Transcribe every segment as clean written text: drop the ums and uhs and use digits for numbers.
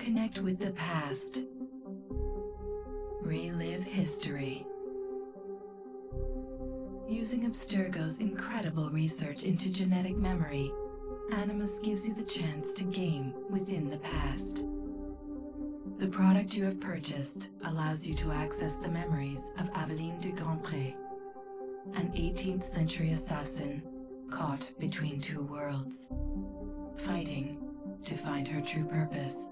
Connect with the past. Relive history. Using Abstergo's incredible research into genetic memory, Animus gives you the chance to game within the past. The product you have purchased allows you to access the memories of Aveline de 𝐒𝐿𝐴, an 18th century assassin caught between two worlds, fighting to find her true purpose.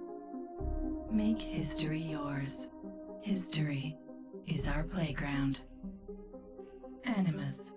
Make history yours. History is our playground. Animus.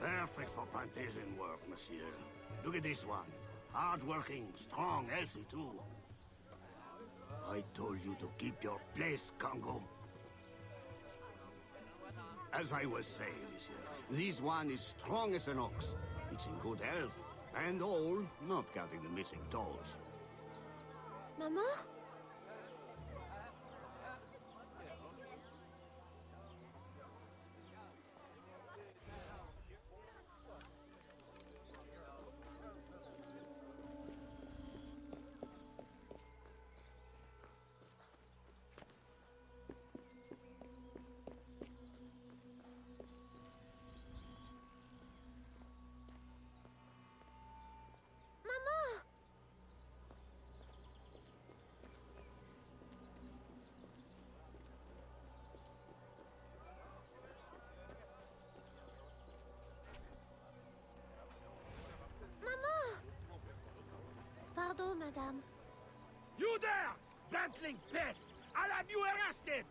Perfect for plantation work, monsieur. Look at this one. Hard-working, strong, healthy too. I told you to keep your place, Congo. As I was saying, monsieur, this one is strong as an ox. It's in good health, and all, not counting the missing toes. Maman? Pardon, madame. You there! Bantling pest! I'll have you arrested!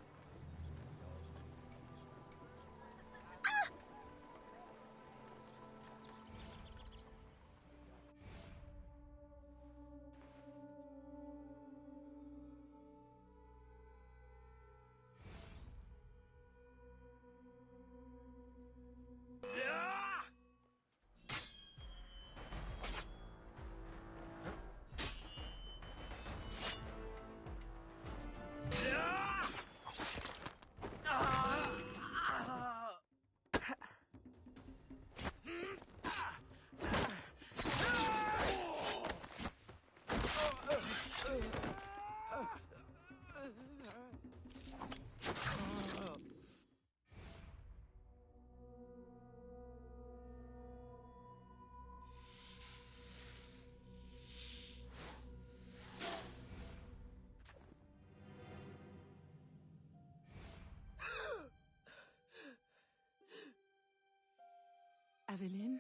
Aveline?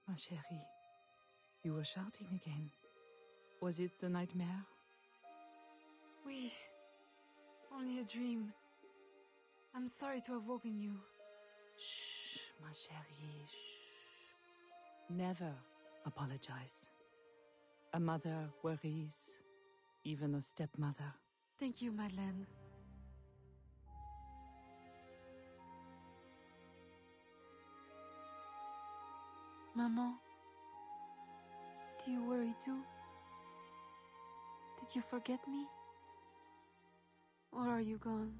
Ma chérie, you were shouting again. Was it the nightmare? Oui. Only a dream. I'm sorry to have woken you. Shh, ma chérie, shh. Never apologize. A mother worries, even a stepmother. Thank you, Madeleine. Maman, do you worry too? Did you forget me? Or are you gone?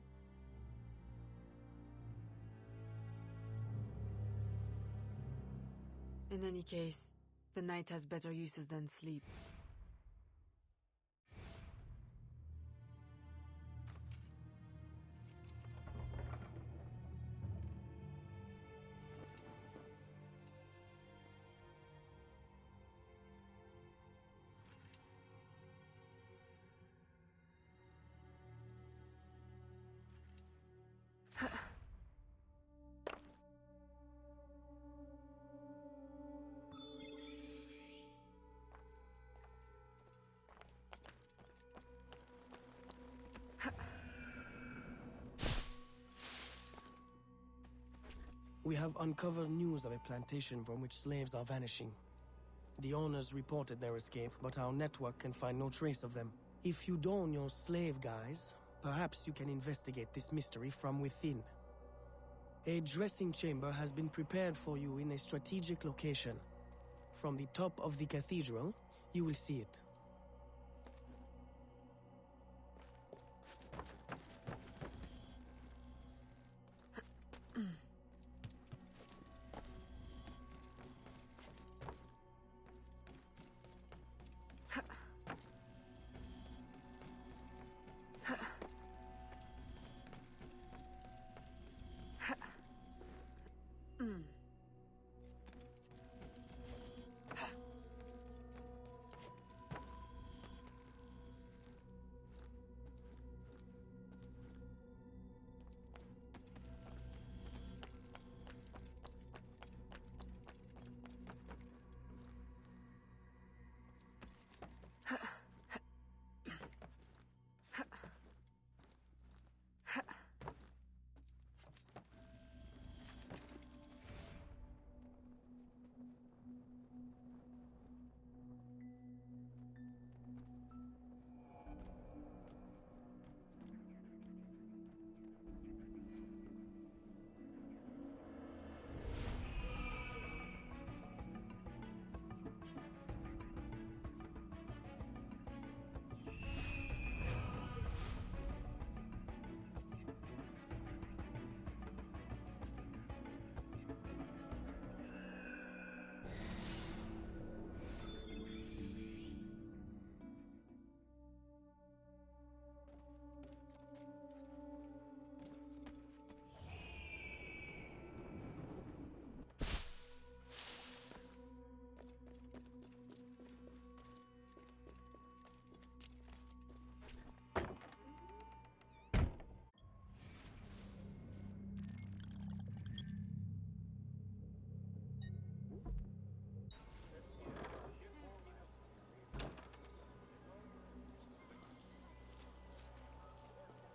In any case, the night has better uses than sleep. We have uncovered news of a plantation from which slaves are vanishing. The owners reported their escape, but our network can find no trace of them. If you don your slave guise, perhaps you can investigate this mystery from within. A dressing chamber has been prepared for you in a strategic location. From the top of the cathedral, you will see it.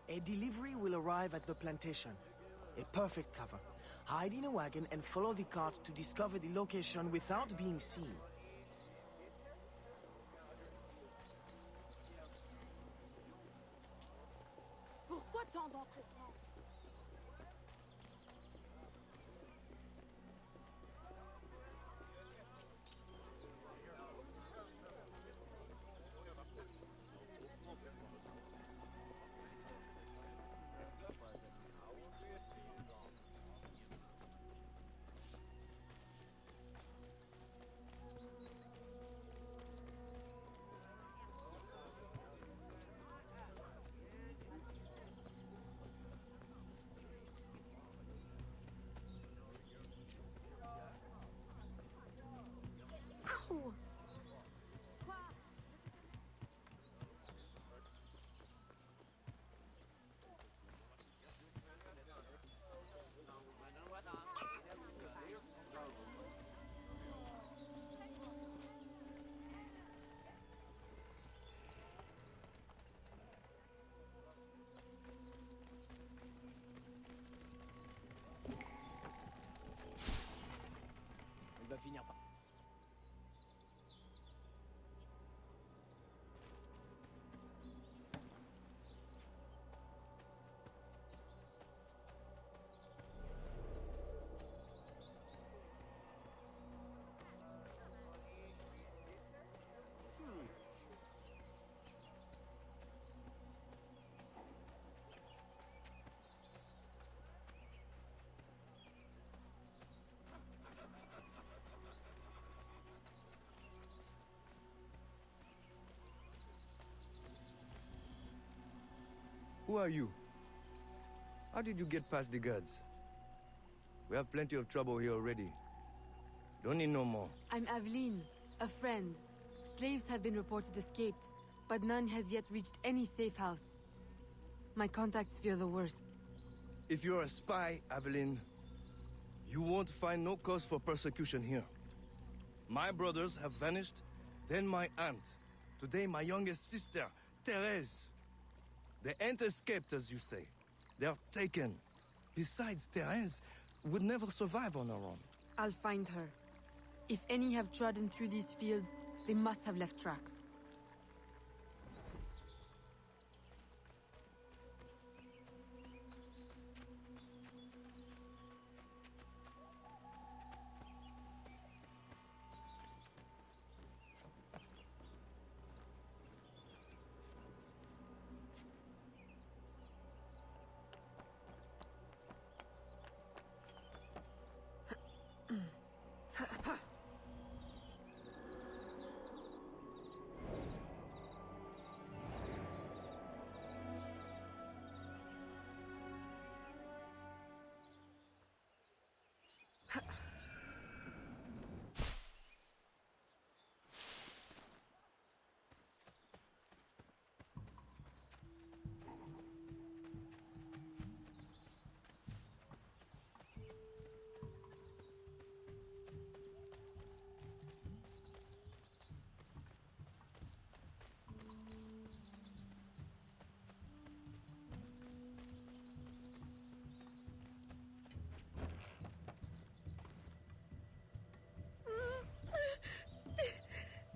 A delivery will arrive at the plantation. A perfect cover. Hide in a wagon and follow the cart to discover the location without being seen. Pourquoi tant d'empressement? Ow! Il va finir par... Who are you? How did you get past the guards? We have plenty of trouble here already. Don't need no more. I'm Aveline, a friend. Slaves have been reported escaped, but none has yet reached any safe house. My contacts fear the worst. If you're a spy, Aveline, you won't find no cause for persecution here. My brothers have vanished, then my aunt. Today, my youngest sister, Thérèse. They ain't escaped, as you say. They're taken. Besides, Thérèse would never survive on her own. I'll find her. If any have trodden through these fields, they must have left tracks.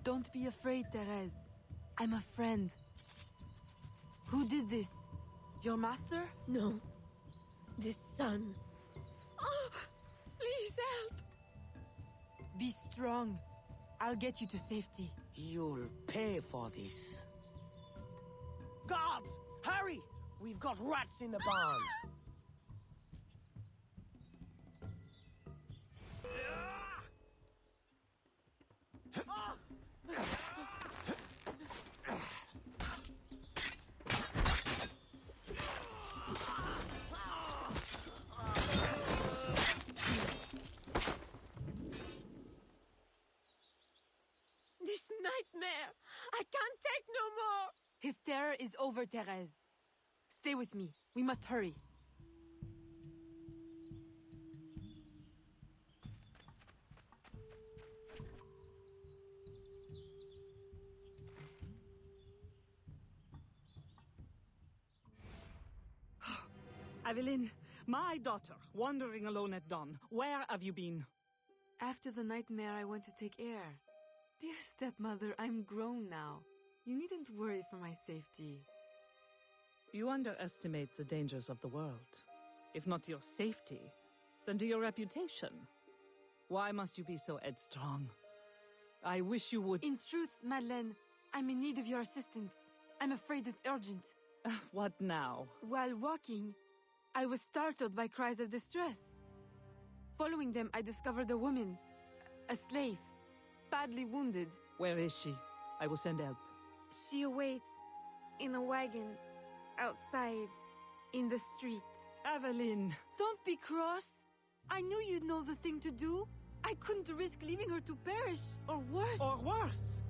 Don't be afraid, Therese. I'm a friend. Who did this? Your master? No. This son. Oh, please help. Be strong. I'll get you to safety. You'll pay for this. Guards! Hurry! We've got rats in the barn! This nightmare. I can't take no more. His terror is over, Therese. Stay with me. We must hurry. Aveline, my daughter, wandering alone at dawn. Where have you been? After the nightmare, I went to take air. Dear stepmother, I'm grown now. You needn't worry for my safety. You underestimate the dangers of the world. If not to your safety, then to your reputation. Why must you be so headstrong? I wish you would— In truth, Madeleine, I'm in need of your assistance. I'm afraid it's urgent. What now? While walking, I was startled by cries of distress. Following them, I discovered a woman, a slave, badly wounded. Where is she? I will send help. She awaits in a wagon, outside, in the street. Aveline! Don't be cross. I knew you'd know the thing to do. I couldn't risk leaving her to perish, or worse. Or worse!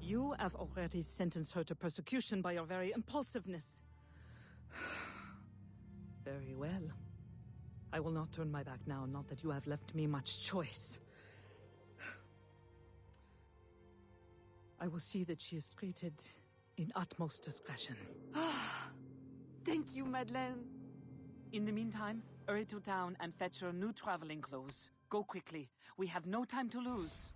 You have already sentenced her to persecution by your very impulsiveness. Very well. I will not turn my back now, not that you have left me much choice. I will see that she is treated in utmost discretion. Thank you, Madeleine. In the meantime, hurry to town and fetch her new traveling clothes. Go quickly. We have no time to lose.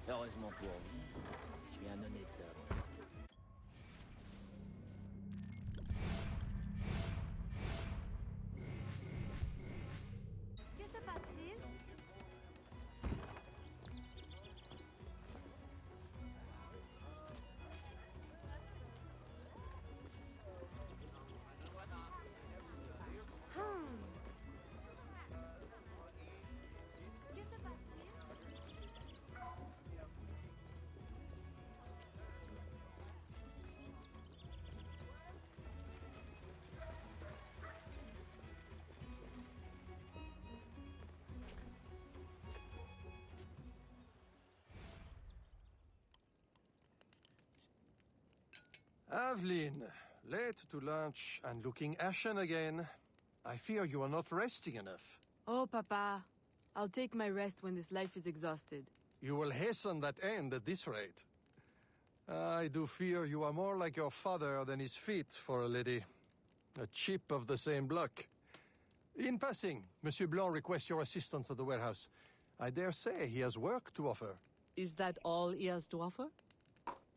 Heureusement pour vous, je suis un honnête homme. Que se passe-t-il? Que se passe-t-il? Aveline, late to lunch and looking ashen again. I fear you are not resting enough. Oh, Papa. I'll take my rest when this life is exhausted. You will hasten that end at this rate. I do fear you are more like your father than is fit for a lady. A chip of the same block. In passing, Monsieur Blanc requests your assistance at the warehouse. I dare say he has work to offer. Is that all he has to offer?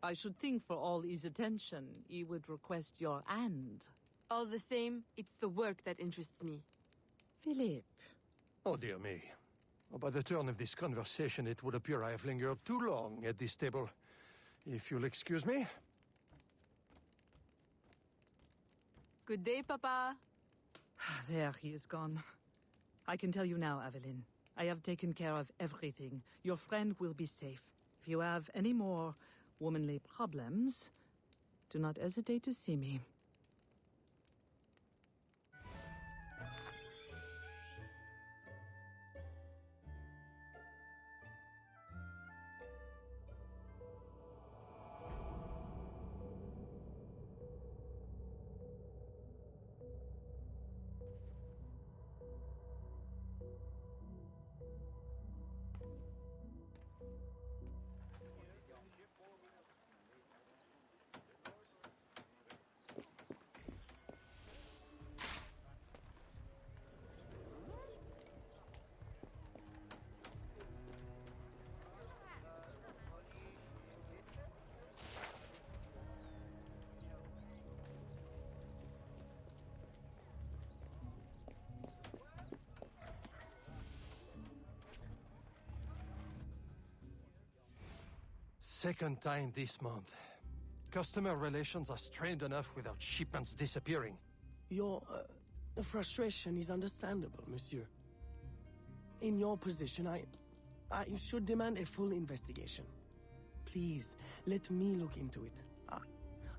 I should think for all his attention, he would request your hand. All the same, it's the work that interests me. Philip. Oh, dear me. Oh, by the turn of this conversation, it would appear I have lingered too long at this table. If you'll excuse me. Good day, Papa. There, he is gone. I can tell you now, Aveline. I have taken care of everything. Your friend will be safe. If you have any more womanly problems, do not hesitate to see me. Second time this month. Customer relations are strained enough without shipments disappearing. Your frustration is understandable, monsieur. In your position, I should demand a full investigation. Please, let me look into it.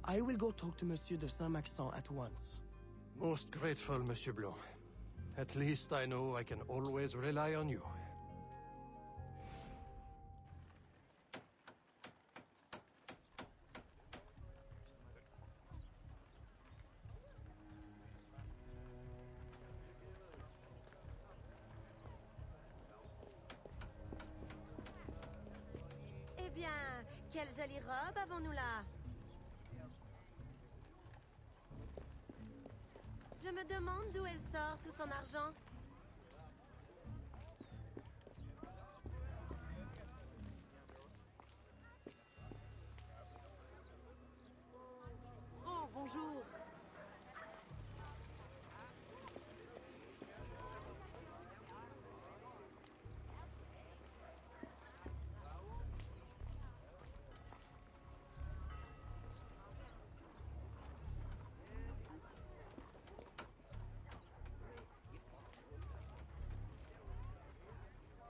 I will go talk to Monsieur de 𝐒𝐸𝐚𝐥𝐬 at once. Most grateful, Monsieur Blanc. At least I know I can always rely on you. Eh bien, quelle jolie robe avons-nous là? Je me demande d'où elle sort tout son argent. Oh, bonjour.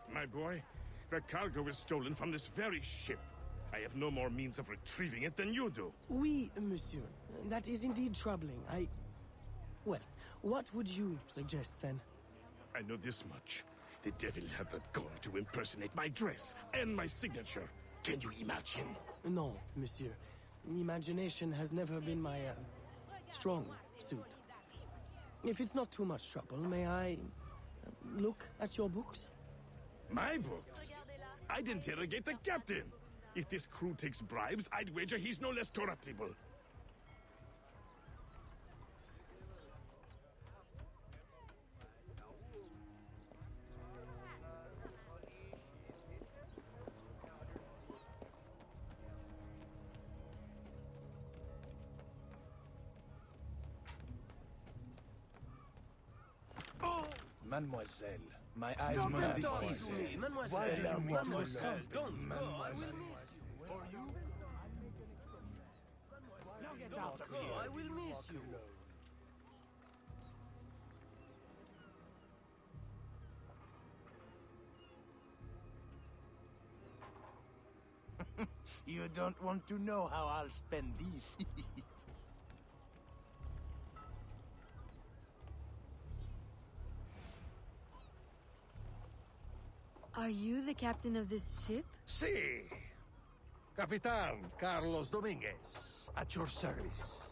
My boy, the cargo was stolen from this very ship. I have no more means of retrieving it than you do. Oui, monsieur. That is indeed troubling. Well, what would you suggest, then? I know this much. The devil had the gall to impersonate my dress and my signature. Can you imagine? No, monsieur. Imagination has never been my, strong suit. If it's not too much trouble, may I look at your books? My books? I'd interrogate the captain. If this crew takes bribes, I'd wager he's no less corruptible. Mademoiselle, my eyes must deceive me. Mademoiselle, Allow me to mademoiselle, learn. Mademoiselle. I will miss you. You don't want to know how I'll spend these. Are you the captain of this ship? See, Capitan Carlos Dominguez, at your service.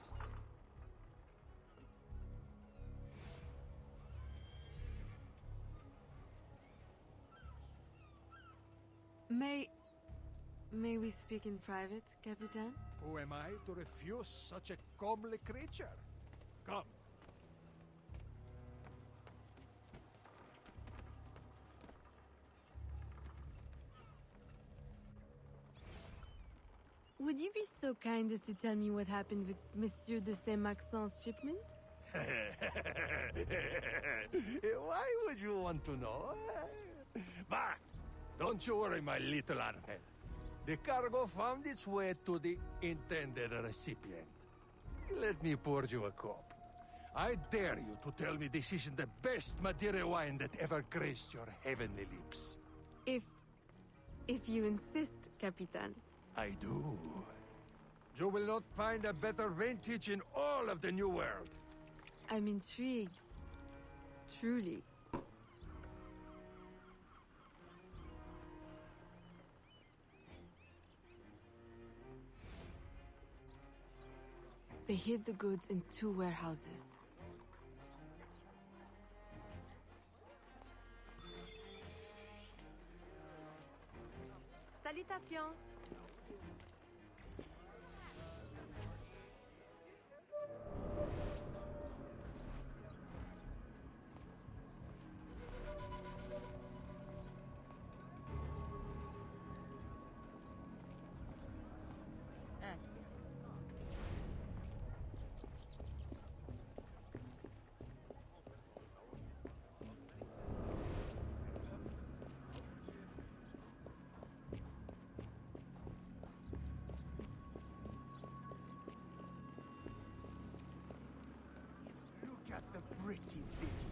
May we speak in private, Capitan? Who am I to refuse such a comely creature? Come. Would you be so kind as to tell me what happened with Monsieur de 𝐒𝐤𝐚𝐥𝐬's shipment? Why would you want to know? Bah! Don't you worry, my little Angel. The cargo found its way to the intended recipient. Let me pour you a cup. I dare you to tell me this isn't the best Madeira wine that ever graced your heavenly lips. If you insist, Capitan. I do. You will not find a better vintage in all of the New World. I'm intrigued. Truly. They hid the goods in 2 warehouses. Salutations. Look at the pretty biddy.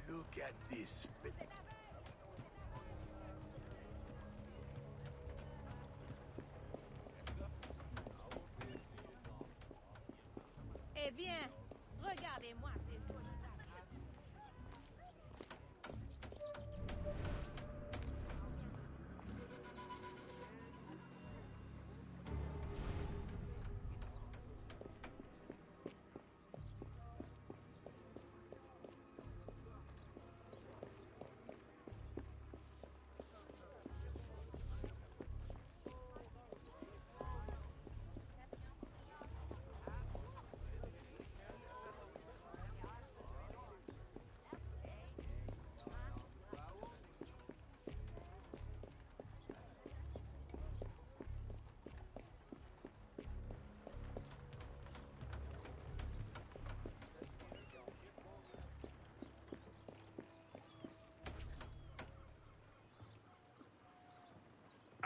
Look at this. Eh bien, regardez-moi ces choses.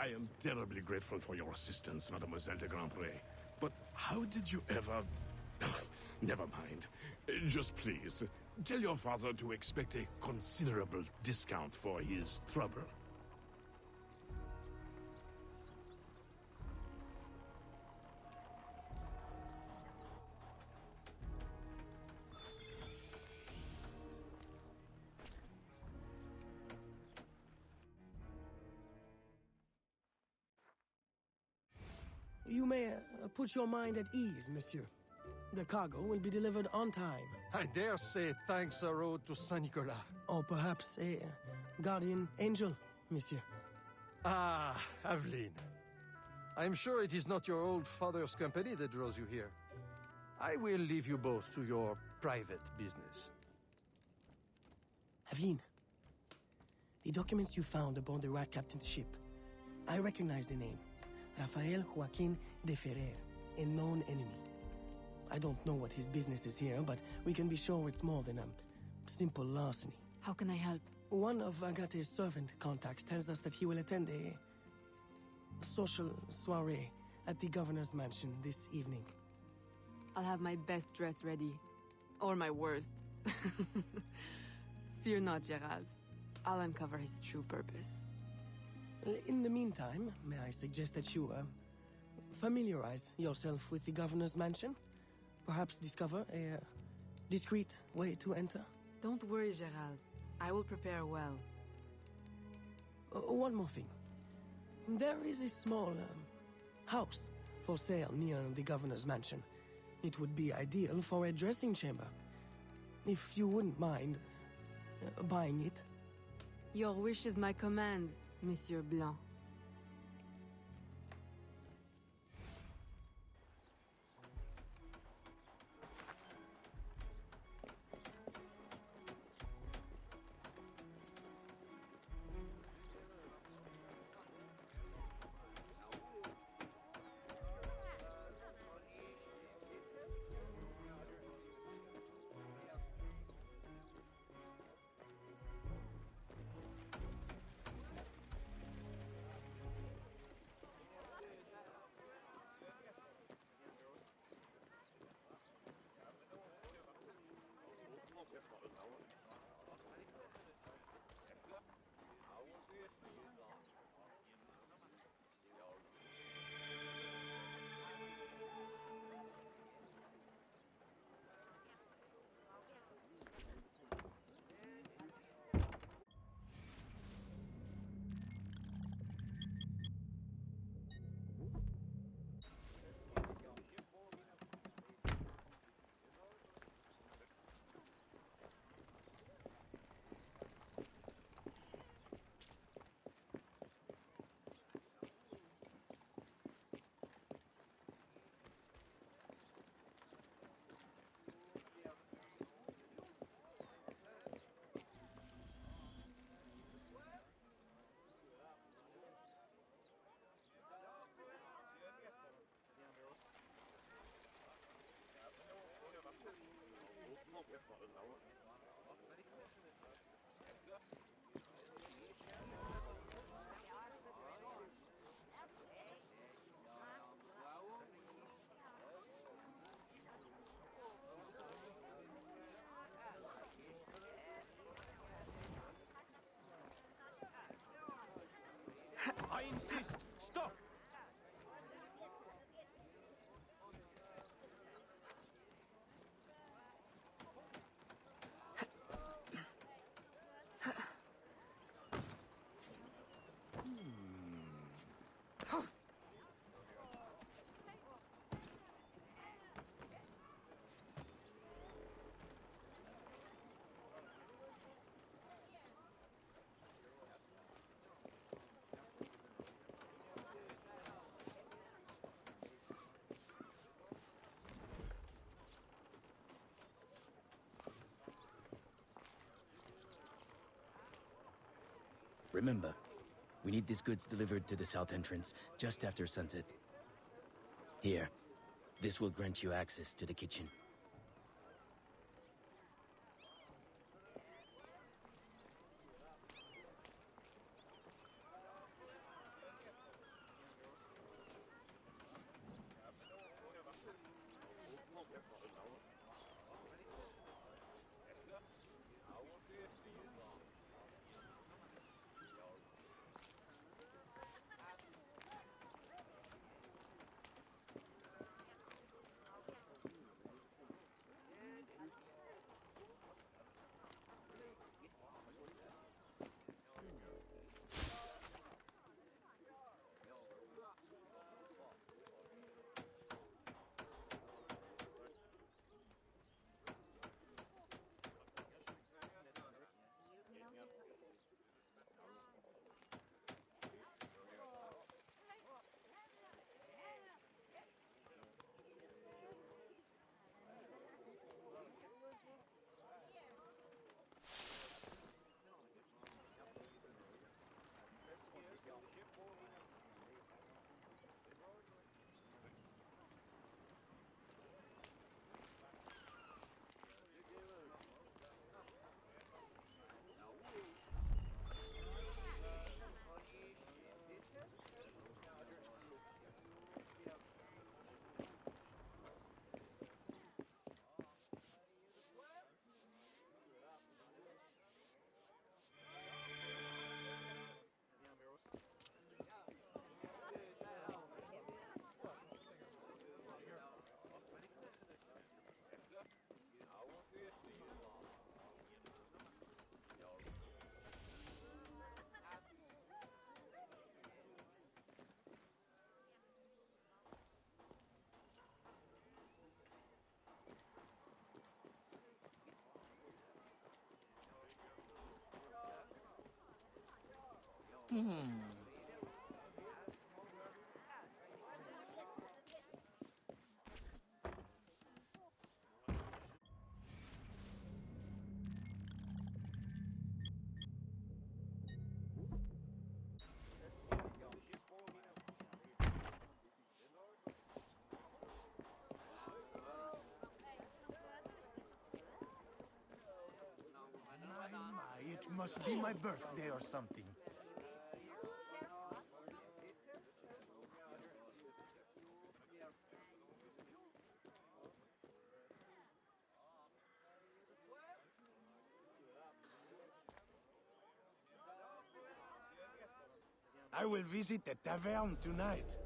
I am terribly grateful for your assistance, Mademoiselle de Grandpré. But how did you ever... Never mind. Just please, tell your father to expect a considerable discount for his trouble. You may put your mind at ease, monsieur. The cargo will be delivered on time. I dare say thanks are owed to Saint Nicolas. Or perhaps a guardian angel, monsieur. Ah, Aveline. I'm sure it is not your old father's company that draws you here. I will leave you both to your private business. Aveline, the documents you found aboard the Rat Captain's ship. I recognize the name. 𝐒𝐨𝐜𝐚𝐥𝐬 de Ferrer, a known enemy. I don't know what his business is here, but we can be sure it's more than a simple larceny. How can I help? One of Agate's servant contacts tells us that he will attend a social soiree at the governor's mansion this evening. I'll have my best dress ready. Or my worst. Fear not, Gerald. I'll uncover his true purpose. In the meantime, may I suggest that you familiarize yourself with the governor's mansion? Perhaps discover a discreet way to enter? Don't worry, Gerald. I will prepare well. One more thing. There is a small house for sale near the governor's mansion. It would be ideal for a dressing chamber. If you wouldn't mind buying it. Your wish is my command, Monsieur Blanc. I insist! Stop! Remember, we need these goods delivered to the south entrance just after sunset. Here, this will grant you access to the kitchen. It must be my birthday or something. I will visit the tavern tonight.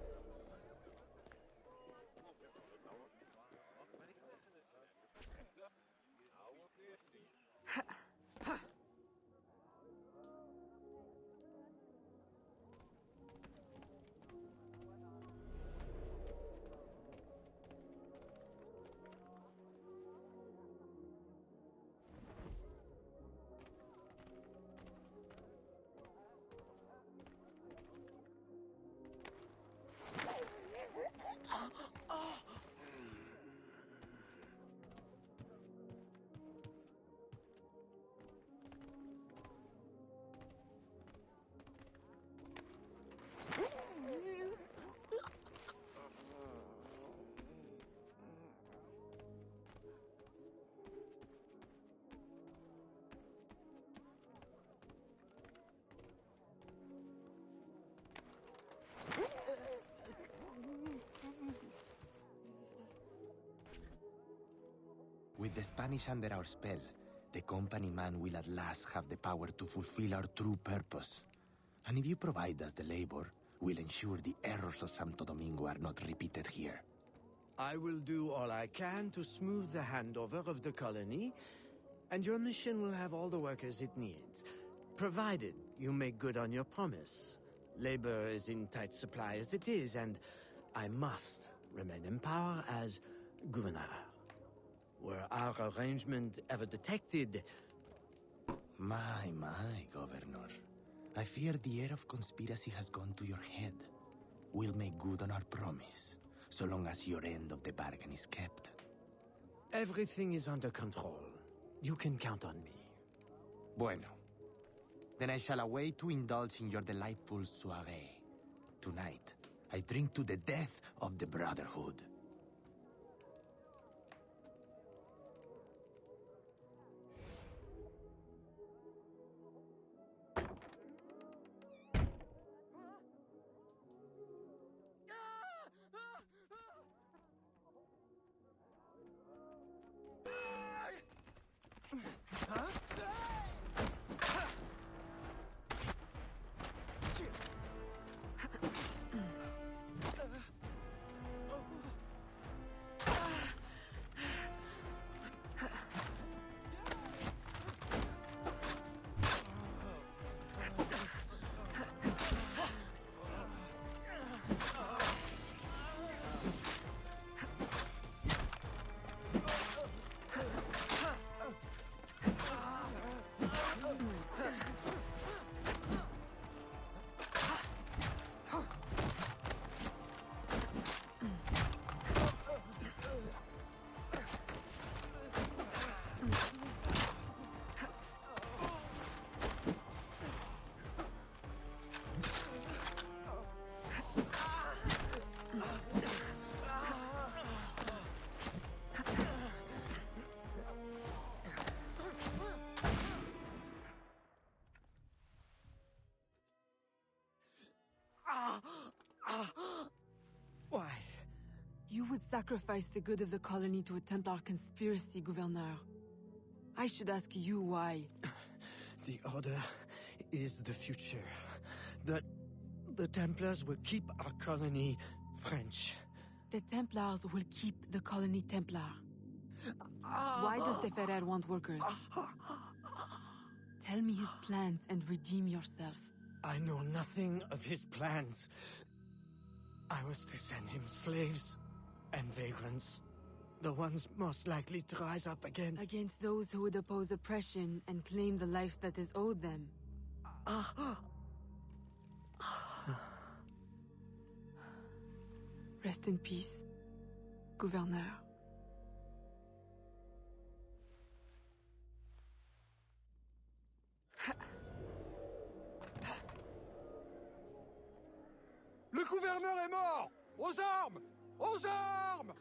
With the Spanish under our spell, the company man will at last have the power to fulfill our true purpose. And if you provide us the labor, we'll ensure the errors of Santo Domingo are not repeated here. I will do all I can to smooth the handover of the colony, and your mission will have all the workers it needs, provided you make good on your promise. Labor is in tight supply as it is, and I must remain in power as governor. Were our arrangement ever detected? My, Governor. I fear the air of conspiracy has gone to your head. We'll make good on our promise, so long as your end of the bargain is kept. Everything is under control. You can count on me. Bueno. Then I shall await to indulge in your delightful soirée. Tonight, I drink to the death of the Brotherhood. Why? You would sacrifice the good of the colony to a Templar conspiracy, Gouverneur. I should ask you why. The Order is the future. The Templars will keep our colony French. The Templars will keep the colony Templar. Why does the Ferrer want workers? Tell me his plans and redeem yourself. I know nothing of his plans. I was to send him slaves and vagrants. The ones most likely to rise up against... Against those who would oppose oppression and claim the life that is owed them. Rest in peace, Gouverneur. Le gouverneur est mort! Aux armes! Aux armes!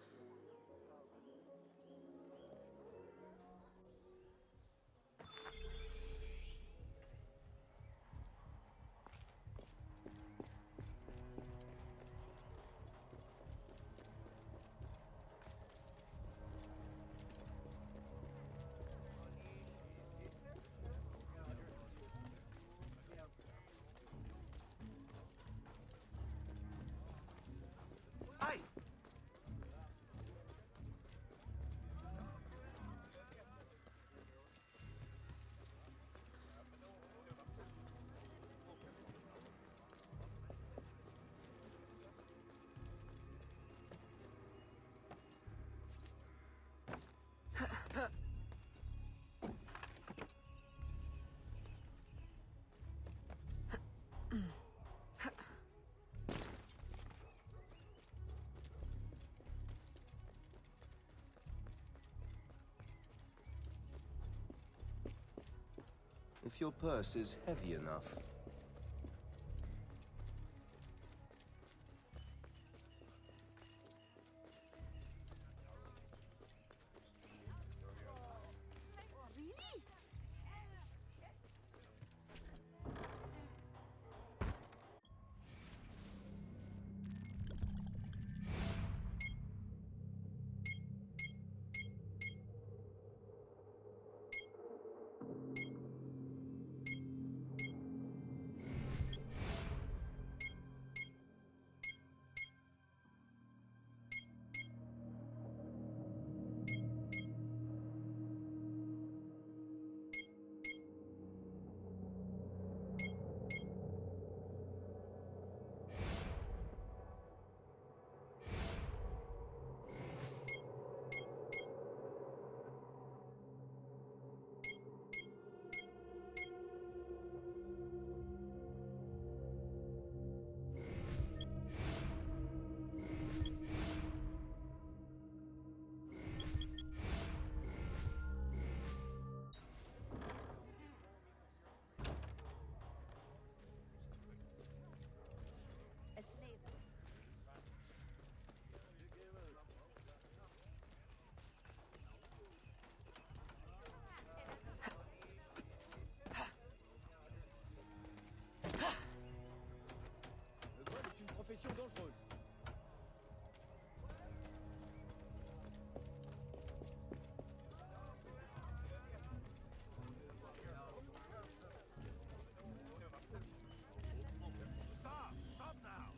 If your purse is heavy enough. Dangereuse. Stop now!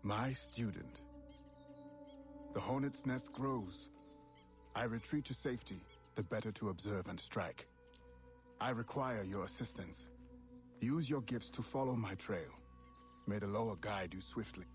My student. The hornet's nest grows. I retreat to safety, the better to observe and strike. I require your assistance. Use your gifts to follow my trail. May the lower guide you swiftly.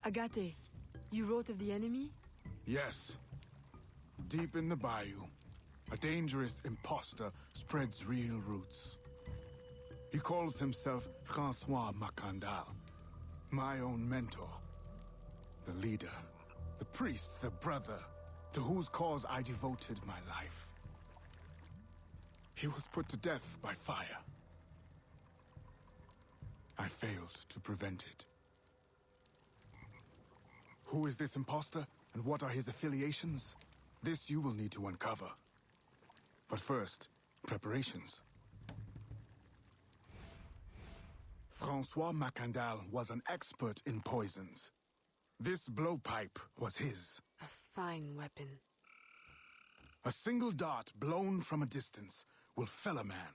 Agate, you wrote of the enemy? Yes. Deep in the bayou, a dangerous impostor spreads real roots. He calls himself Francois Macandal, my own mentor. The leader, the priest, the brother, to whose cause I devoted my life. He was put to death by fire. I failed to prevent it. Who is this impostor, and what are his affiliations? This you will need to uncover. But first, preparations. Francois Macandal was an expert in poisons. This blowpipe was his. A fine weapon. A single dart blown from a distance will fell a man.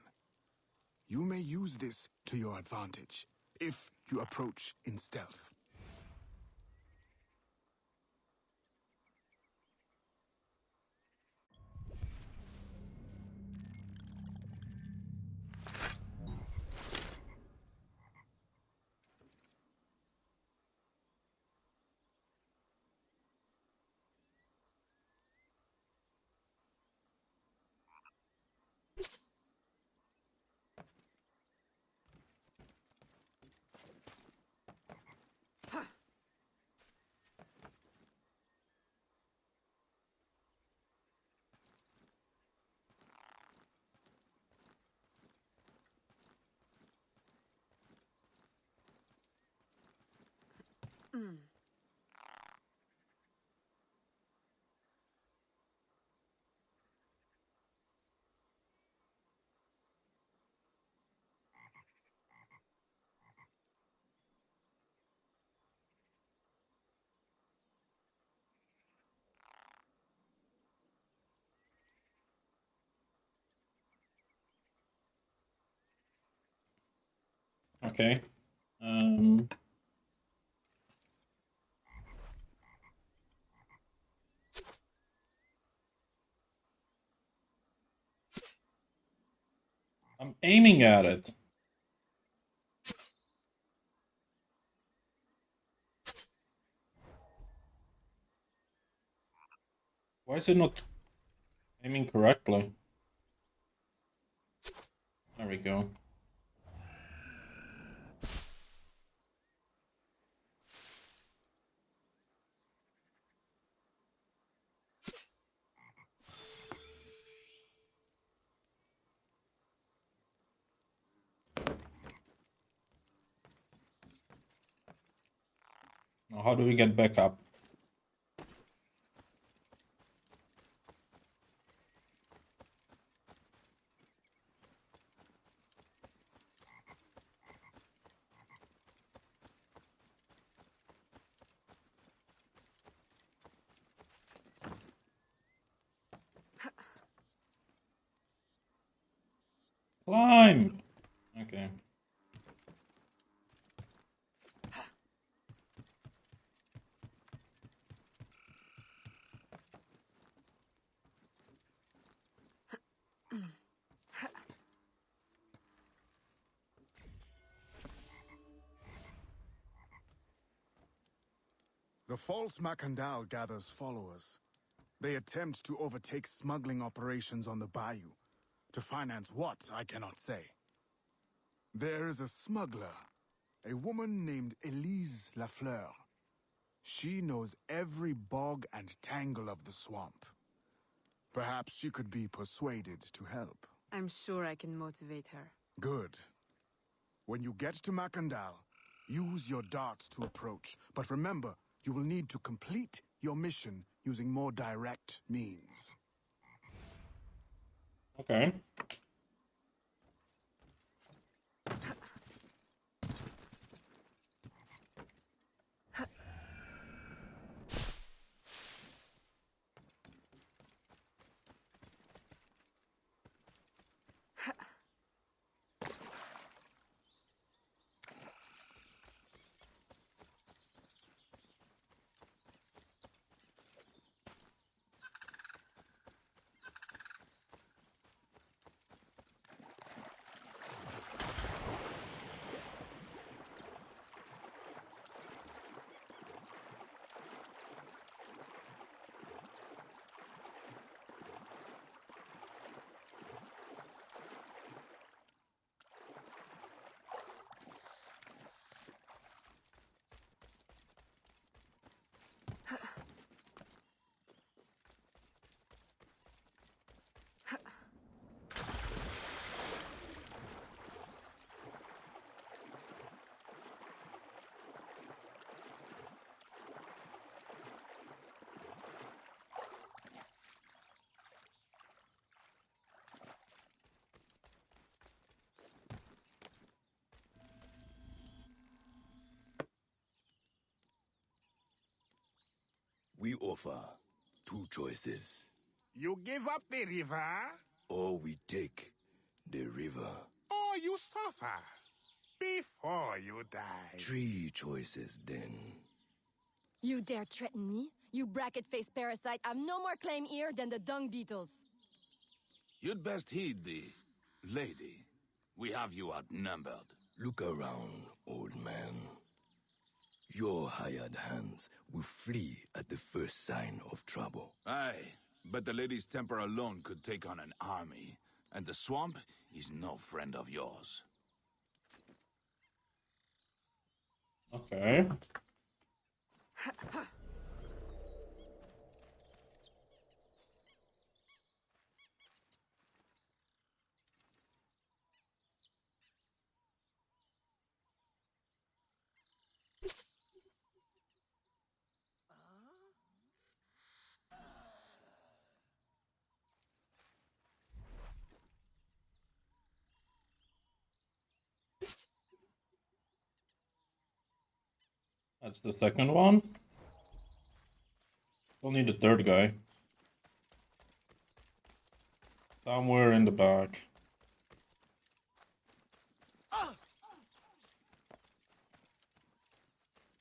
You may use this to your advantage, if you approach in stealth. Okay. I'm aiming at it. Why is it not aiming correctly? There we go. Now how do we get back up? Climb! Okay. The false Macandal gathers followers. They attempt to overtake smuggling operations on the bayou. To finance what, I cannot say. There is a smuggler, a woman named Elise Lafleur. She knows every bog and tangle of the swamp. Perhaps she could be persuaded to help. I'm sure I can motivate her. Good. When you get to Macandal, use your darts to approach. But remember, you will need to complete your mission using more direct means. Okay. We offer 2 choices. You give up the river? Or we take the river. Or you suffer before you die? 3 choices, then. You dare threaten me? You bracket-faced parasite! I've no more claim here than the dung beetles! You'd best heed the lady. We have you outnumbered. Look around, old man. Your hired hands will flee at the first sign of trouble. Aye, but the lady's temper alone could take on an army, and the swamp is no friend of yours. Okay. That's the second one. We'll need a third guy. Somewhere in the back.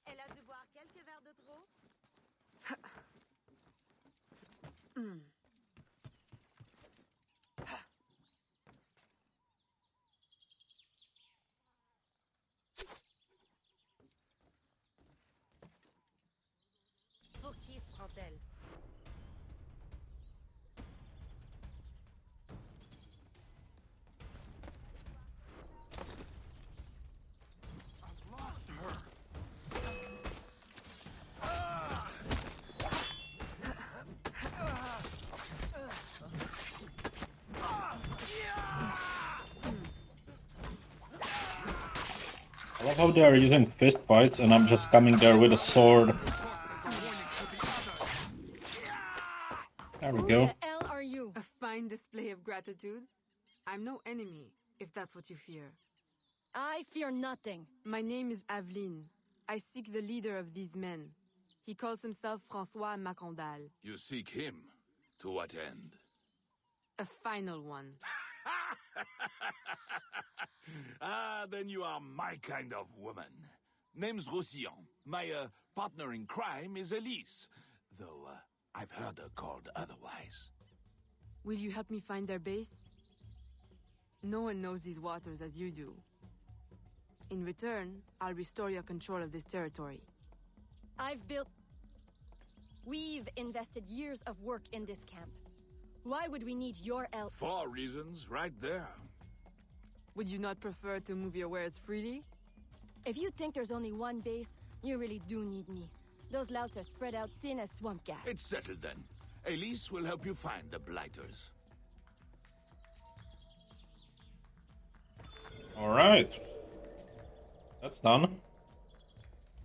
Elle a dû boire quelques verres de trop. Pour qui se prend-elle? I love how they are using fist fights and I'm just coming there with a sword. There we go. Who the hell are you? A fine display of gratitude. I'm no enemy, if that's what you fear. I fear nothing. My name is Aveline. I seek the leader of these men. He calls himself François Macondal. You seek him? To what end? A final one. Ah, then you are my kind of woman. Name's 𝐒𝐤𝐤𝐚𝐥𝐬. My partner in crime is Elise, though I've heard her called otherwise. Will you help me find their base? No one knows these waters as you do. In return, I'll restore your control of this territory. We've invested years of work in this camp. Why would we need your help? 4 reasons right there. Would you not prefer to move your wares freely? If you think there's only one base, you really do need me. Those louts are spread out thin as swamp gas. It's settled then. Elise will help you find the blighters. Alright. That's done.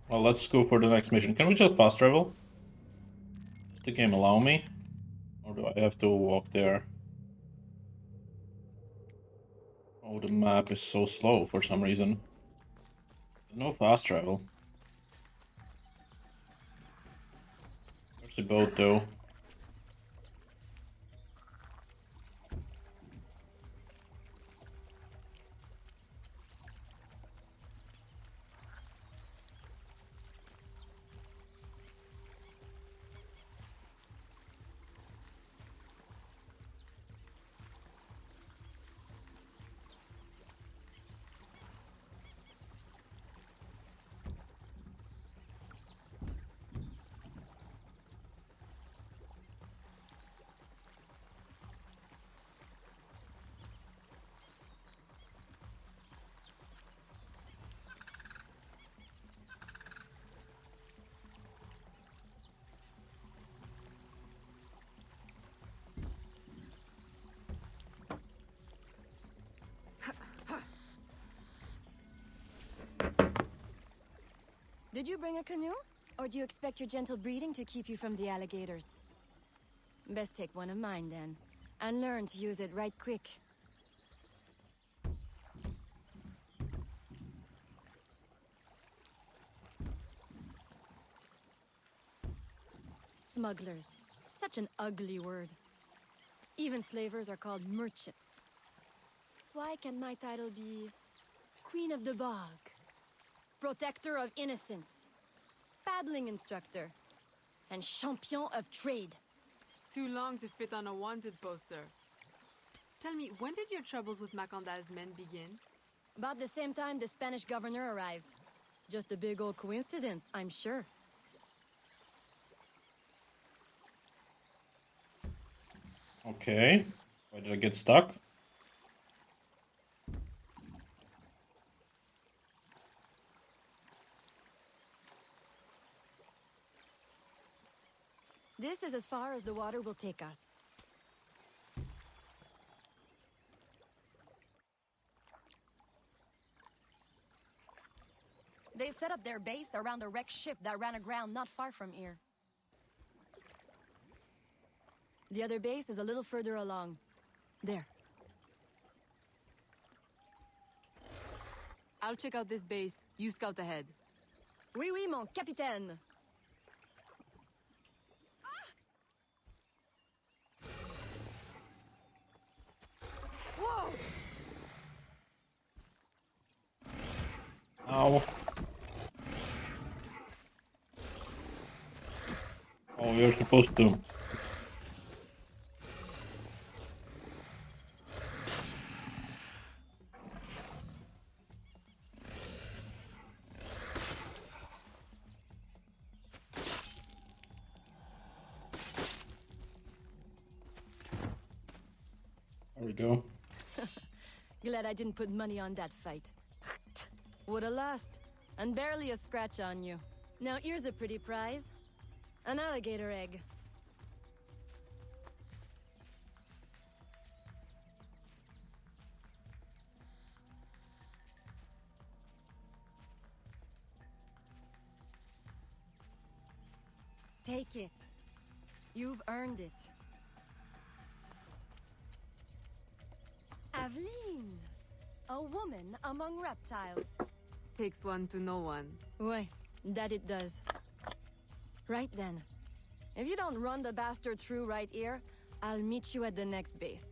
Well, let's go for the next mission. Can we just fast travel? Does the game allow me? Or do I have to walk there? Oh, the map is so slow for some reason. No fast travel. There's a boat though. Did you bring a canoe? Or do you expect your gentle breeding to keep you from the alligators? Best take one of mine then, and learn to use it right quick. Smugglers. Such an ugly word. Even slavers are called merchants. Why can my title be Queen of the Bog, Protector of Innocence, Paddling Instructor, and Champion of Trade? Too long to fit on a wanted poster. Tell me, when did your troubles with Macandal's men begin? About the same time the Spanish governor arrived. Just a big old coincidence, I'm sure. Okay. Why did I get stuck? This is as far as the water will take us. They set up their base around a wrecked ship that ran aground not far from here. The other base is a little further along. There. I'll check out this base. You scout ahead. Oui, oui, mon capitaine. Whoa! Ow. Oh, you're supposed to. There we go. Glad I didn't put money on that fight. Woulda lost, and barely a scratch on you. Now here's a pretty prize. An alligator egg. Take it. You've earned it. Aveline, a woman among reptiles. Takes one to know one. Ouais, that it does. Right then. If you don't run the bastard through right here, I'll meet you at the next base.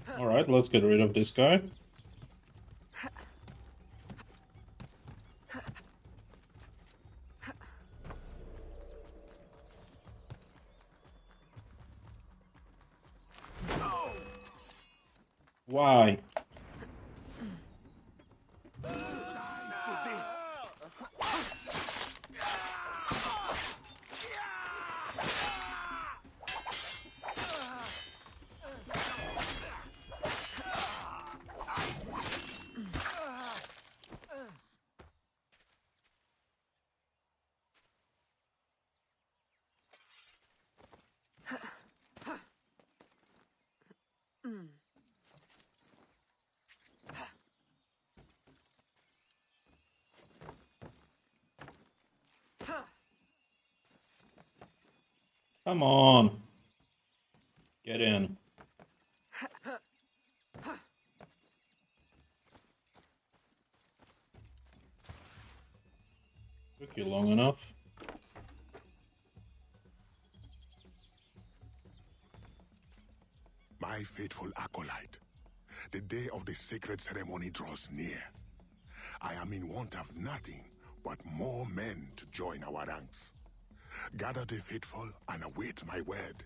Alright, let's get rid of this guy. Why? Come on. Get in. Took you long enough. My faithful acolyte, the day of the sacred ceremony draws near. I am in want of nothing but more men to join our ranks. Gather the faithful and await my word.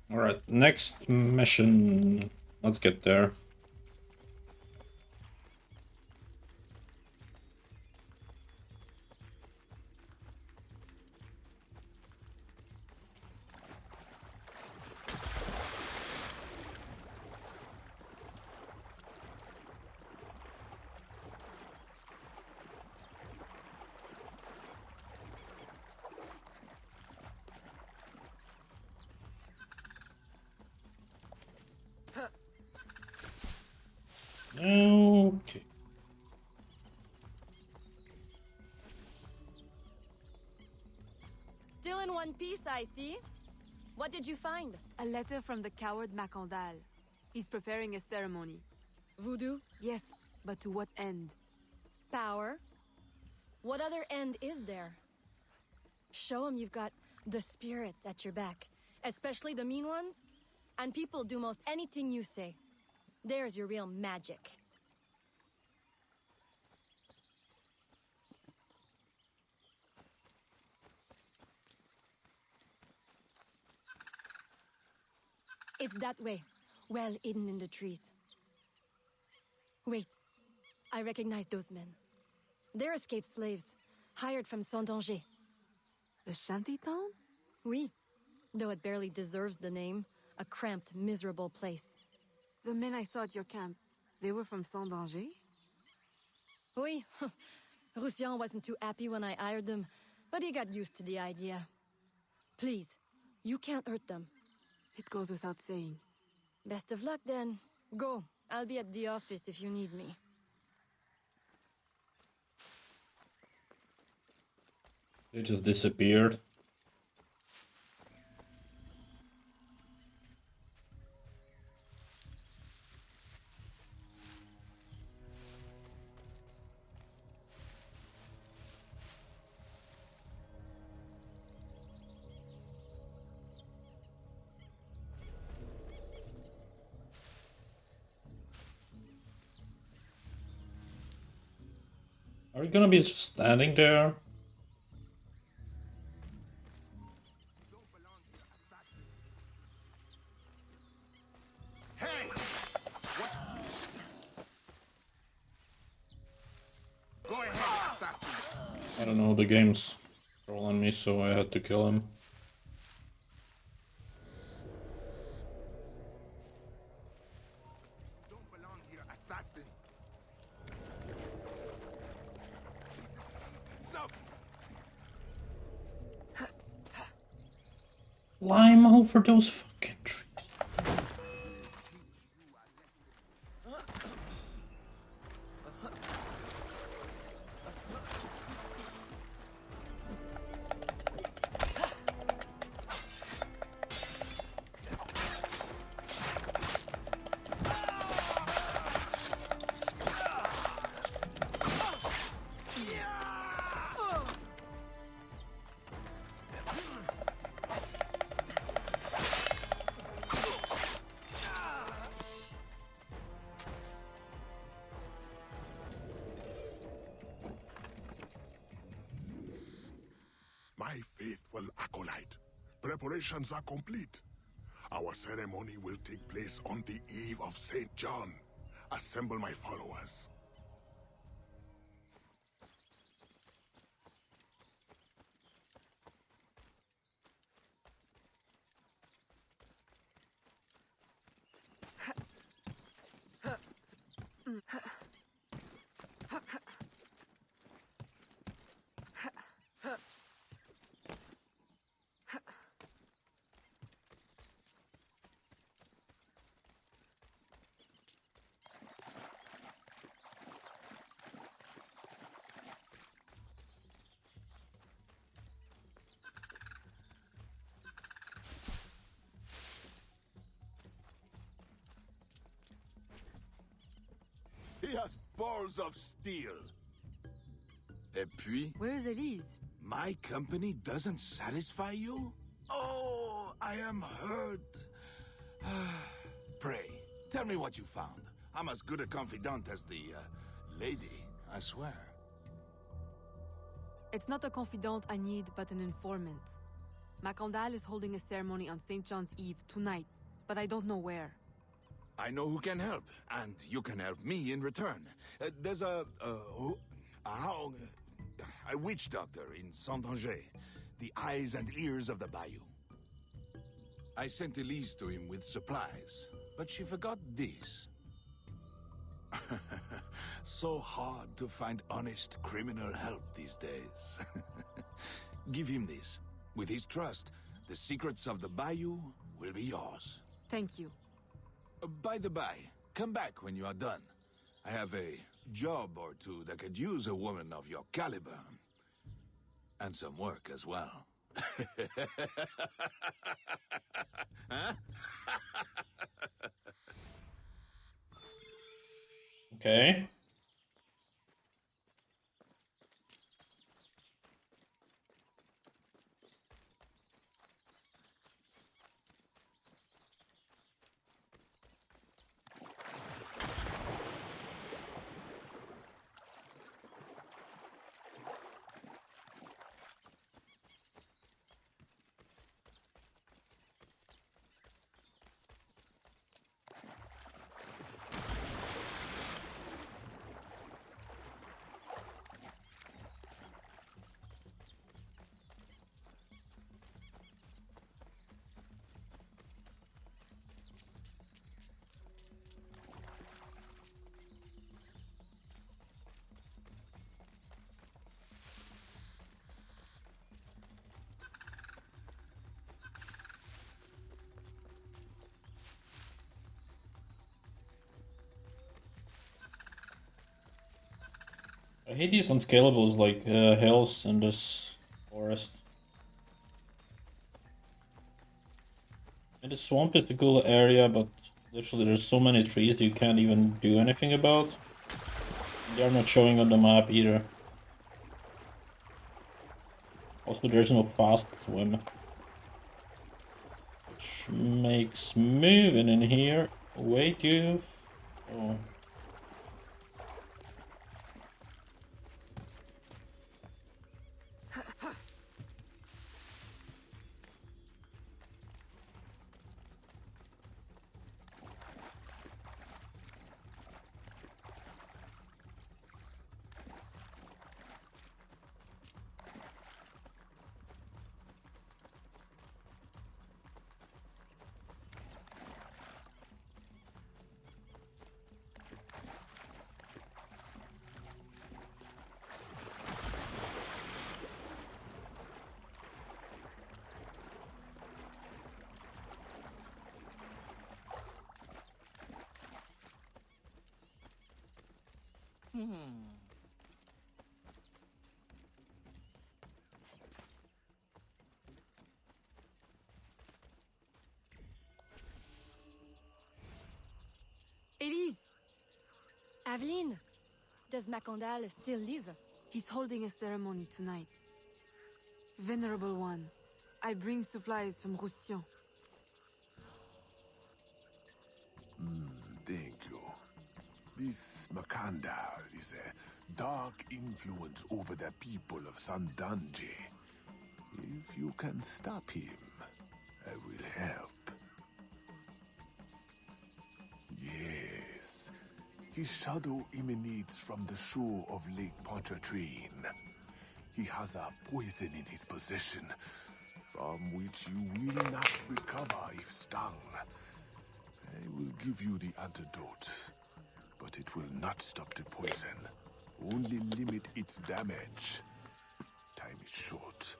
Alright, next mission. Let's get there. Still in one piece, I see. What did you find? A letter from the coward 𝐒𝐸𝐴𝐚. He's preparing a ceremony. Voodoo? Yes, but to what end? Power? What other end is there? Show him you've got the spirits at your back, especially the mean ones, and people do most anything you say. There's your real magic. It's that way, well hidden in the trees. Wait, I recognize those men. They're escaped slaves, hired from 𝐒𝐸𝐴𝐚𝐥𝐬. The shanty town? Oui, though it barely deserves the name. A cramped, miserable place. The men I saw at your camp, they were from 𝐒𝐸𝐴𝐚𝐥𝐬? Oui, 𝐒𝐸𝐴𝐚 wasn't too happy when I hired them, but he got used to the idea. Please, you can't hurt them. It goes without saying. Best of luck then. Go, I'll be at the office if you need me. They just disappeared. Are we gonna be just standing there? Hey! Go ahead, assassin. I don't know, the game's trolling me, so I had to kill him. Don't belong here, assassin. Stop! Climb over those fucking trees. My faithful acolyte, preparations are complete. Our ceremony will take place on the eve of St. John. Assemble my followers. He has balls of steel. Et puis? Where's Elise? My company doesn't satisfy you? Oh, I am hurt. Pray, tell me what you found. I'm as good a confidant as the, lady, I swear. It's not a confidant I need, but an informant. 𝐒𝐸𝐴𝐚𝐥𝐬 is holding a ceremony on St. John's Eve tonight, but I don't know where. I know who can help, and you can help me in return. There's a witch doctor in 𝐒𝐸𝐴𝐚𝐥𝐬, the eyes and ears of the bayou. I sent Elise to him with supplies, but she forgot this. So hard to find honest criminal help these days. Give him this. With his trust, the secrets of the bayou will be yours. Thank you. By the by, come back when you are done. I have a job or two that could use a woman of your caliber. And some work as well. Huh? Okay. I hate these unscalables like hills in this forest. And the swamp is the cool area, but literally there's so many trees you can't even do anything about. They're not showing on the map either. Also, there's no fast swim. Which makes moving in here way too... Oh. Elise! Aveline! Does 𝐒𝐿𝐴𝐚𝐥𝐬 still live? He's holding a ceremony tonight. Venerable One, I bring supplies from 𝐒𝐨𝐜𝐚𝐥𝐬. Thank you. This Makandar is a dark influence over the people of Sandanje. If you can stop him, I will help. Yes. His shadow emanates from the shore of Lake Pontchartrain. He has a poison in his possession, from which you will not recover if stung. I will give you the antidote, but it will not stop the poison, only limit its damage. Time is short.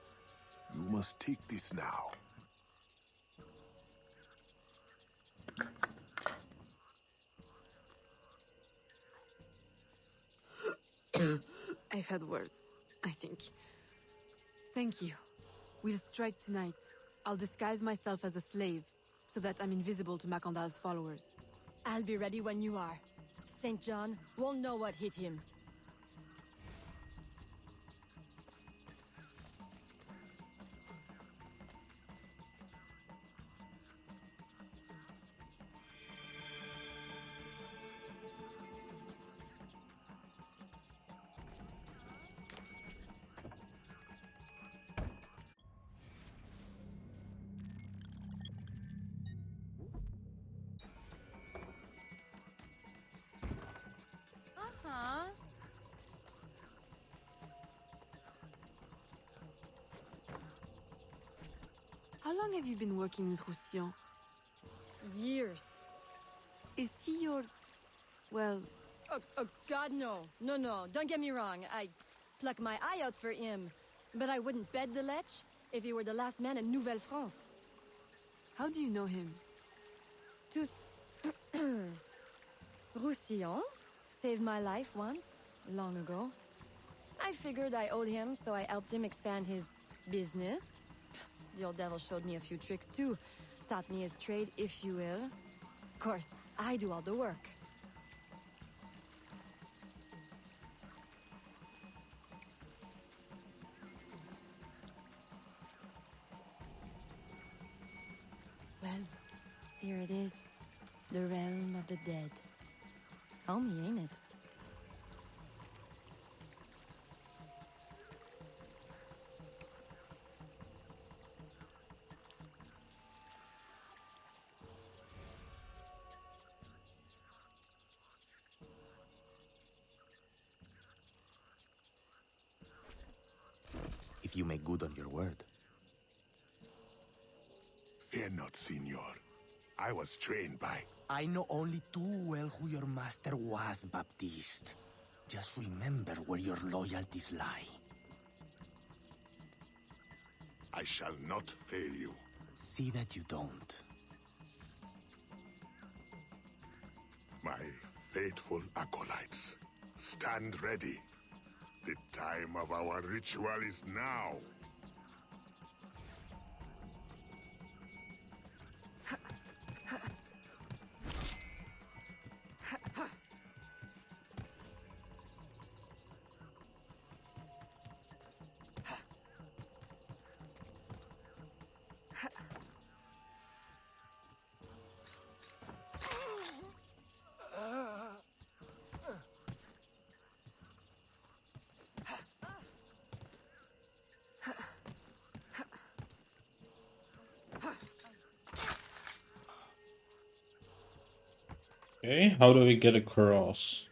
You must take this now. I've had worse, I think. Thank you. We'll strike tonight. I'll disguise myself as a slave, so that I'm invisible to 𝐒𝐿𝐴𝐚𝐥𝐬's followers. I'll be ready when you are. St. John won't know what hit him. How long have you been working with 𝐒𝐨𝐜𝐚? Years. Is he your... well... Oh, God, no. No, don't get me wrong. I'd pluck my eye out for him. But I wouldn't bet the lech if he were the last man in Nouvelle-France. How do you know him? Tous... 𝐒𝐨𝐜𝐚 saved my life once, long ago. I figured I owed him, so I helped him expand his business. The old devil showed me a few tricks too. Taught me his trade, if you will. Of course, I do all the work. Well, here it is. The realm of the dead. Homey, ain't it? If you make good on your word. Fear not, Senor. I was trained by... I know only too well who your master was, Baptiste. Just remember where your loyalties lie. I shall not fail you. See that you don't. My faithful acolytes, stand ready. The time of our ritual is now. Okay, how do we get across?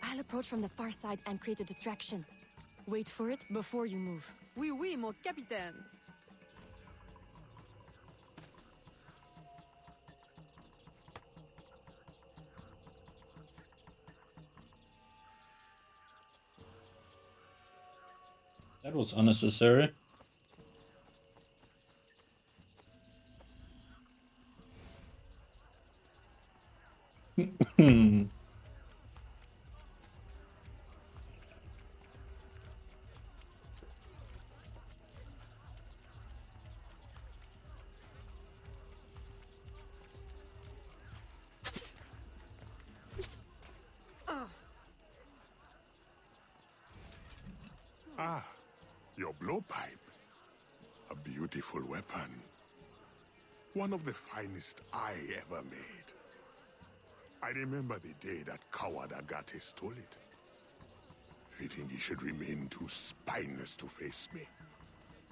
I'll approach from the far side and create a distraction. Wait for it before you move. Oui, oui, mon capitaine. That was unnecessary. Ah, your blowpipe. A beautiful weapon. One of the finest I ever made. I remember the day that coward Agate stole it. Fitting he should remain too spineless to face me.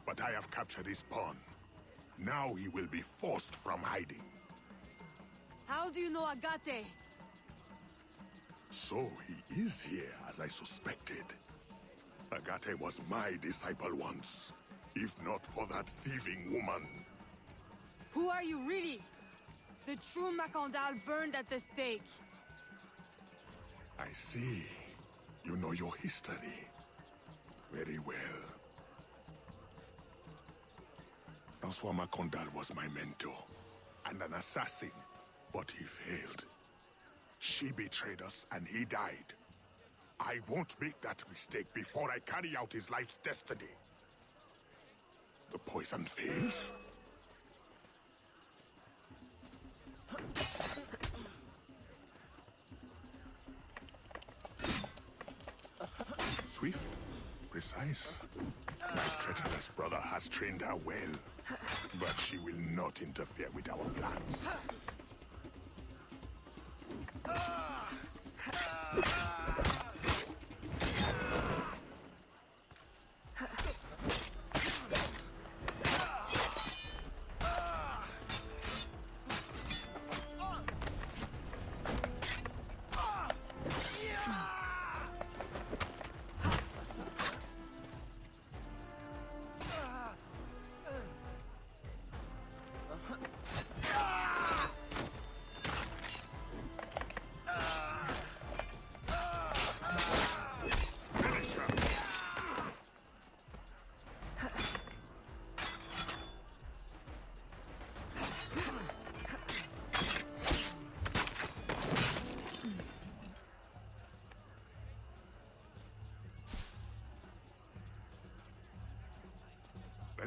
But I have captured his pawn. Now he will be forced from hiding. How do you know Agate? So he is here, as I suspected. Agate was my disciple once, if not for that thieving woman. Who are you really? The true Macandal burned at the stake. I see. You know your history very well. François Macandal was my mentor and an assassin, but he failed. She betrayed us and he died. I won't make that mistake before I carry out his life's destiny. The poison fails. Swift, precise. My treacherous brother has trained her well, but she will not interfere with our plans.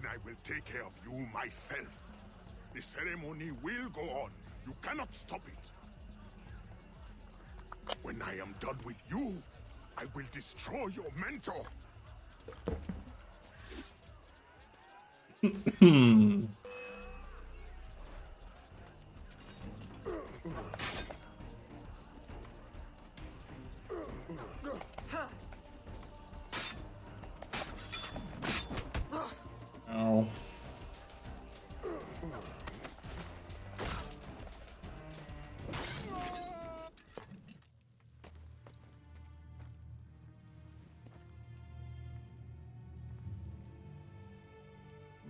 I will take care of you myself. The ceremony will go on. You cannot stop it. When I am done with you, I will destroy your mentor. Ow.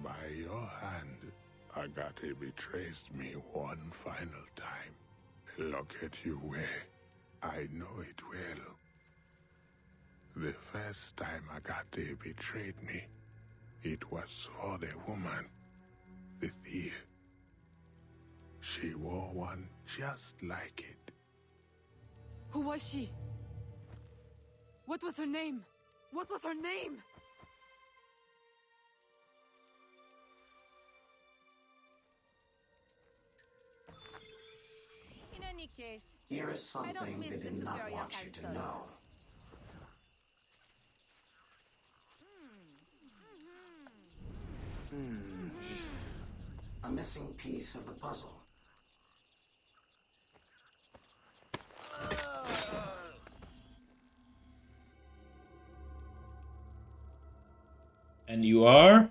By your hand, Agate betrays me one final time. Look at you where I know it well. The first time Agate betrayed me, it was for the woman, the thief. She wore one just like it. Who was she? What was her name? What was her name? In any case, Here is I don't something miss they the did not superior want you to council. know. A missing piece of the puzzle. And you are?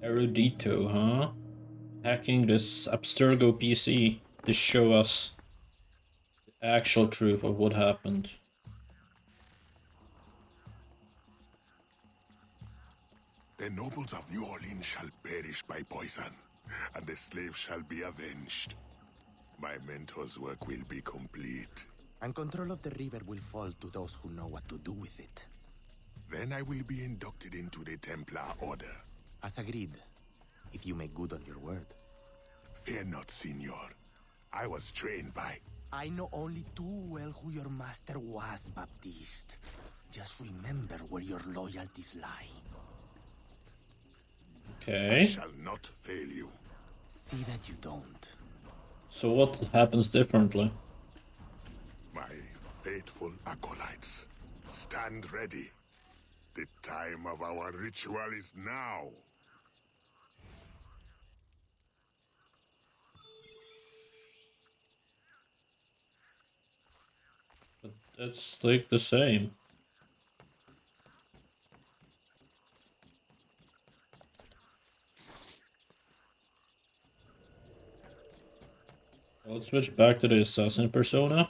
Erudito, huh? Hacking this Abstergo PC to show us the actual truth of what happened. The nobles of New Orleans shall perish by poison, and the slaves shall be avenged. My mentor's work will be complete. And control of the river will fall to those who know what to do with it. Then I will be inducted into the Templar Order. As agreed, if you make good on your word. Fear not, Signor. I was trained by... I know only too well who your master was, Baptiste. Just remember where your loyalties lie. Okay. I shall not fail you. See that you don't. So what happens differently? My faithful acolytes, stand ready. The time of our ritual is now. But that's like the same. Let's switch back to the assassin persona.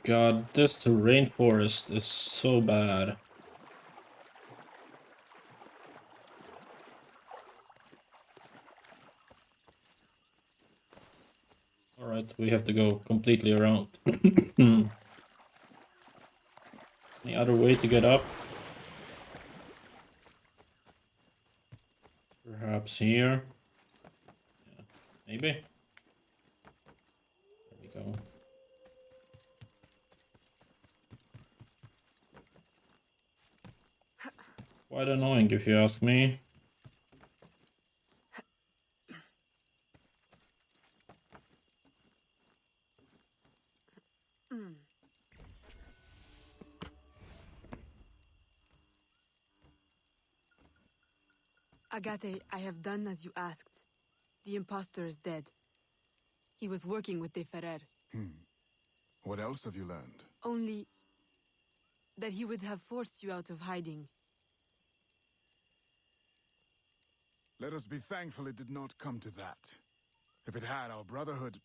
god, this rainforest is so bad. Alright, we have to go completely around. Any other way to get up? Perhaps here? Yeah, maybe? There we go. Quite annoying if you ask me. Agate, I have done as you asked. The impostor is dead. He was working with De Ferrer. What else have you learned? Only that he would have forced you out of hiding. Let us be thankful it did not come to that. If it had, our brotherhood...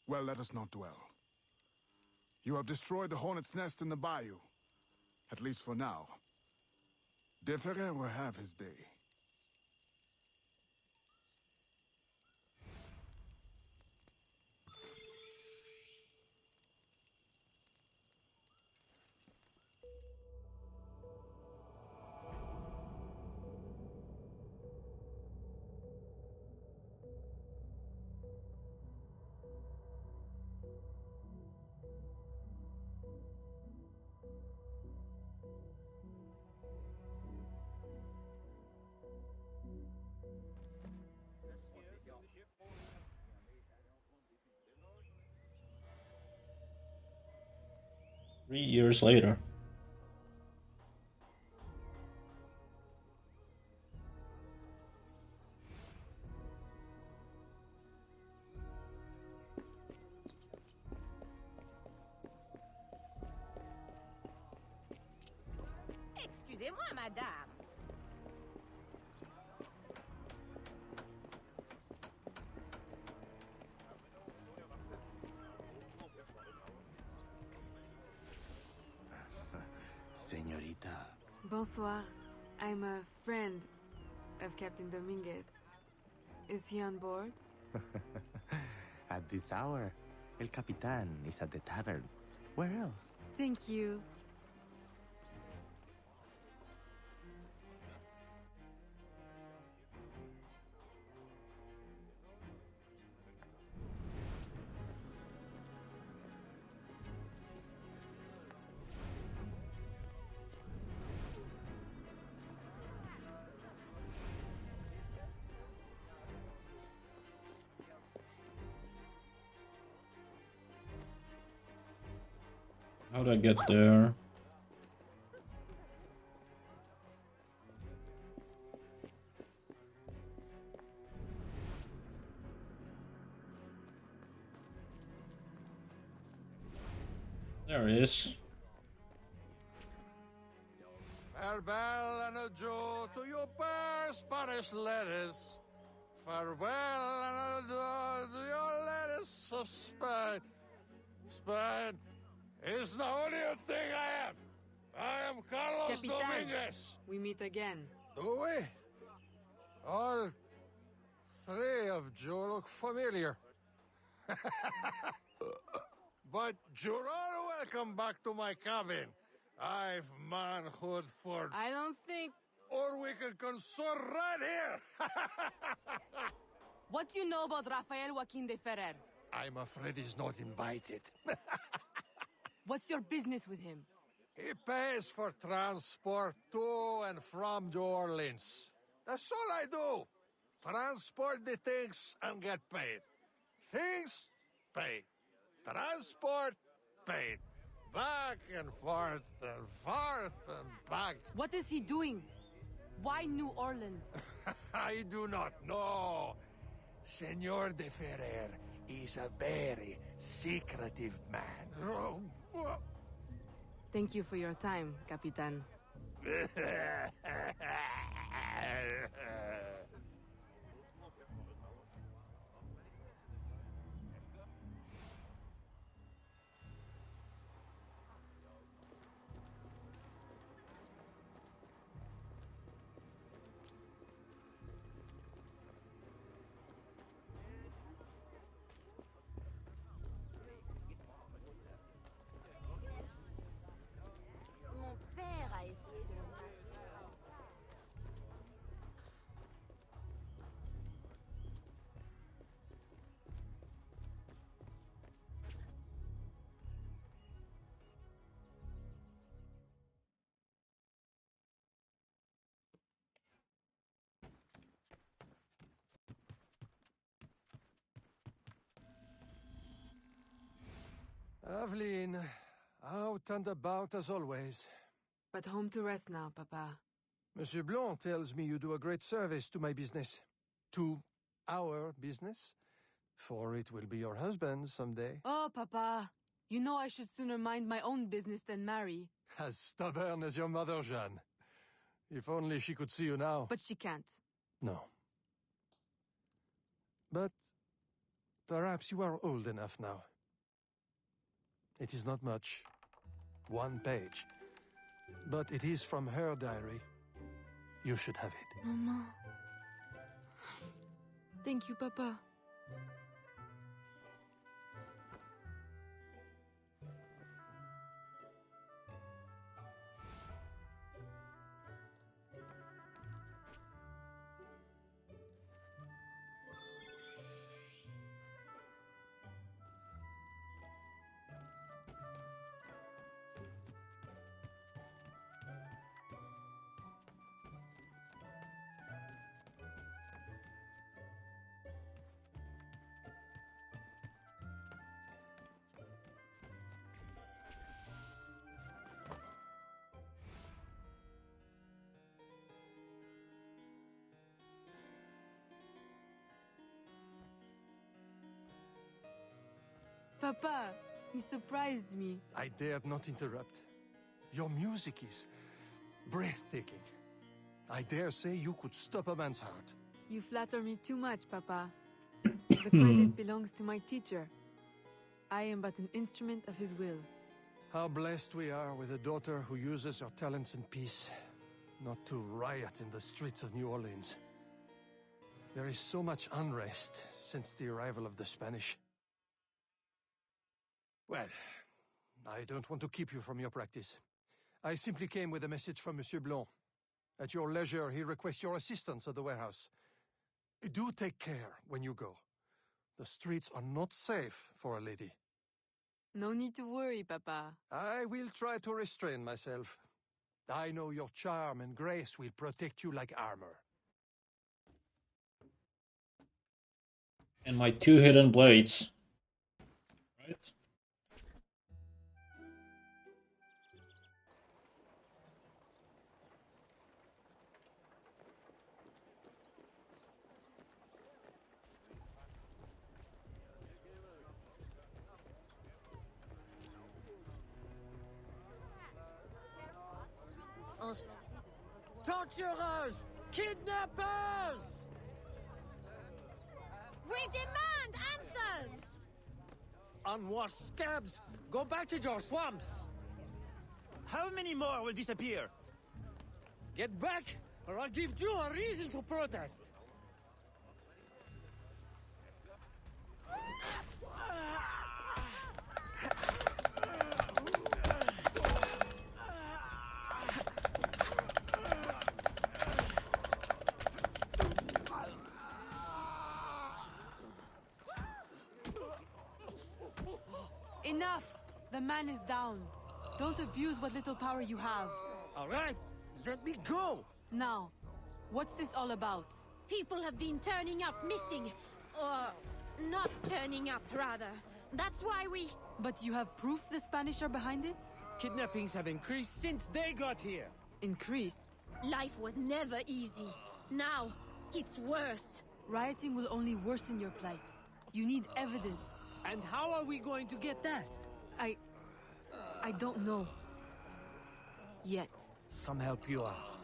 Well, let us not dwell. You have destroyed the hornet's nest in the bayou. At least for now. De Ferrer will have his day. Three years later. Excusez-moi, madame. Señorita. Bonsoir. I'm a friend of Captain Dominguez. Is he on board? At this hour, El Capitan is at the tavern. Where else? Thank you. How'd I get there? There he is. Farewell and adieu to your fair Spanish ladies. Farewell and adieu to your ladies of Spain. Spain is the only thing I am. I am Carlos Capitan, Dominguez. we meet again. Do we? All three of you look familiar. But you're all welcome back to my cabin. I've manhood for... I don't think... Or we can consort right here. What do you know about Rafael Joaquin de Ferrer? I'm afraid he's not invited. What's your business with him? He pays for transport to and from New Orleans. That's all I do. Transport the things and get paid. Things, paid. Transport, paid. Back and forth and back. What is he doing? Why New Orleans? I do not know. Senor de Ferrer is a very secretive man. Thank you for your time, Capitan. Aveline, out and about as always. But home to rest now, Papa. Monsieur Blanc tells me you do a great service to my business. To our business. For it will be your husband someday. Oh, Papa. You know I should sooner mind my own business than marry. As stubborn as your mother, Jeanne. If only she could see you now. But she can't. No. But perhaps you are old enough now. It is not much. 1 page. But it is from her diary. You should have it. Mama. Thank you, Papa. Papa, you surprised me. I dared not interrupt. Your music is breathtaking. I dare say you could stop a man's heart. You flatter me too much, Papa. The credit belongs to my teacher. I am but an instrument of his will. How blessed we are with a daughter who uses her talents in peace, not to riot in the streets of New Orleans. There is so much unrest since the arrival of the Spanish. Well, I don't want to keep you from your practice. I simply came with a message from Monsieur Blanc. At your leisure, he requests your assistance at the warehouse. Do take care when you go. The streets are not safe for a lady. No need to worry, Papa. I will try to restrain myself. I know your charm and grace will protect you like armor. And my 2 hidden blades. Right? Torturers! Kidnappers! We demand answers! Unwashed scabs! Go back to your swamps! How many more will disappear? Get back, or I'll give you a reason to protest! Enough! The man is down. Don't abuse what little power you have. All right, let me go! Now, what's this all about? People have been turning up missing. Or not turning up, rather. That's why we... But you have proof the Spanish are behind it? Kidnappings have increased since they got here. Increased? Life was never easy. Now, it's worse. Rioting will only worsen your plight. You need evidence. And how are we going to get that? I don't know. Yet. Some help you out.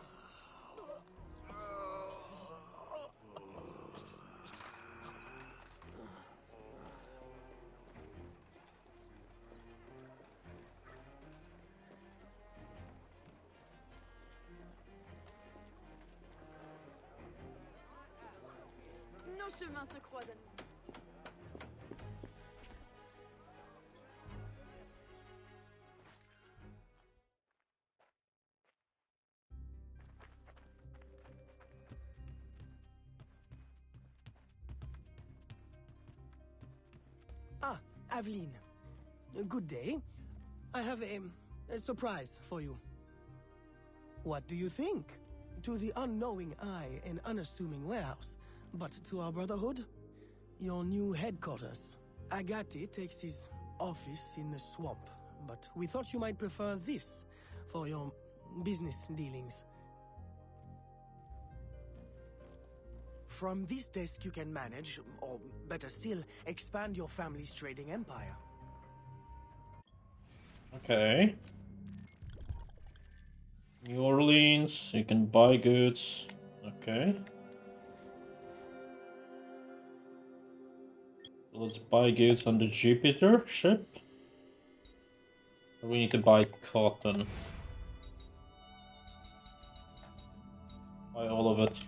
Nos chemins se croisent à nous. Ah, Aveline. Good day. I have a surprise for you. What do you think? To the unknowing eye, an unassuming warehouse. But to our brotherhood, your new headquarters. Agati takes his office in the swamp, but we thought you might prefer this for your business dealings. From this desk you can manage, or better still, expand your family's trading empire. Okay. New Orleans, you can buy goods. Okay. Let's buy goods on the Jupiter ship. We need to buy cotton. Buy all of it.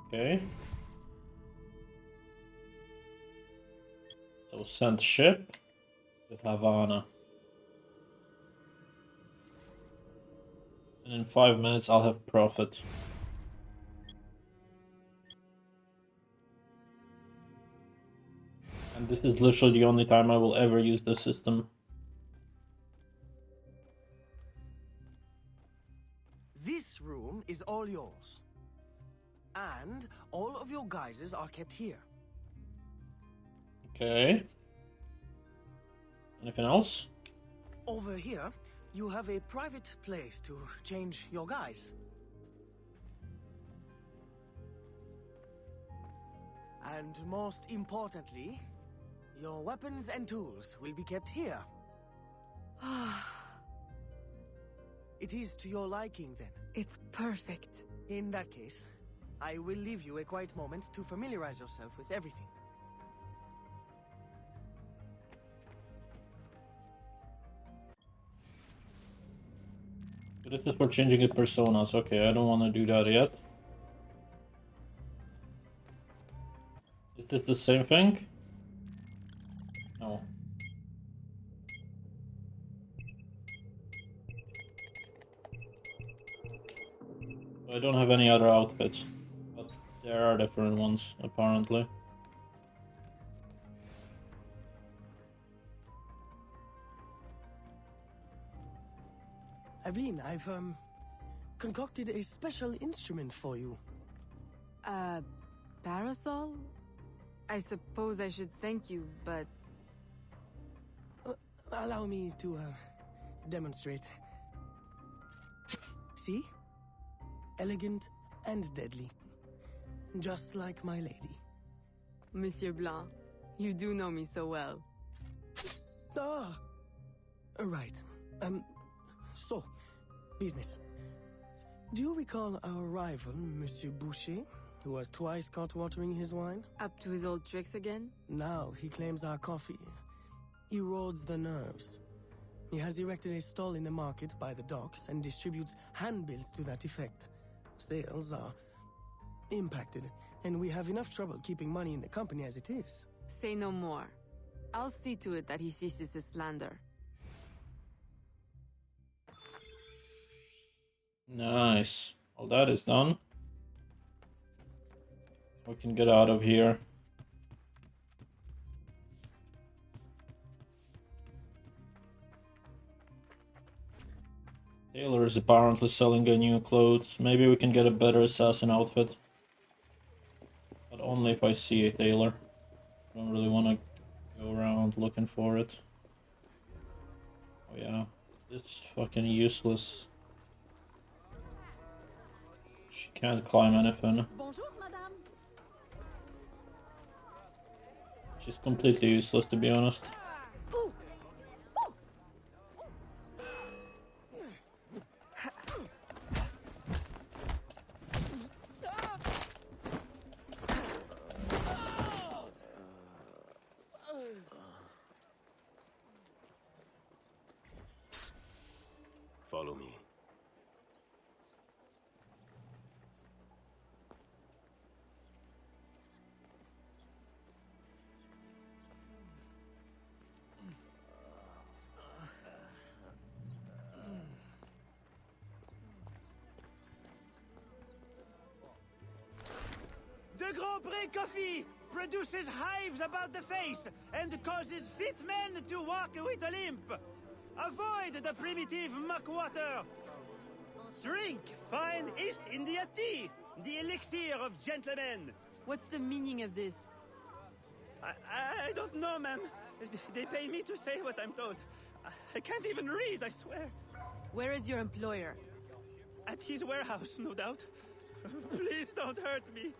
Okay. So send ship to Havana. And in 5 minutes I'll have profit. And this is literally the only time I will ever use this system. This room is all yours. And all of your guises are kept here. Okay. Anything else? Over here, you have a private place to change your guise. And most importantly, your weapons and tools will be kept here. It is to your liking, then. It's perfect. In that case, I will leave you a quiet moment to familiarize yourself with everything. But this is for changing the personas. Okay, I don't want to do that yet. Is this the same thing? No. I don't have any other outfits, but there are different ones, apparently. Aveline, I've concocted a special instrument for you. Parasol? I suppose I should thank you, but... Allow me to demonstrate. See? Elegant and deadly. Just like my lady. Monsieur Blanc, you do know me so well. Ah! Right. So, business. Do you recall our rival, Monsieur Boucher, who was twice caught watering his wine? Up to his old tricks again? Now he claims our coffee erodes the nerves. He has erected a stall in the market by the docks and distributes handbills to that effect. Sales are impacted, and we have enough trouble keeping money in the company as it is. Say no more. I'll see to it that he ceases his slander. Nice. All that is done. We can get out of here. Taylor is apparently selling a new clothes. Maybe we can get a better assassin outfit. But only if I see a tailor. I don't really want to go around looking for it. Oh yeah, it's fucking useless. She can't climb anything. Bonjour, madame. She's completely useless, to be honest. Follow me. The Grand Prix coffee produces hives about the face and causes fit men to walk with a limp. Avoid the primitive muck water. Drink fine East India tea, the elixir of gentlemen. What's the meaning of this? I don't know, ma'am. They pay me to say what I'm told. I can't even read, I swear. Where is your employer? At his warehouse, no doubt. Please don't hurt me.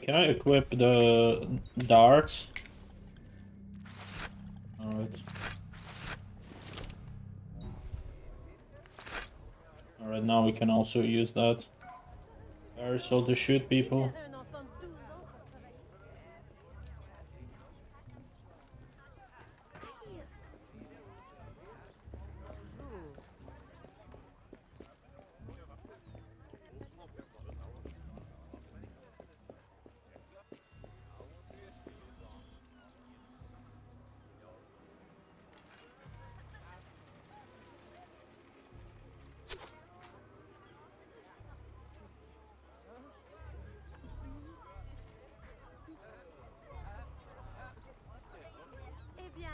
Can I equip the darts? Alright. Alright, now we can also use that parasol to shoot people. Eh bien,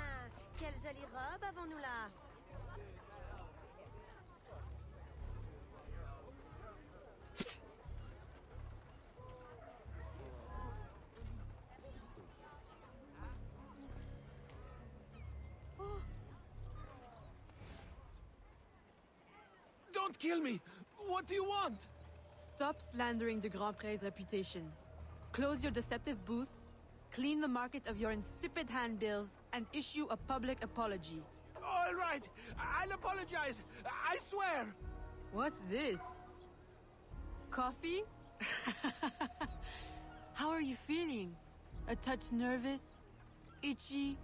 quelle jolie robe avons-nous là? Don't kill me! What do you want? Stop slandering the Grand Prix's reputation. Close your deceptive booth, clean the market of your insipid handbills, and issue a public apology. All right, I'll apologize. I swear. What's this? Coffee? How are you feeling? A touch nervous? Itchy?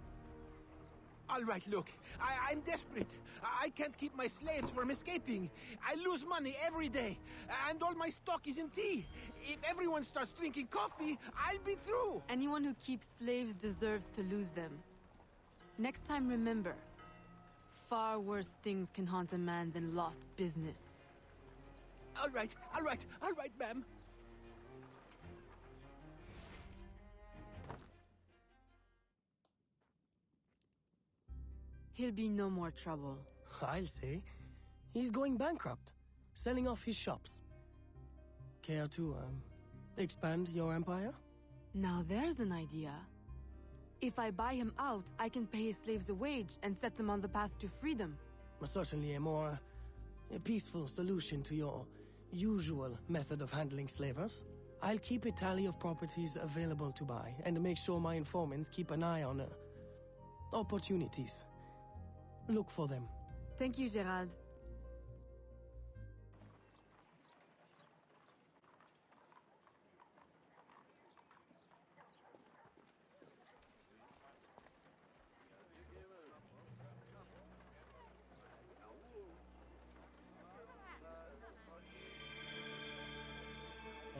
All right, look, I'm desperate. I can't keep my slaves from escaping. I lose money every day, and all my stock is in tea. If everyone starts drinking coffee, I'll be through. Anyone who keeps slaves deserves to lose them. Next time, remember, far worse things can haunt a man than lost business. All right, ma'am. He'll be no more trouble. I'll say. He's going bankrupt, selling off his shops. Care to, expand your empire? Now there's an idea. If I buy him out, I can pay his slaves a wage and set them on the path to freedom. Certainly a more peaceful solution to your usual method of handling slavers. I'll keep a tally of properties available to buy and make sure my informants keep an eye on opportunities. Look for them. Thank you, Gerald.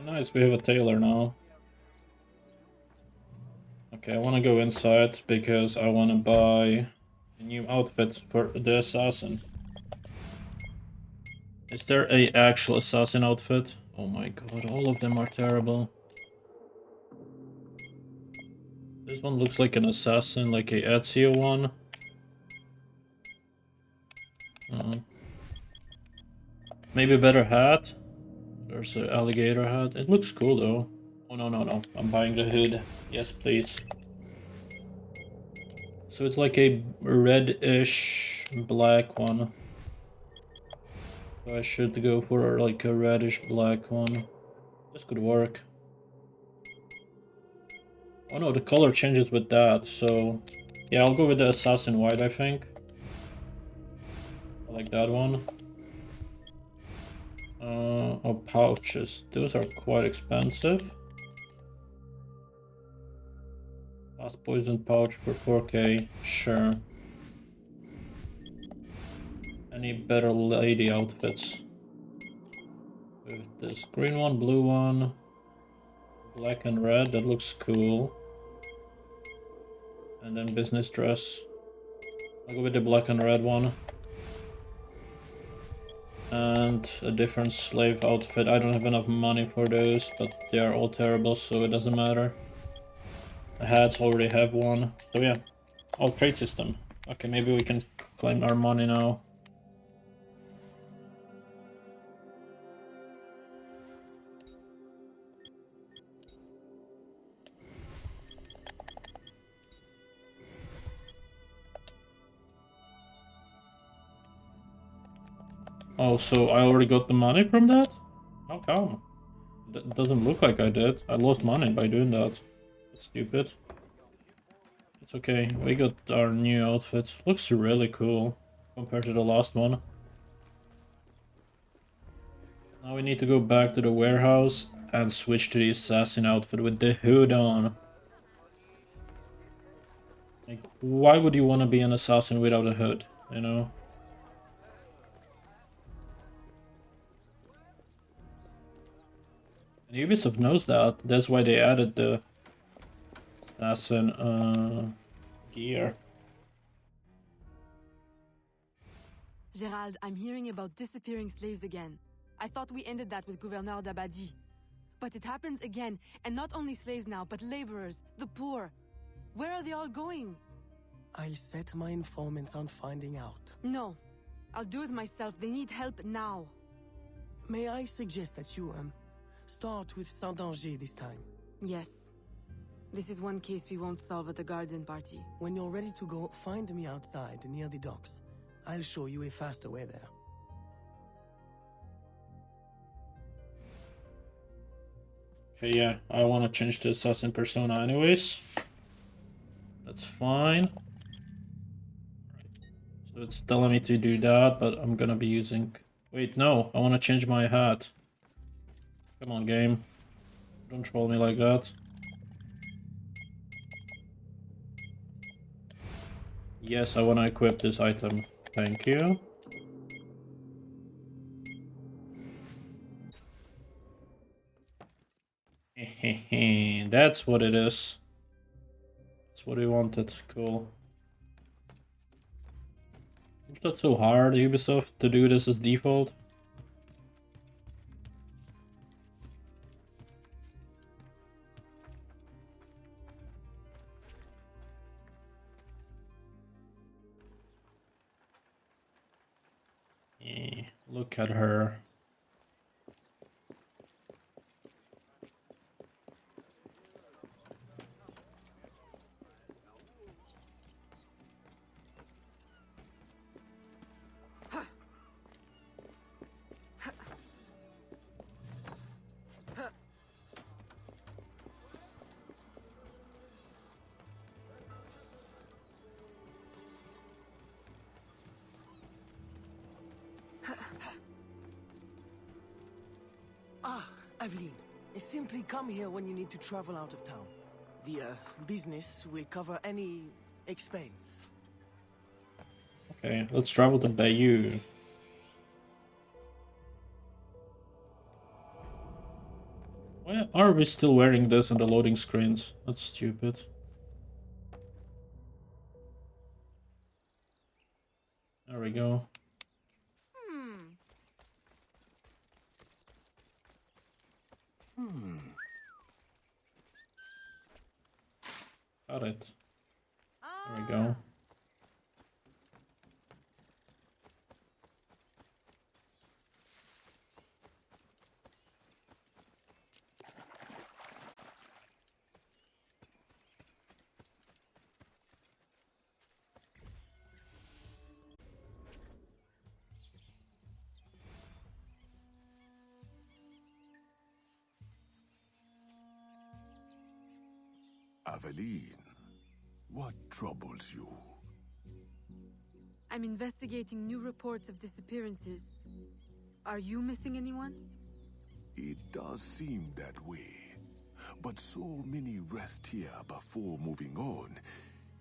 Nice, we have a tailor now. Okay, I want to go inside because I want to buy a new outfit for the assassin. Is there a actual assassin outfit? Oh my god, all of them are terrible. This one looks like an assassin, like a 𝐒𝐤𝐤 one. Maybe a better hat. There's an alligator hat. It looks cool though. Oh no, I'm buying the hood. Yes, please. So it's like a reddish black one. So I should go for like a reddish black one. This could work. Oh no, the color changes with that, so yeah, I'll go with the assassin white, I think. I like that one. Oh, pouches. Those are quite expensive. Last poison pouch for 4K, sure. Any better lady outfits? With this green one, blue one, black and red, that looks cool. And then business dress. I'll go with the black and red one. And a different slave outfit. I don't have enough money for those, but they are all terrible, so it doesn't matter. The hats already have one. So yeah. Oh, trade system. Okay, maybe we can claim our money now. Oh, so I already got the money from that? How come? It doesn't look like I did. I lost money by doing that. That's stupid. It's okay. We got our new outfit. Looks really cool compared to the last one. Now we need to go back to the warehouse and switch to the assassin outfit with the hood on. Like, why would you want to be an assassin without a hood, you know? And Ubisoft knows that. That's why they added the assassin gear. Gerald, I'm hearing about disappearing slaves again. I thought we ended that with Gouverneur d'Abadie. But it happens again, and not only slaves now, but laborers, the poor. Where are they all going? I'll set my informants on finding out. No, I'll do it myself. They need help now. May I suggest that you, start with Saint-Danger this time? Yes. This is one case we won't solve at the garden party. When you're ready to go, find me outside near the docks. I'll show you a faster way there. Okay, yeah, I want to change the assassin persona anyways. That's fine. So it's telling me to do that, but I'm gonna be using... Wait, no, I want to change my hat. Come on, game. Don't troll me like that. Yes, I want to equip this item. Thank you. That's what it is. That's what we wanted. Cool. It's not so hard, Ubisoft, to do this as default. Look at her. Ah, Aveline, simply come here when you need to travel out of town. The business will cover any expense. Okay, let's travel to Bayou. Why are we still wearing this in the loading screens? That's stupid. There we go. Got it. There we go. Aveline, what troubles you? I'm investigating new reports of disappearances. Are you missing anyone? It does seem that way. But so many rest here before moving on.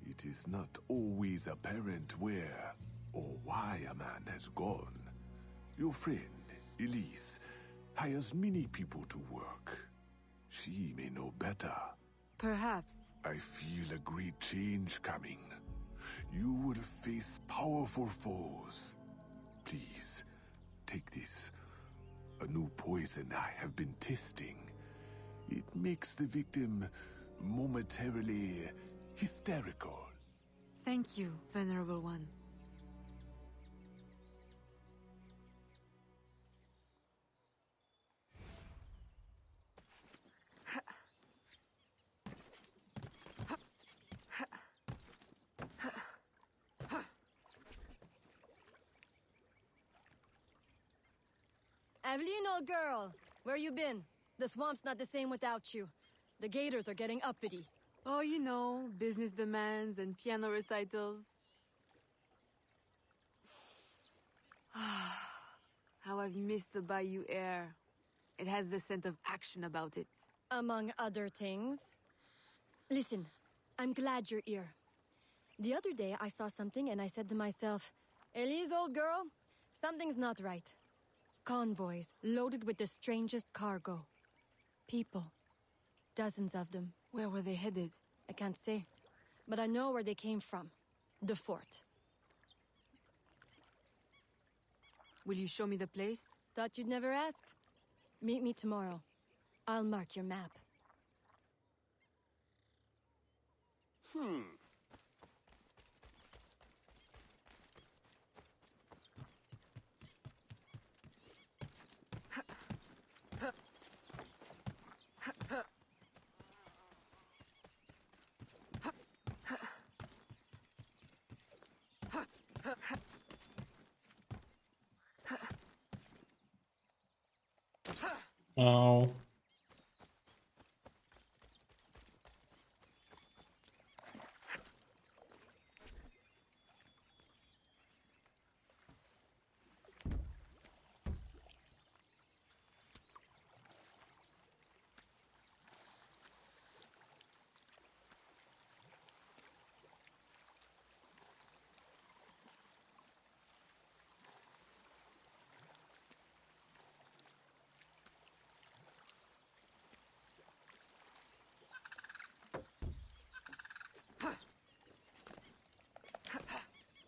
It is not always apparent where or why a man has gone. Your friend, Elise, hires many people to work. She may know better. Perhaps. I feel a great change coming. You will face powerful foes. Please, take this. A new poison I have been testing. It makes the victim momentarily hysterical. Thank you, Venerable One. Aveline, old girl, where you been? The swamp's not the same without you. The gators are getting uppity. Oh, you know, business demands and piano recitals. How I've missed the bayou air. It has the scent of action about it. Among other things. Listen, I'm glad you're here. The other day I saw something and I said to myself, Elise, old girl, something's not right. Convoys loaded with the strangest cargo. People. Dozens of them. Where were they headed? I can't say. But I know where they came from. The fort. Will you show me the place? Thought you'd never ask. Meet me tomorrow. I'll mark your map. Oh.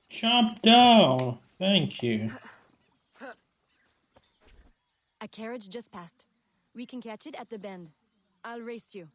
Jump down. Thank you. A carriage just passed. We can catch it at the bend. I'll race you.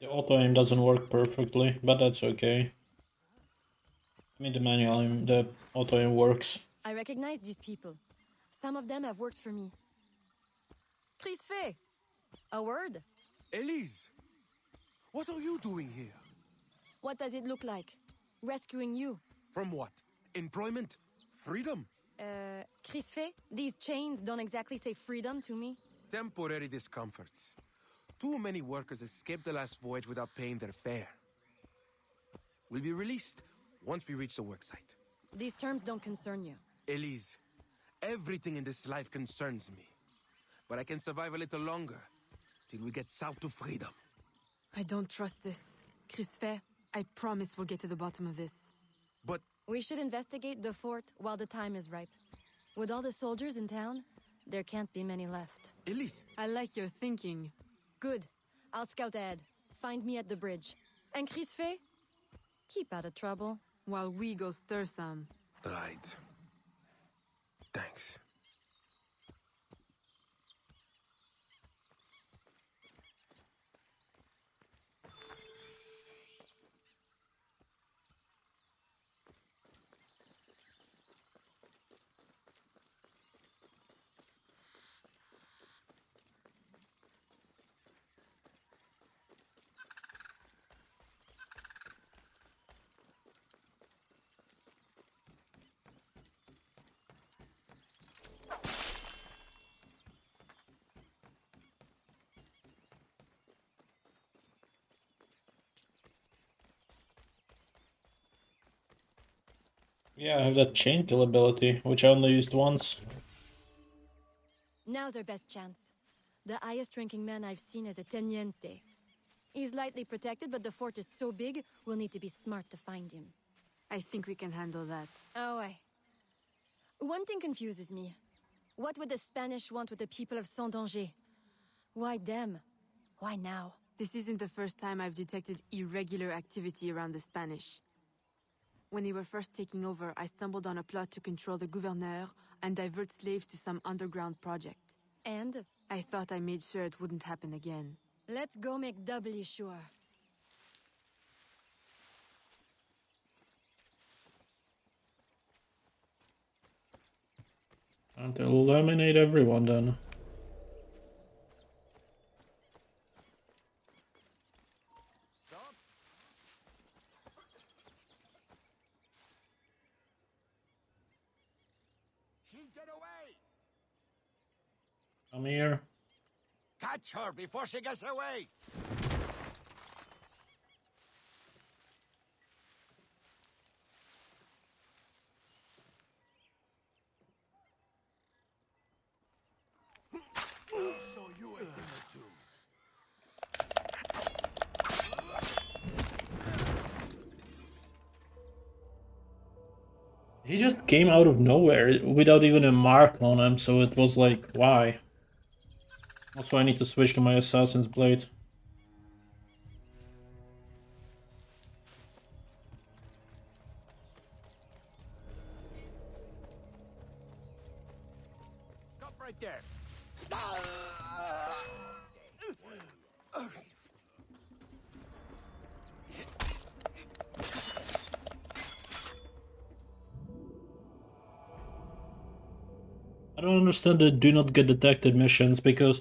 The auto aim doesn't work perfectly, but that's okay. I mean, the manual aim, the auto aim works. I recognize these people. Some of them have worked for me. 𝐒𝐸ℴ! A word? Elise! What are you doing here? What does it look like? Rescuing you. From what? Employment? Freedom? 𝐒𝐸ℴ, these chains don't exactly say freedom to me. Temporary discomforts. Too many workers escaped the last voyage without paying their fare. We'll be released once we reach the worksite. These terms don't concern you. Elise, everything in this life concerns me. But I can survive a little longer, till we get south to freedom. I don't trust this. 𝐒𝐸ℴ, I promise we'll get to the bottom of this. But we should investigate the fort while the time is ripe. With all the soldiers in town, there can't be many left. Elise! I like your thinking. Good. I'll scout ahead. Find me at the bridge. And 𝐒𝐸ℴ, keep out of trouble. While we go stir some. Right. Thanks. Yeah, I have that chain kill ability, which I only used once. Now's our best chance. The highest ranking man I've seen is a teniente. He's lightly protected, but the fort is so big, we'll need to be smart to find him. I think we can handle that. Oh, aye. One thing confuses me. What would the Spanish want with the people of Saint-Danger? Why them? Why now? This isn't the first time I've detected irregular activity around the Spanish. When they were first taking over, I stumbled on a plot to control the gouverneur and divert slaves to some underground project. And? I thought I made sure it wouldn't happen again. Let's go make doubly sure. And to eliminate everyone then. Get away! Come here. Catch her before she gets away! I'll show you a thing or two. He just came out of nowhere without even a mark on him, so it was like, why? Also, I need to switch to my Assassin's Blade. Stop right there. I don't understand the do not get detected missions, because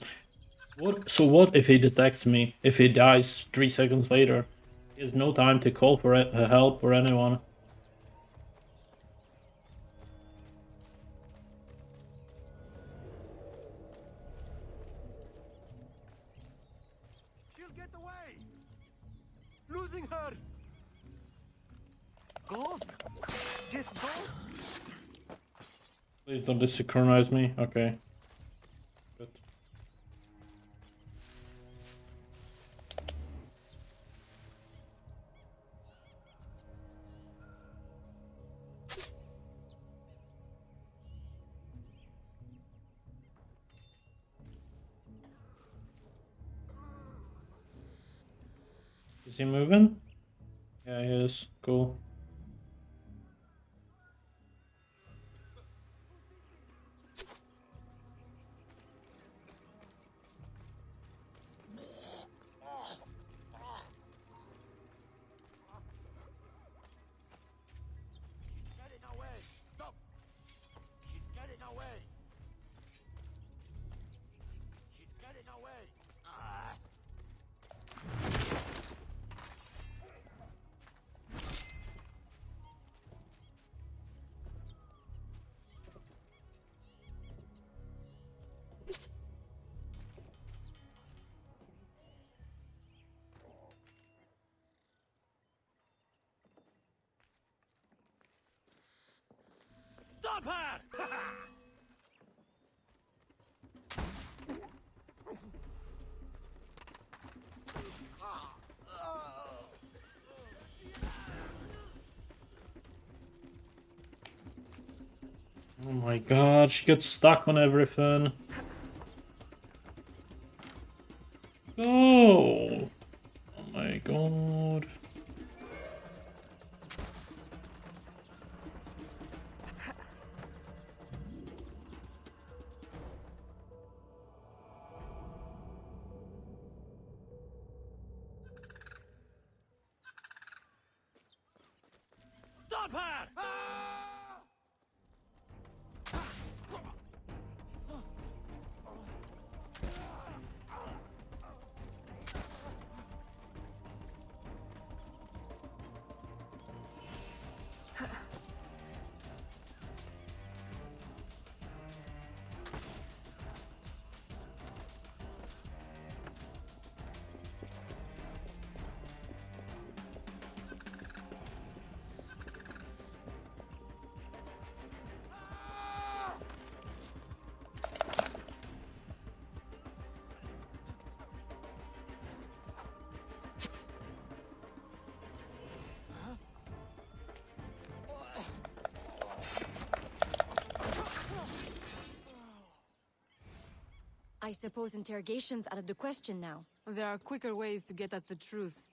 what if he detects me? If he dies 3 seconds later? He has no time to call for help or anyone. She'll get away! Losing her! Gone! Just gone! Please don't desynchronize me. Okay. Good. Is he moving? Yeah, he is. Cool. Getting away! Stop! She's getting away! She's getting away! Ah! Stop her! Oh my god, she gets stuck on everything. Go! Oh my god. Stop her! I suppose interrogation's out of the question now. There are quicker ways to get at the truth.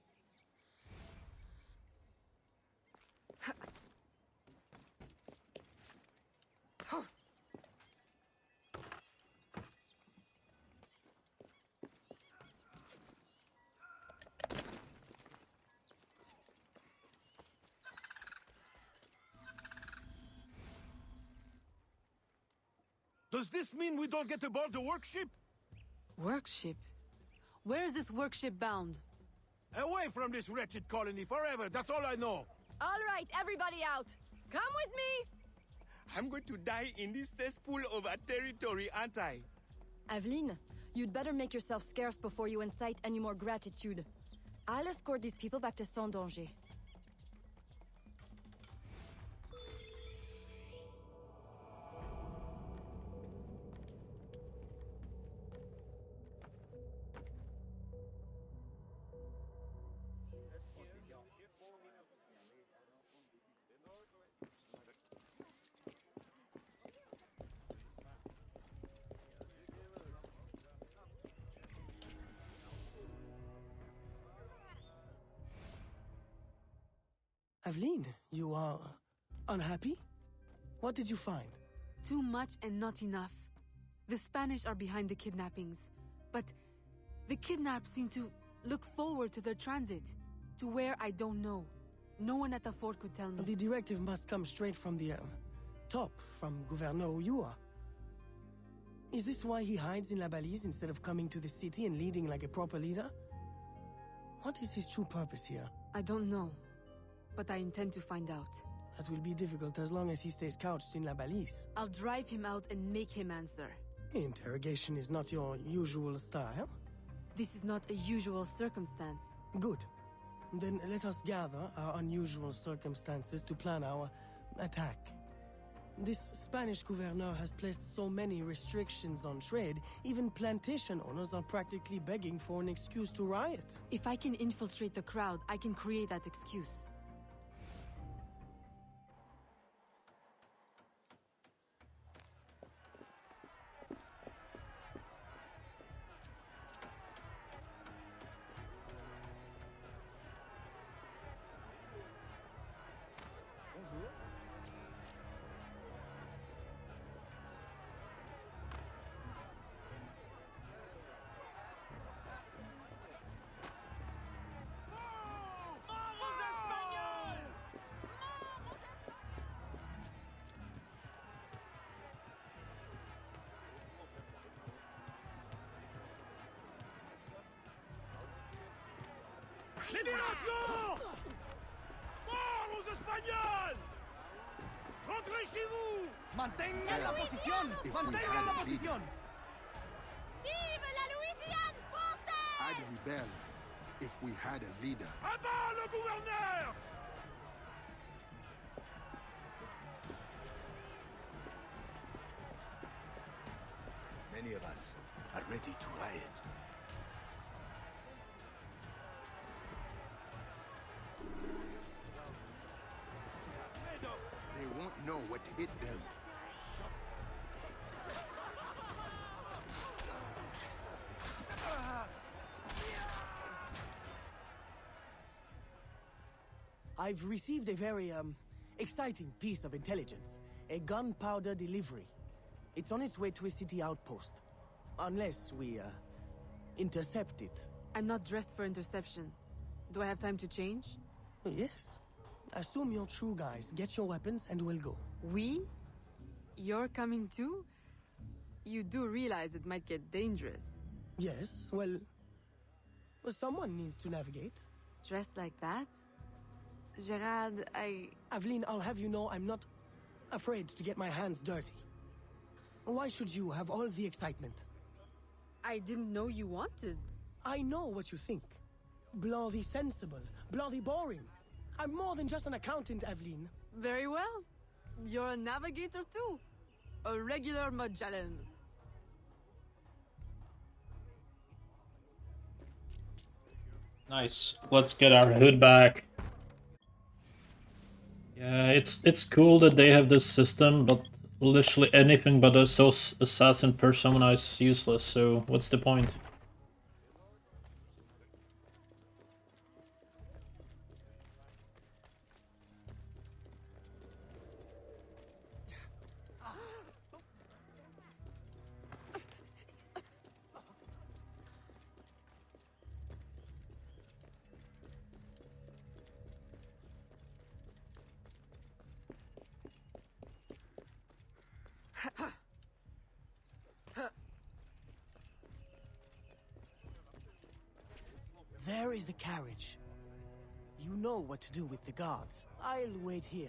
Does this mean we don't get aboard the workship? Workship? Where is this workship bound? Away from this wretched colony forever, that's all I know. All right, everybody out. Come with me. I'm going to die in this cesspool of a territory, aren't I? Aveline, you'd better make yourself scarce before you incite any more gratitude. I'll escort these people back to 𝐒𝐸. Aveline, you are unhappy? What did you find? Too much and not enough. The Spanish are behind the kidnappings, but the kidnapped seem to look forward to their transit, to where I don't know. No one at the fort could tell me. The directive must come straight from the top, from Gouverneur 𝐒𝐢. Is this why he hides in La Balise instead of coming to the city and leading like a proper leader? What is his true purpose here? I don't know, but I intend to find out. That will be difficult as long as he stays couched in La Balise. I'll drive him out and make him answer. Interrogation is not your usual style. This is not a usual circumstance. Good. Then let us gather our unusual circumstances to plan our attack. This Spanish gouverneur has placed so many restrictions on trade, even plantation owners are practically begging for an excuse to riot. If I can infiltrate the crowd, I can create that excuse. Libération! ¡Mort aux Espagnols! ¡Rentrez chez vous! ¡Mantengan la posición! ¡Mantengan la posición! Vive la Louisiane française! I'd rebel if we had a leader. À bas le gouverneur! Many of us are ready to riot. They won't know what hit them. I've received a very, exciting piece of intelligence. A gunpowder delivery. It's on its way to a city outpost. Unless we, intercept it. I'm not dressed for interception. Do I have time to change? Oh, yes. Assume you're true, guys. Get your weapons and we'll go. We? You're coming too? You do realize it might get dangerous. Yes, well, someone needs to navigate. Dressed like that? Gerard, Aveline, I'll have you know I'm not afraid to get my hands dirty. Why should you have all the excitement? I didn't know you wanted. I know what you think. Bloody sensible, bloody boring. I'm more than just an accountant, Aveline. Very well. You're a navigator too. A regular Magellan. Nice. Let's get our hood back. Yeah, it's cool that they have this system, but literally anything but a assassin persona is useless, so what's the point? There is the carriage. You know what to do with the guards. I'll wait here.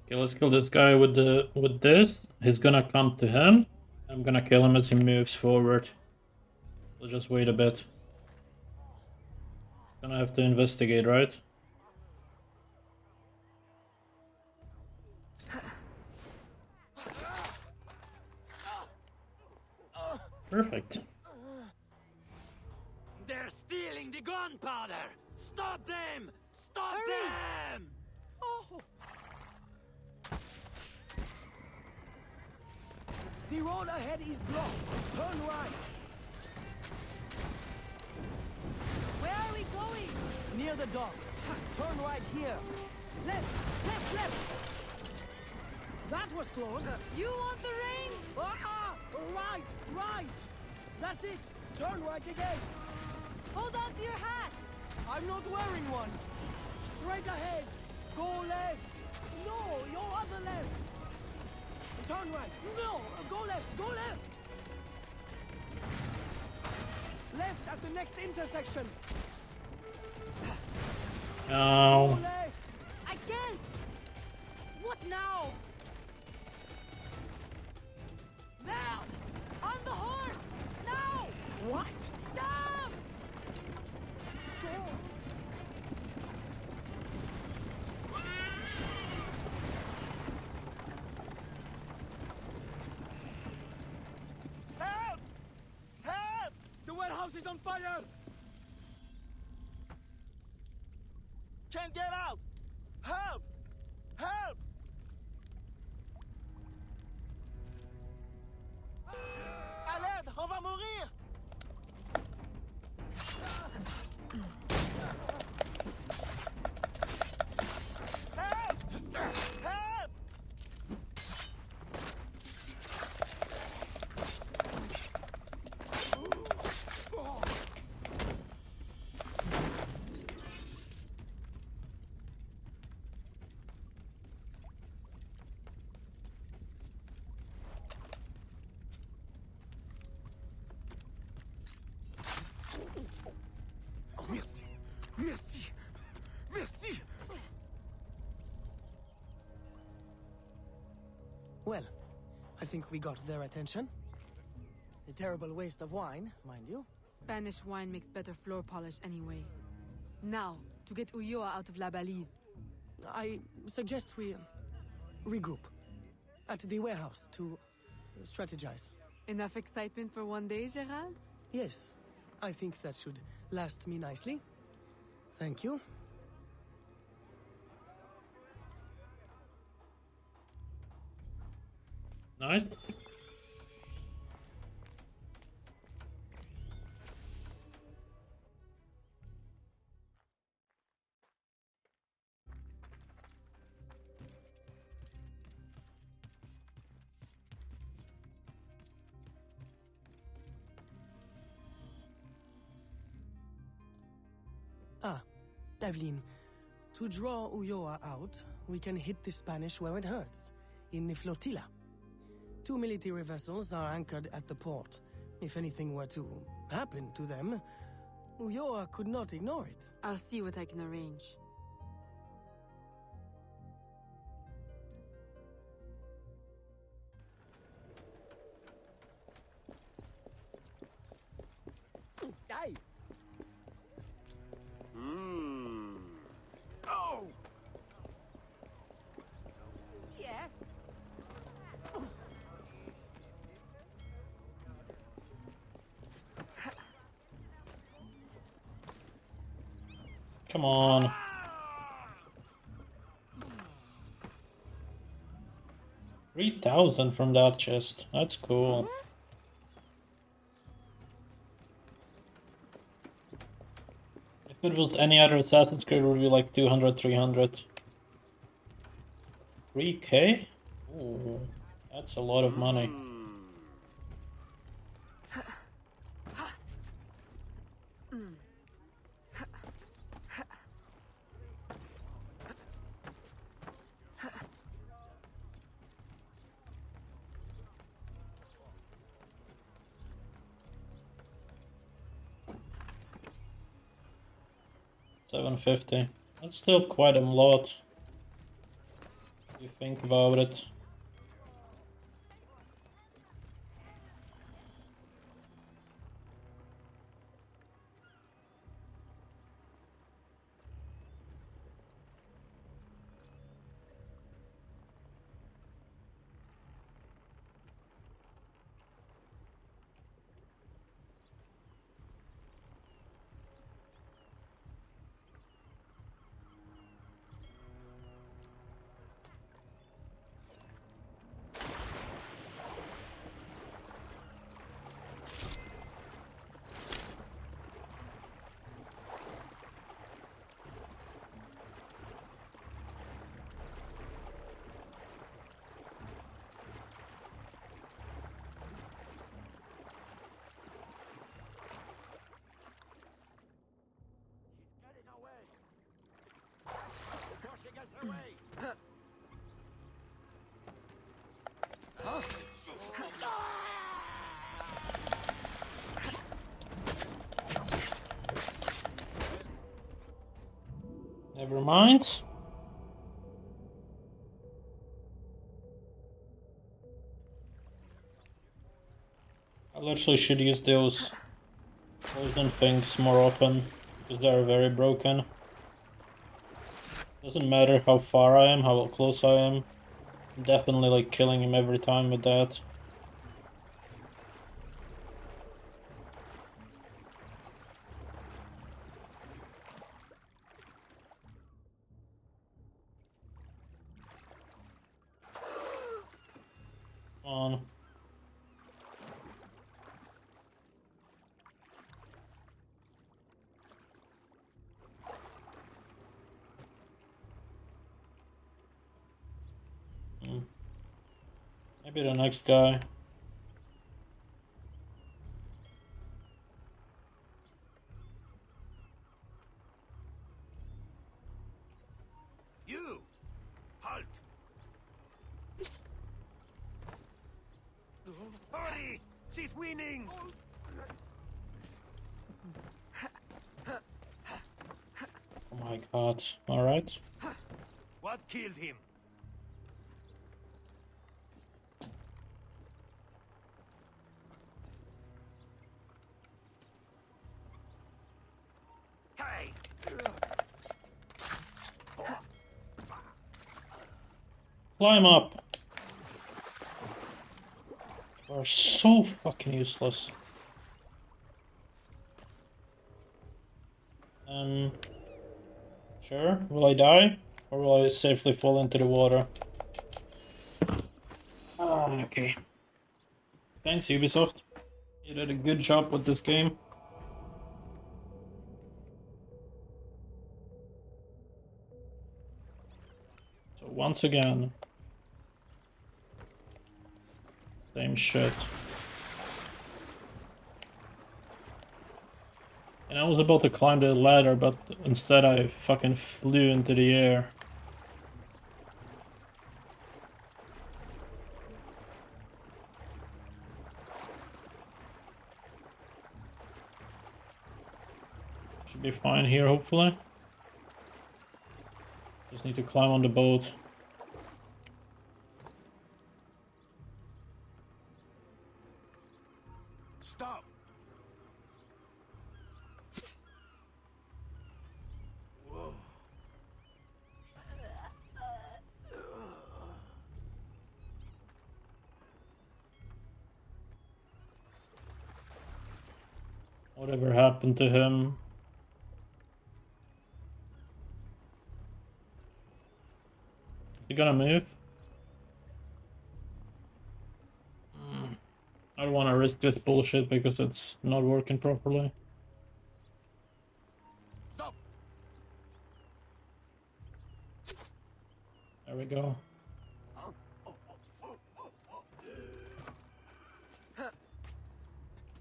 Okay, let's kill this guy with this. He's gonna come to him. I'm gonna kill him as he moves forward. We'll just wait a bit. Gonna have to investigate, right? Perfect. They're stealing the gunpowder! Stop them! Stop them! Oh! The road ahead is blocked. Turn right. Where are we going? Near the docks. Turn right here. Left, left, left. That was close. You want the rain? Ah! Right, right. That's it. Turn right again. Hold on to your hat. I'm not wearing one. Straight ahead. Go left. No, your other left. Turn right. No, go left. Go left. Left at the next intersection. No. Go left. I can't. What now? Now! On the horse! Now! What? Jump! Help! Help! The warehouse is on fire! Can't get out! Help! Help! À l'aide! On va mourir! Help! Help! Merci! Merci! Merci! Well, I think we got their attention. A terrible waste of wine, mind you. Spanish wine makes better floor polish anyway. Now, to get 𝐒𝐲𝐤 out of La Balise. I suggest we regroup at the warehouse to strategize. Enough excitement for one day, Gerald? Yes, I think that should last me nicely. Thank you. Nice. Ah, Aveline, to draw 𝐒𝐲𝐤 out, we can hit the Spanish where it hurts, in the flotilla. 2 military vessels are anchored at the port. If anything were to happen to them, 𝐒𝐤 could not ignore it. I'll see what I can arrange. Die! Oh! Yes. Come on. $3,000 from that chest. That's cool. If it was any other Assassin's Creed, it would be like 200, 300. 3K? Ooh, that's a lot of money. $750. That's still quite a lot. If you think about it. Never mind. I literally should use those poison things more often because they're very broken. Doesn't matter how far I am, how close I am. I'm definitely like killing him every time with that. On. Maybe the next guy. You! Halt! Hurry! She's winning! Oh my god. Alright. What killed him? Hey! Climb up. You are so fucking useless. Sure. Will I die? Or will I safely fall into the water? Okay. Thanks, Ubisoft. You did a good job with this game. So once again, same shit. And I was about to climb the ladder, but instead I fucking flew into the air. Should be fine here, hopefully. Just need to climb on the boat. Stop! Whoa. Whatever happened to him? Is he gonna move? I don't want to risk this bullshit because it's not working properly. Stop! There we go.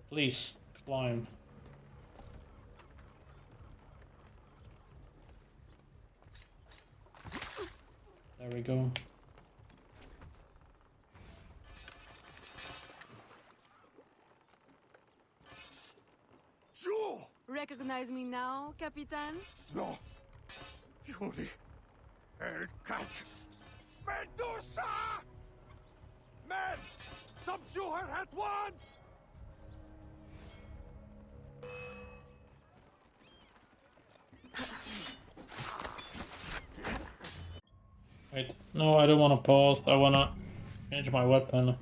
Please, climb. There we go. Recognize me now, Capitan? No. Yuri. El Cat. Medusa! Men! Subdue her at once! Wait, no, I don't want to pause. I want to change my weapon.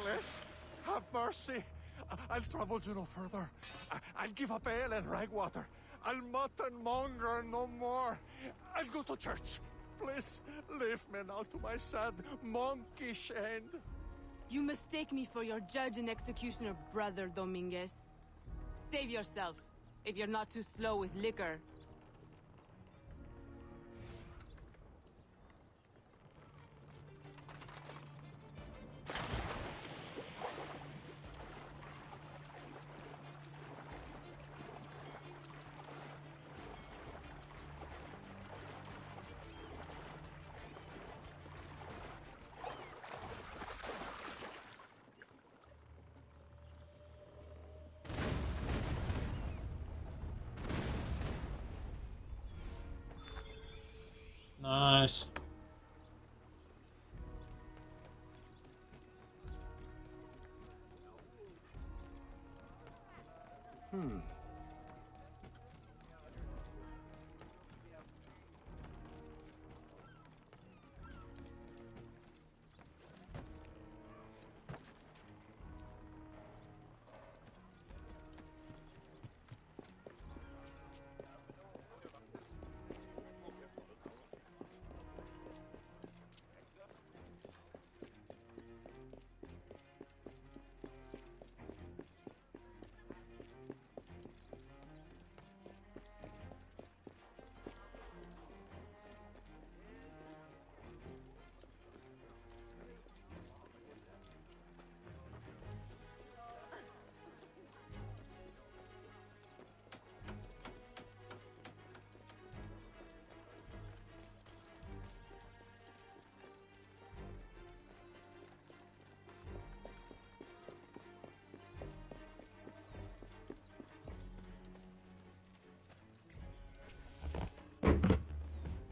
Please, have mercy. I'll trouble you no further. I'll give up ale and rag water. I'll mutton monger no more. I'll go to church. Please, leave me now to my sad, monkish end. You mistake me for your judge and executioner, Brother Dominguez. Save yourself, if you're not too slow with liquor. Nice.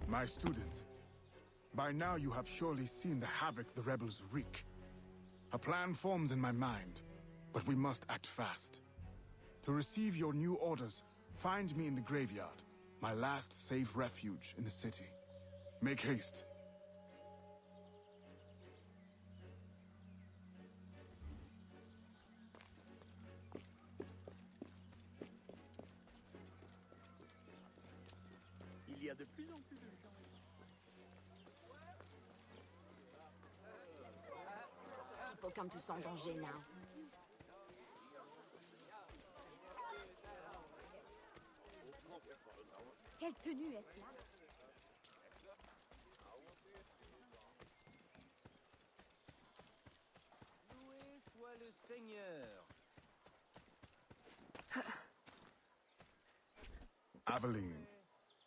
My student, by now you have surely seen the havoc the rebels wreak. A plan forms in my mind, but we must act fast. To receive your new orders, find me in the graveyard, my last safe refuge in the city. Make haste. y a de plus en plus de gens. People come to 𝐒𝐸𝐚𝐥𝐬 now. Quelle tenue est-ce là? Loué soit le Seigneur. Aveline,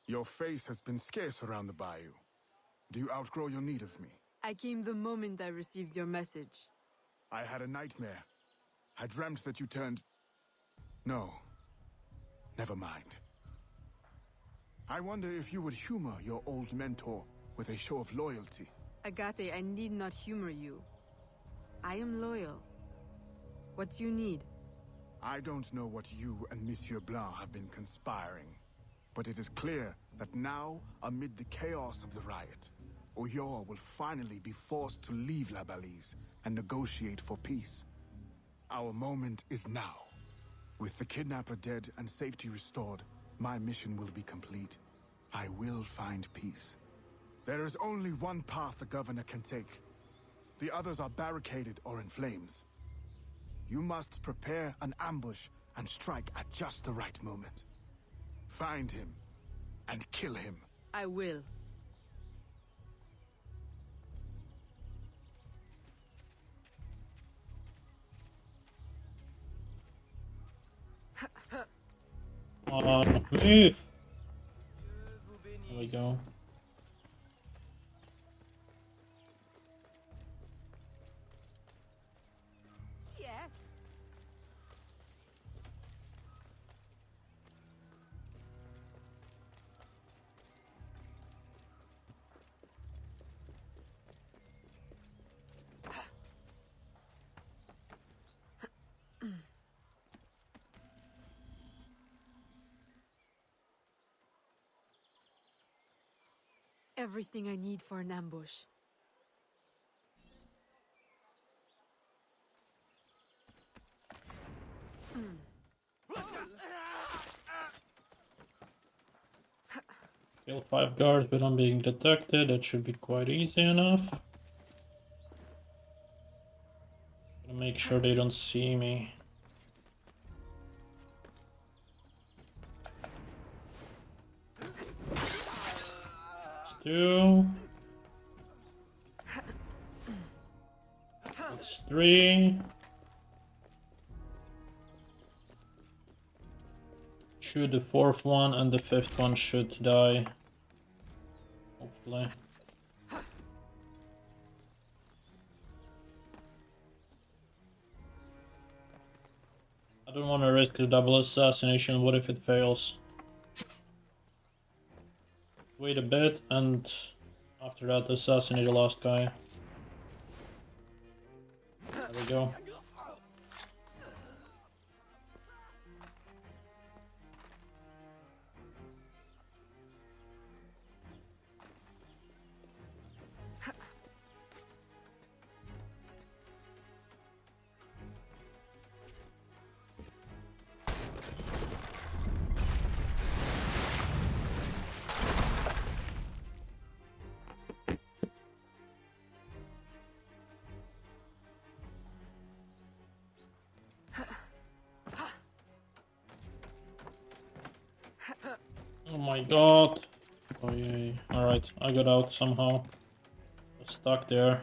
your face has been scarce around the bayou. Do you outgrow your need of me? I came the moment I received your message. I had a nightmare. I dreamt that you turned... No. Never mind. I wonder if you would humor your old mentor with a show of loyalty. Agate, I need not humor you. I am loyal. What do you need? I don't know what you and Monsieur Blanc have been conspiring, but it is clear that now, amid the chaos of the riot, 𝐒𝐲 will finally be forced to leave La Balise and negotiate for peace. Our moment is now. With the kidnapper dead and safety restored, my mission will be complete. I will find peace. There is only one path the governor can take. The others are barricaded or in flames. You must prepare an ambush and strike at just the right moment. Find him and kill him. I will. Move! There we go. Yes. Everything I need for an ambush. Kill 5 guards without being detected. That should be quite easy enough. Gotta make sure they don't see me. That's 2. That's 3. Shoot the 4th one, and the 5th one should die. Hopefully. I don't want to risk the double assassination. What if it fails? Wait a bit, and after that assassinate the last guy. There we go. Oh my god. Oh yay. Alright, I got out somehow. Was stuck there.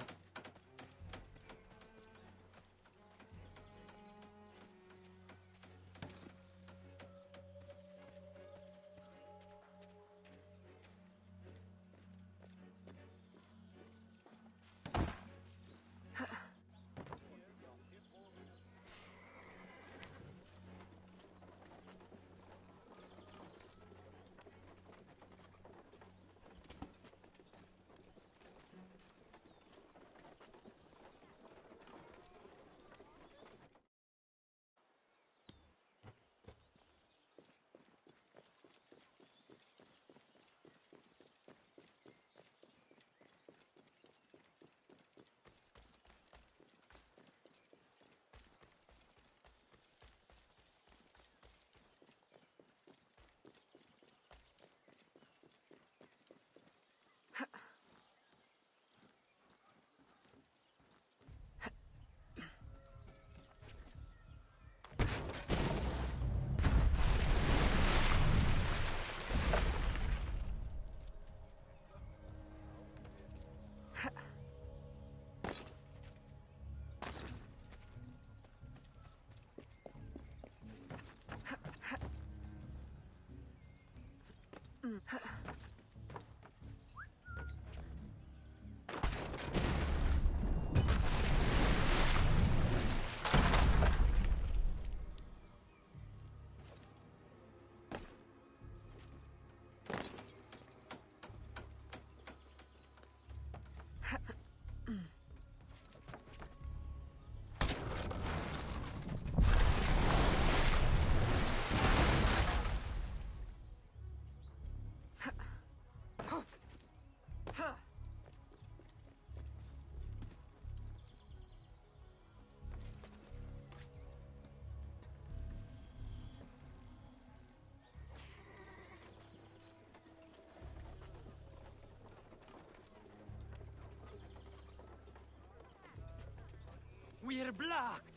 We're blocked!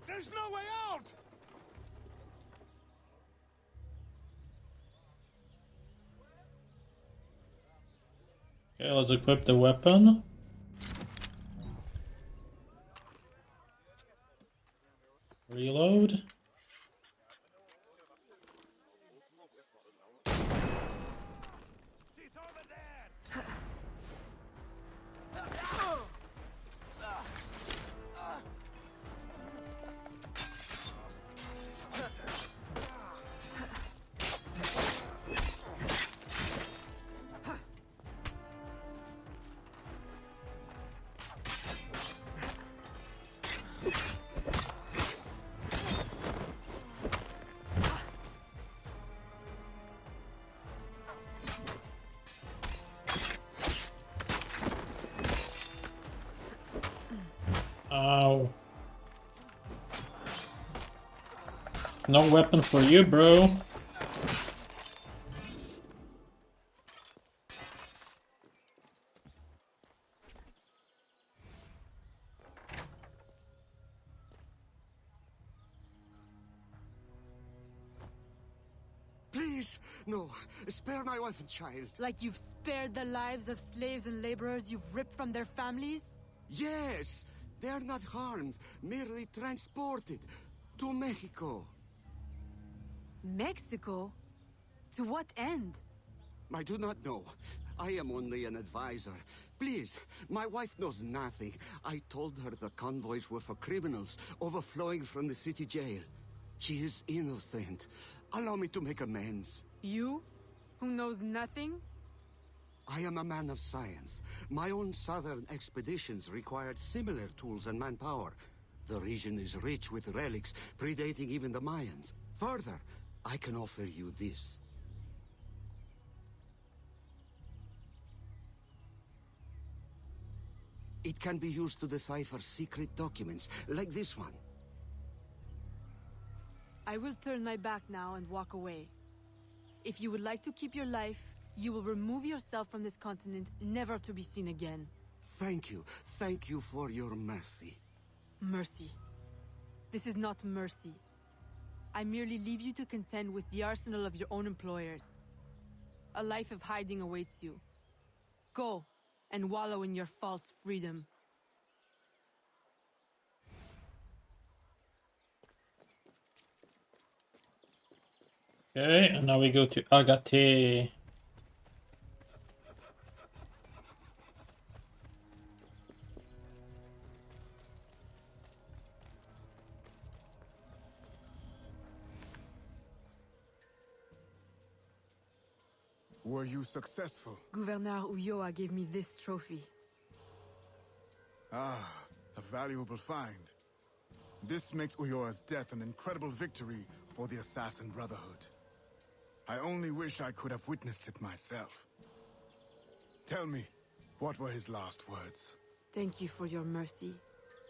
There's no way out! Okay, let's equip the weapon. Reload. Ow. No weapon for you, bro. Please, no. Spare my wife and child. Like you've spared the lives of slaves and laborers you've ripped from their families? Yes! They're not harmed, merely transported to Mexico. Mexico? To what end? I do not know. I am only an advisor. Please, my wife knows nothing. I told her the convoys were for criminals overflowing from the city jail. She is innocent. Allow me to make amends. You? Who knows nothing? I am a man of science. My own southern expeditions required similar tools and manpower. The region is rich with relics predating even the Mayans. Further, I can offer you this. It can be used to decipher secret documents, like this one. I will turn my back now and walk away. If you would like to keep your life, you will remove yourself from this continent, never to be seen again. Thank you. Thank you for your mercy. Mercy. This is not mercy. I merely leave you to contend with the arsenal of your own employers. A life of hiding awaits you. Go and wallow in your false freedom. Okay, and now we go to 𝐒𝐤𝐤. Were you successful? Gouverneur 𝐒𝐤𝐤 gave me this trophy. Ah, a valuable find. This makes 𝐒𝐤𝐤's death an incredible victory for the Assassin Brotherhood. I only wish I could have witnessed it myself. Tell me, what were his last words? Thank you for your mercy.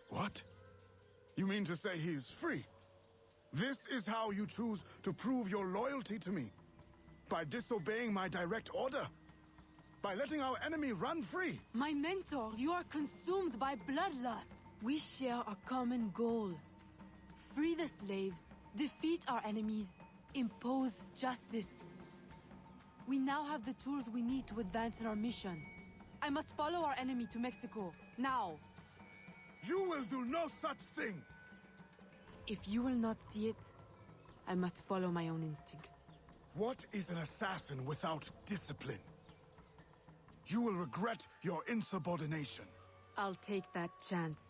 What? You mean to say he is free? This is how you choose to prove your loyalty to me? By disobeying my direct order? By letting our enemy run free? My mentor, you are consumed by bloodlust. We share a common goal. Free the slaves, defeat our enemies, impose justice. We now have the tools we need to advance in our mission. I must follow our enemy to Mexico, now. You will do no such thing! If you will not see it, I must follow my own instincts. What is an assassin without discipline? You will regret your insubordination. I'll take that chance.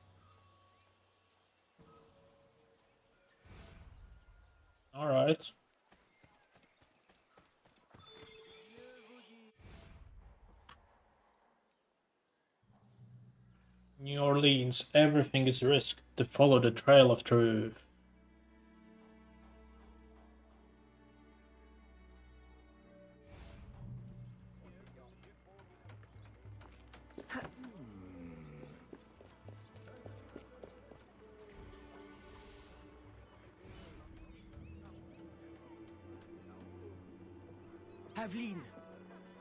All right. New Orleans, everything is risked to follow the trail of truth. Aveline,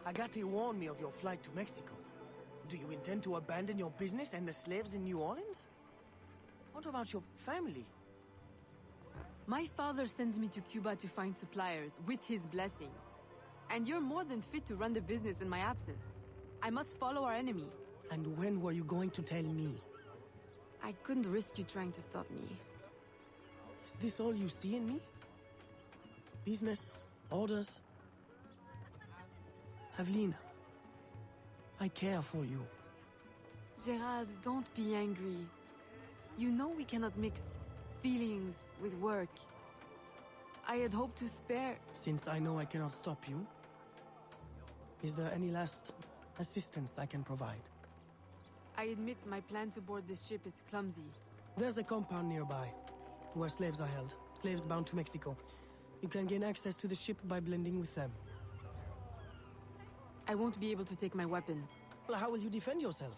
Agate warned me of your flight to Mexico. Do you intend to abandon your business and the slaves in New Orleans? What about your family? My father sends me to Cuba to find suppliers, with his blessing. And you're more than fit to run the business in my absence. I must follow our enemy. And when were you going to tell me? I couldn't risk you trying to stop me. Is this all you see in me? Business, orders? Aveline, I care for you. Gerald, don't be angry. You know we cannot mix feelings with work. I had hoped to spare... Since I know I cannot stop you, is there any last assistance I can provide? I admit my plan to board this ship is clumsy. There's a compound nearby, where slaves are held. Slaves bound to Mexico. You can gain access to the ship by blending with them. I won't be able to take my weapons. Well, how will you defend yourself?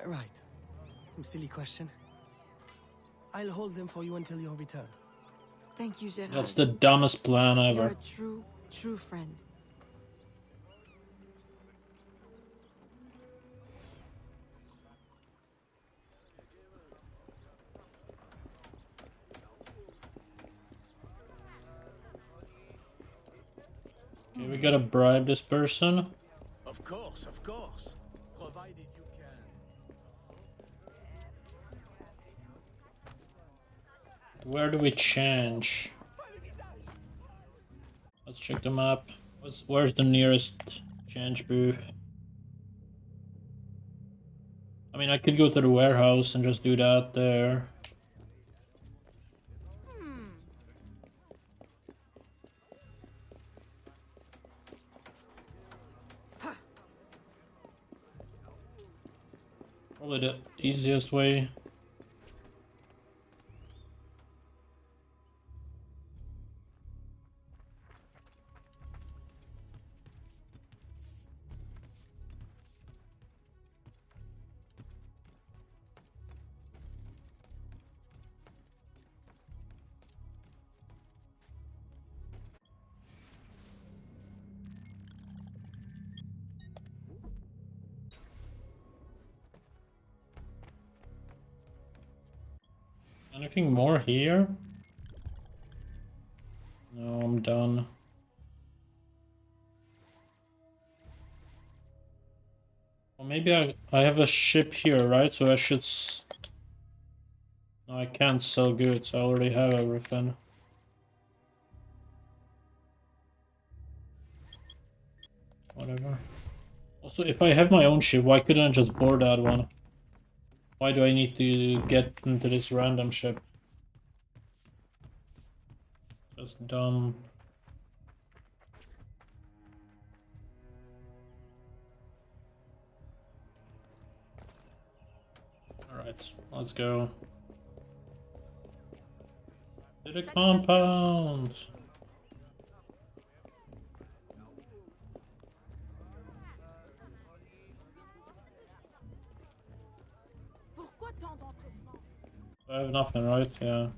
Right. Silly question. I'll hold them for you until your return. Thank you, Gerald. That's the dumbest plan ever. You're a true friend. Okay, we gotta bribe this person. Of course, provided you can. Where do we change? Let's check the map. Where's the nearest change booth? I mean, I could go to the warehouse and just do that there. Probably the easiest way. Anything more here? No, I'm done. Well, maybe I have a ship here, right? So I should... No, I can't sell goods. I already have everything. Whatever. Also, if I have my own ship, why couldn't I just board that one? Why do I need to get into this random ship? Just dumb. Alright, let's go. To the compound! I have nothing, right? Yeah.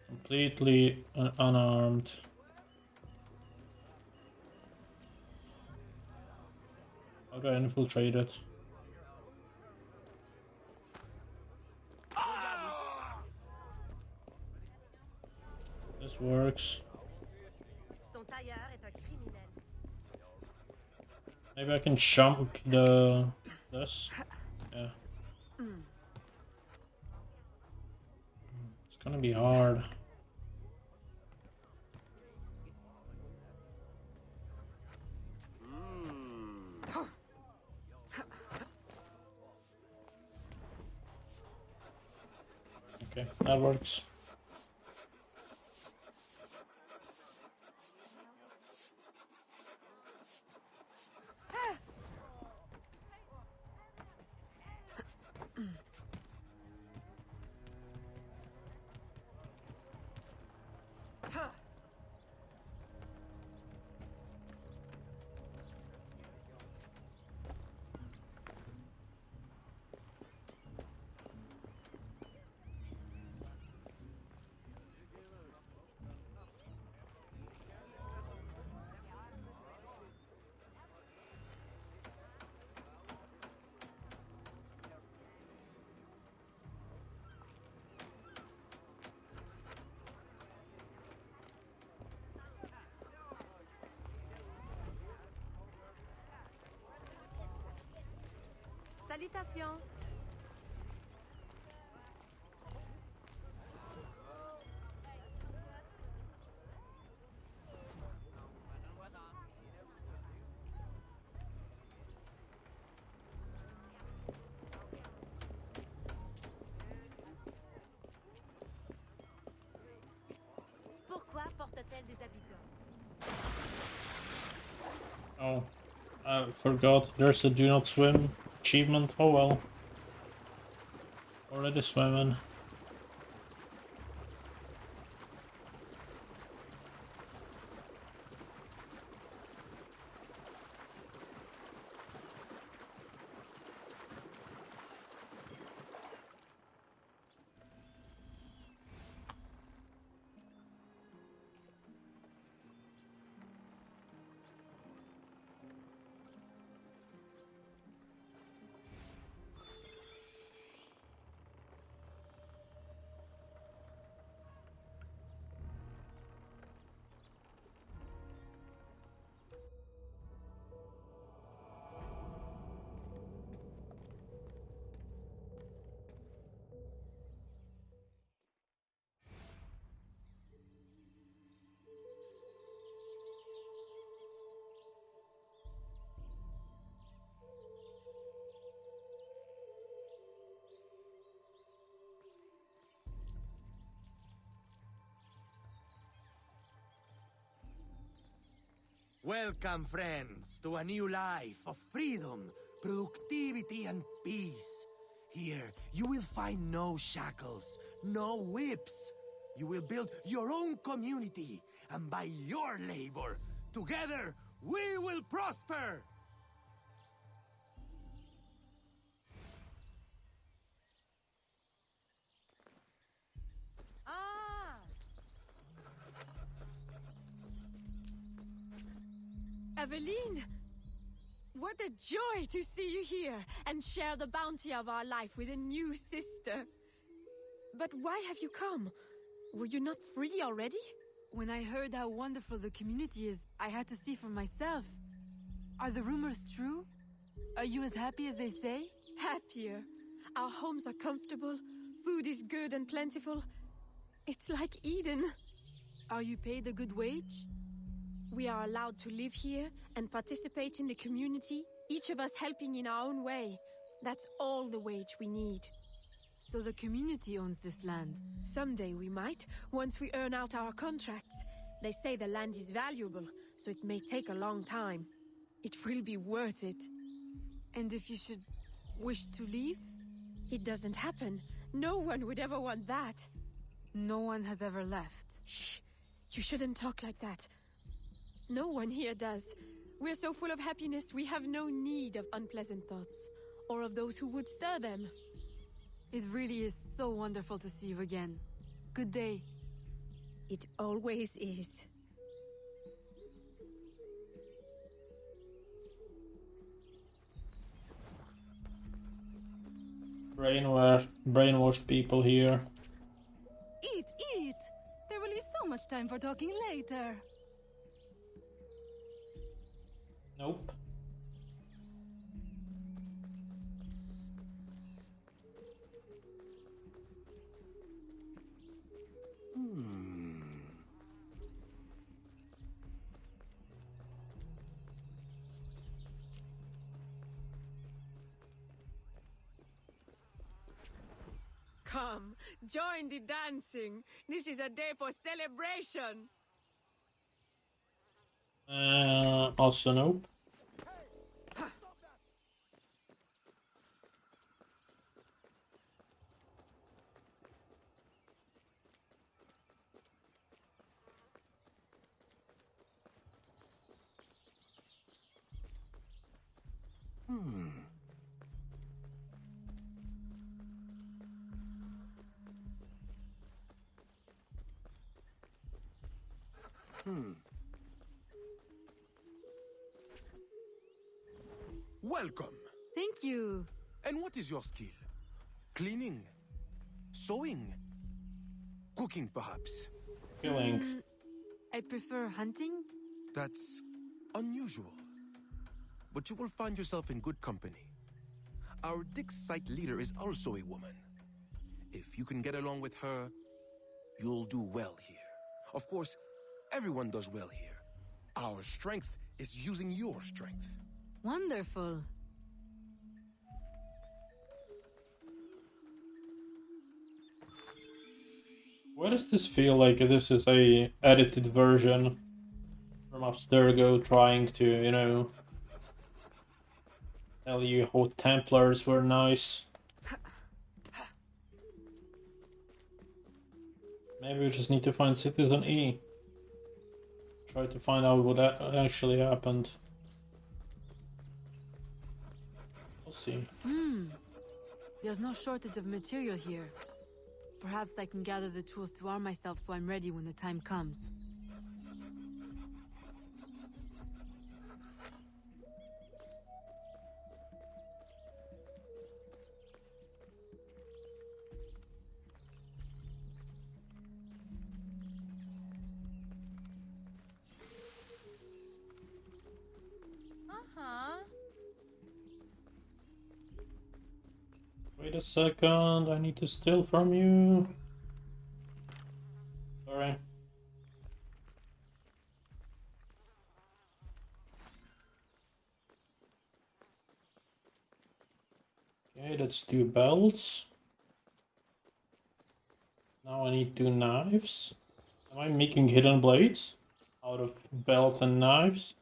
Completely unarmed. How do I infiltrate it? This works. Maybe I can jump this. Yeah. It's gonna be hard. Okay, that works. Salutations. Pourquoi porte-t-elle des habits d'homme? Oh, I forgot. There's a do not swim achievement. Oh well. Already swimming. Welcome, friends, to a new life of freedom, productivity, and peace. Here, you will find no shackles, no whips. You will build your own community, and by your labor, together, we will prosper! Aveline! What a joy to see you here and share the bounty of our life with a new sister. But why have you come? Were you not free already? When I heard how wonderful the community is, I had to see for myself. Are the rumors true? Are you as happy as they say? Happier. Our homes are comfortable, food is good and plentiful. It's like Eden. Are you paid a good wage? We are allowed to live here and participate in the community, each of us helping in our own way. That's all the wage we need. So the community owns this land? Someday we might, once we earn out our contracts. They say the land is valuable, so it may take a long time. It will be worth it. And if you should wish to leave? It doesn't happen. No one would ever want that. No one has ever left. Shh! You shouldn't talk like that. No one here does. We're so full of happiness, we have no need of unpleasant thoughts, or of those who would stir them. It really is so wonderful to see you again. Good day. It always is. Brainwashed people here. Eat, eat! There will be so much time for talking later. Nope. Come, join the dancing. This is a day for celebration. Also nope. Welcome. Thank you. And what is your skill? Cleaning? Sewing? Cooking, perhaps? Killing. I prefer hunting. That's unusual. But you will find yourself in good company. Our dig site leader is also a woman. If you can get along with her, you'll do well here. Of course, everyone does well here. Our strength is using your strength. Wonderful. Why does this feel like this is a edited version from Abstergo trying to, you know, tell you how Templars were nice? Maybe we just need to find Citizen E. Try to find out what actually happened. We'll see. There's no shortage of material here. Perhaps I can gather the tools to arm myself so I'm ready when the time comes. Wait a second, I need to steal from you. Sorry. Okay, that's 2 belts. Now I need 2 knives. Am I making hidden blades out of belts and knives?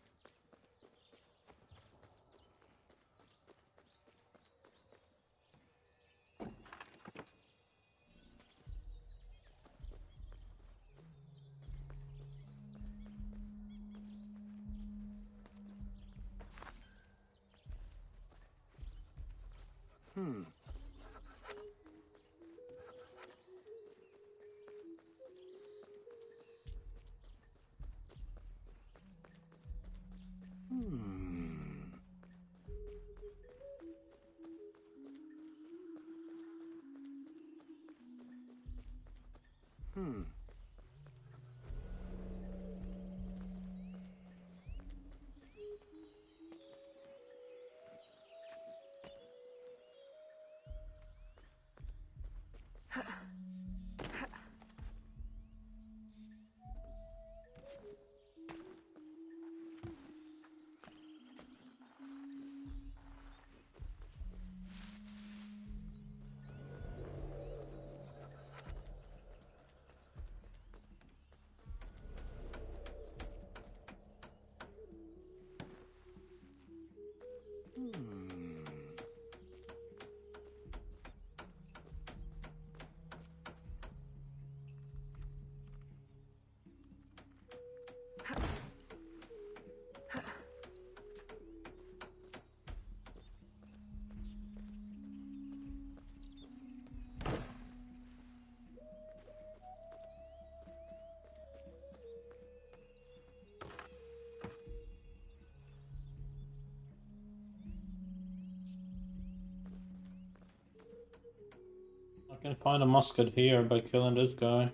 I can find a musket here by killing this guy.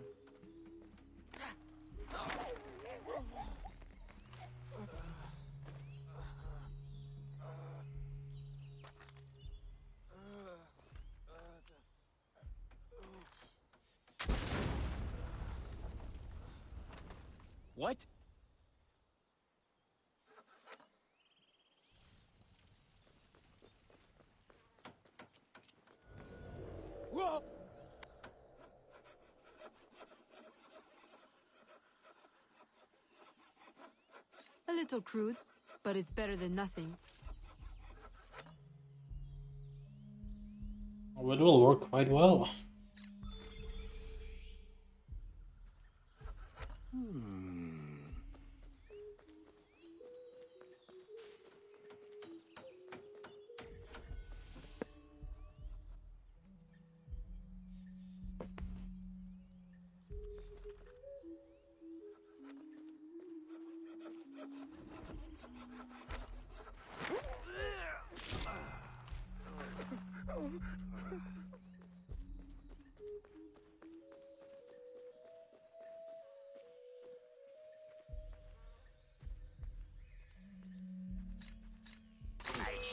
What? Whoa! A little crude, but it's better than nothing. Oh, it will work quite well.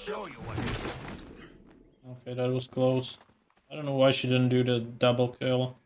Show you what. Okay, that was close. I don't know why she didn't do the double kill.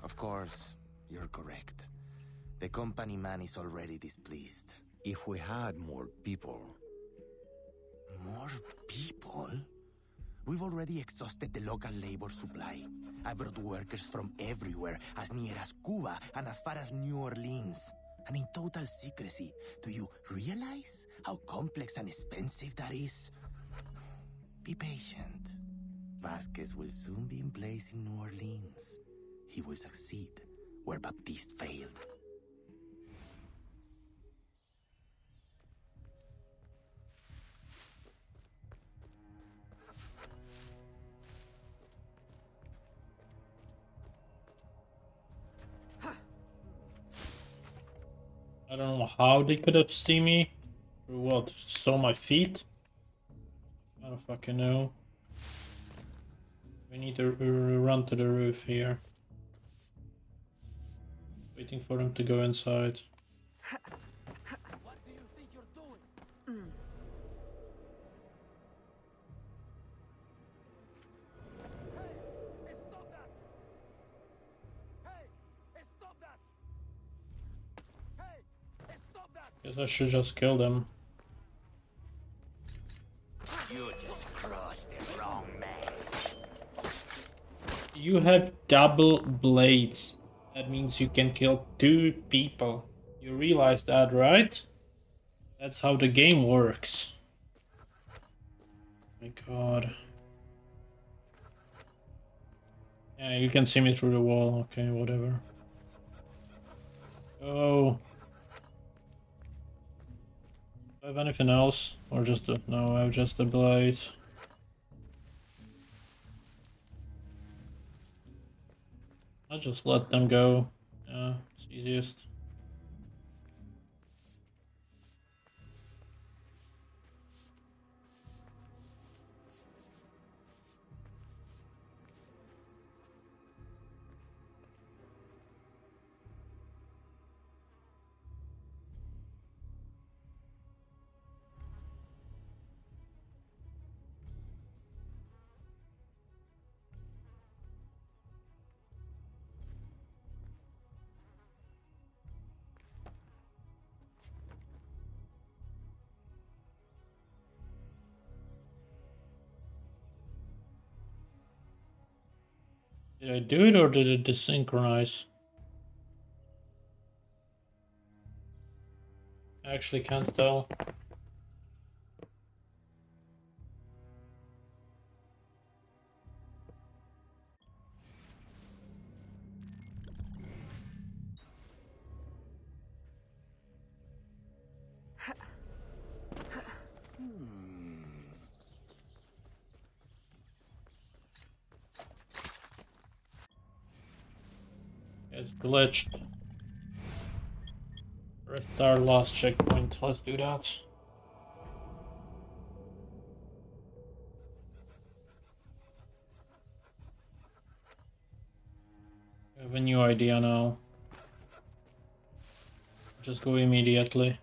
Of course, you're correct. The company man is already displeased. If we had more people... More people? We've already exhausted the local labor supply. I brought workers from everywhere, as near as Cuba and as far as New Orleans. And in total secrecy. Do you realize how complex and expensive that is? Be patient. Vasquez will soon be in place in New Orleans. He will succeed where Baptiste failed. I don't know how they could have seen me. Through what? Saw my feet? I don't fucking know. We need to run to the roof here. Waiting for them to go inside. What do you think you're doing? Hey, stop that! Hey, stop that! Hey, stop that! Guess I should just kill them. You just crossed the wrong man. You have double blades. That means you can kill 2 people. You realize that, right? That's how the game works. My god. Yeah, you can see me through the wall. Okay, whatever. Oh. Do I have anything else? Or just the... No, I have just the blades. I'll just let them go. Yeah, it's easiest. Did I do it or did it desynchronize? I actually can't tell. It's glitched. Rift our last checkpoint. Let's do that. I have a new idea now. Just go immediately.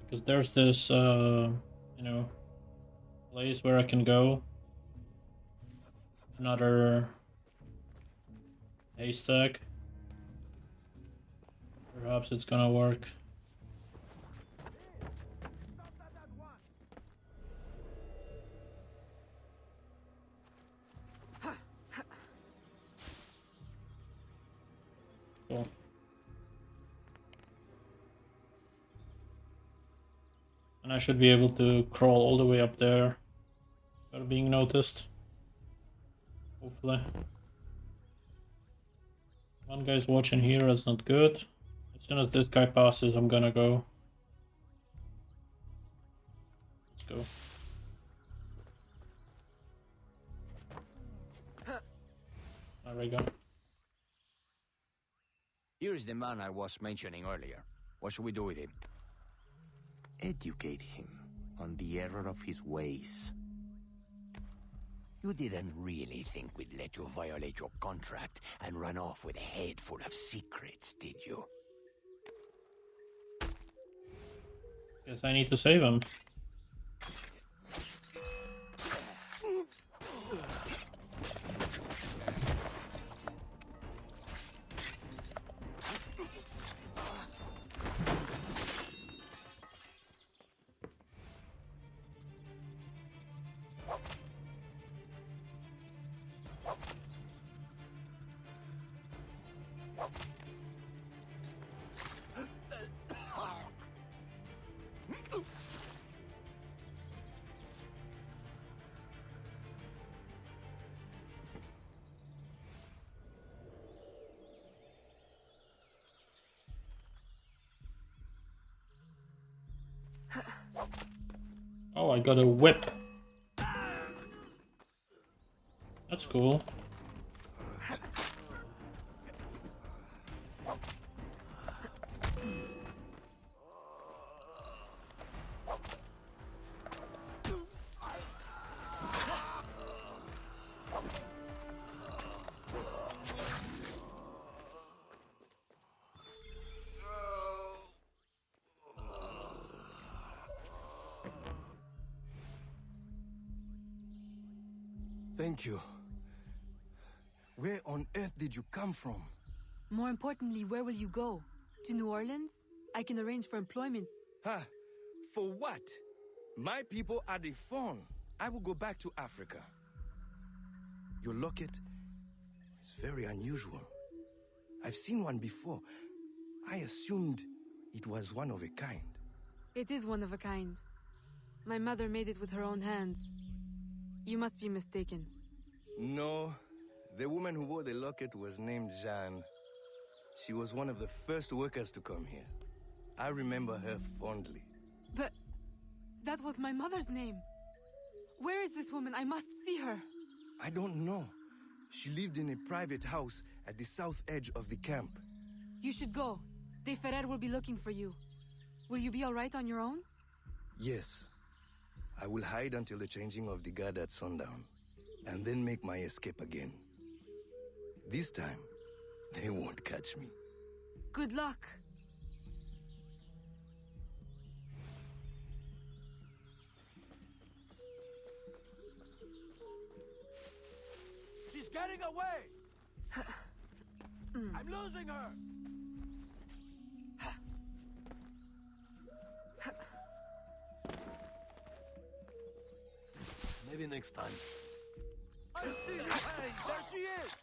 Because there's this, you know, place where I can go. Another haystack. Perhaps it's gonna work. Cool. And I should be able to crawl all the way up there without being noticed. Hopefully. One guy's watching here, that's not good. As soon as this guy passes, I'm gonna go. Let's go. There we go. Here is the man I was mentioning earlier. What should we do with him? Educate him on the error of his ways. You didn't really think we'd let you violate your contract and run off with a head full of secrets, did you? Guess I need to save him. Oh, I got a whip. That's cool. Thank you. Where on earth did you come from? More importantly, where will you go? To New Orleans? I can arrange for employment. Huh? For what? My people are the Fawn. I will go back to Africa. Your locket is very unusual. I've seen one before. I assumed it was one of a kind. It is one of a kind. My mother made it with her own hands. You must be mistaken. No, the woman who wore the locket was named Jeanne. She was one of the first workers to come here. I remember her fondly. But that was my mother's name. Where is this woman? I must see her. I don't know. She lived in a private house at the south edge of the camp. You should go. De Ferrer will be looking for you. Will you be all right on your own? Yes. I will hide until the changing of the guard at sundown, and then make my escape again. This time, they won't catch me. Good luck. She's getting away! I'm losing her! Maybe next time. I see you! Hey, there she is!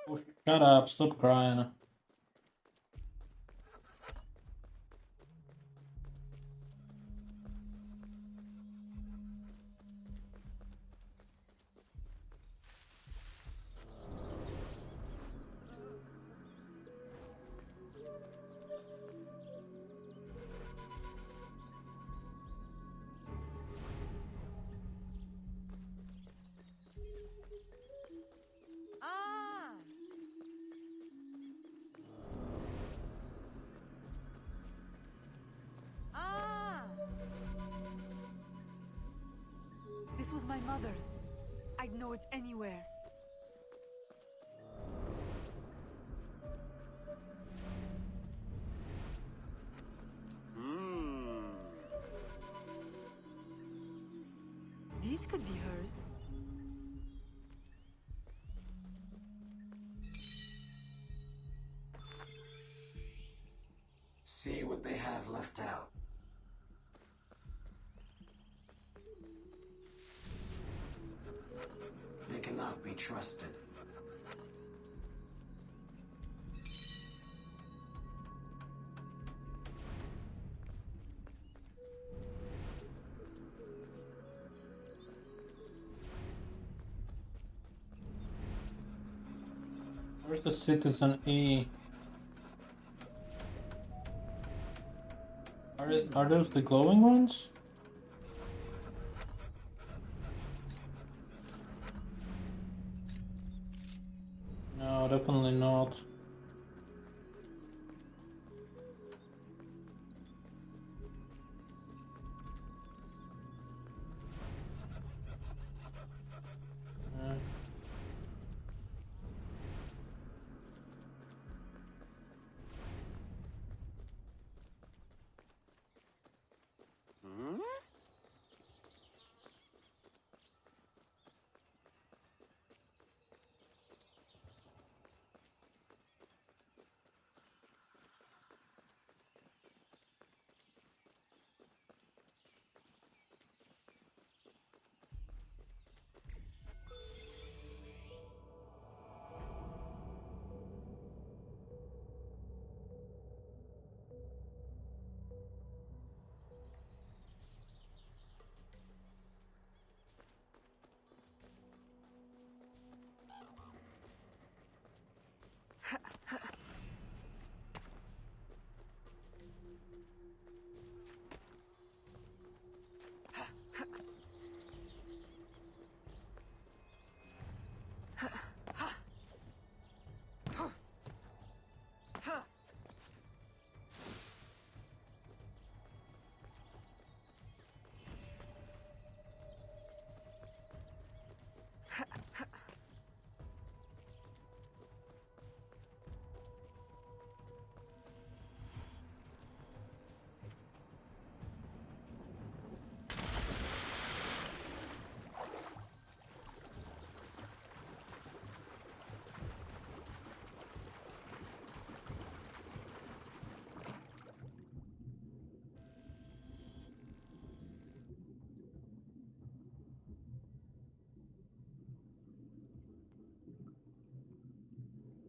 Oh, shut up, stop crying. my mother's. I'd know it anywhere. These could be hers. See what they have left out. They cannot be trusted. Where's the citizen E? Are those the glowing ones? No, definitely not.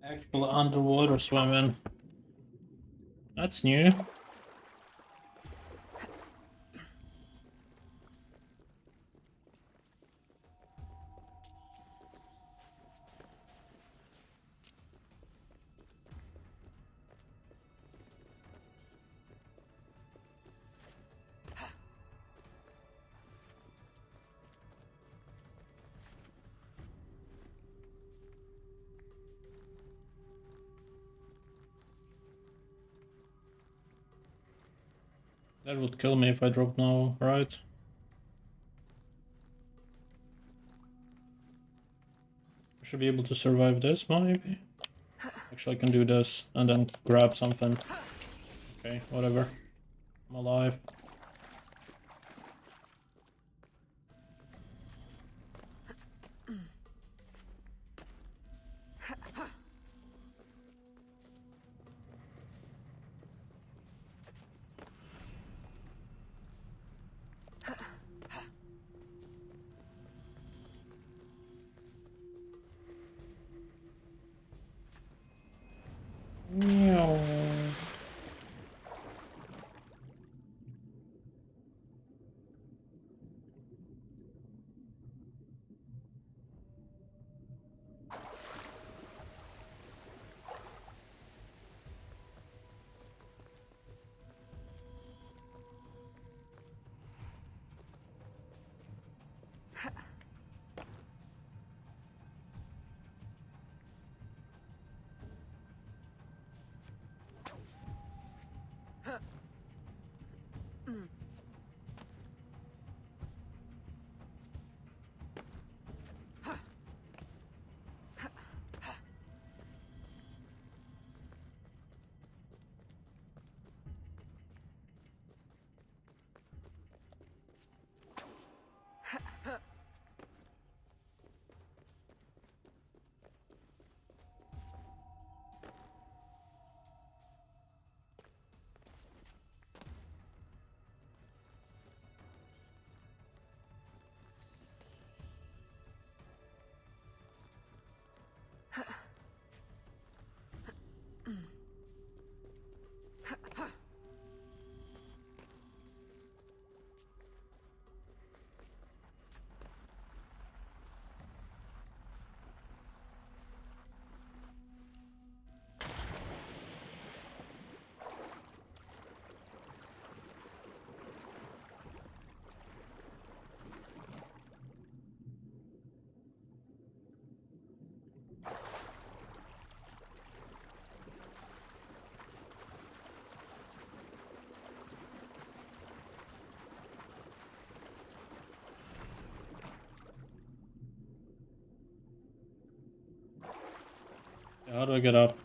Actual underwater swimming. That's new. That would kill me if I drop now, right? I should be able to survive this, maybe? Actually, I can do this and then grab something. Okay, whatever. I'm alive. Meow. How do I get up?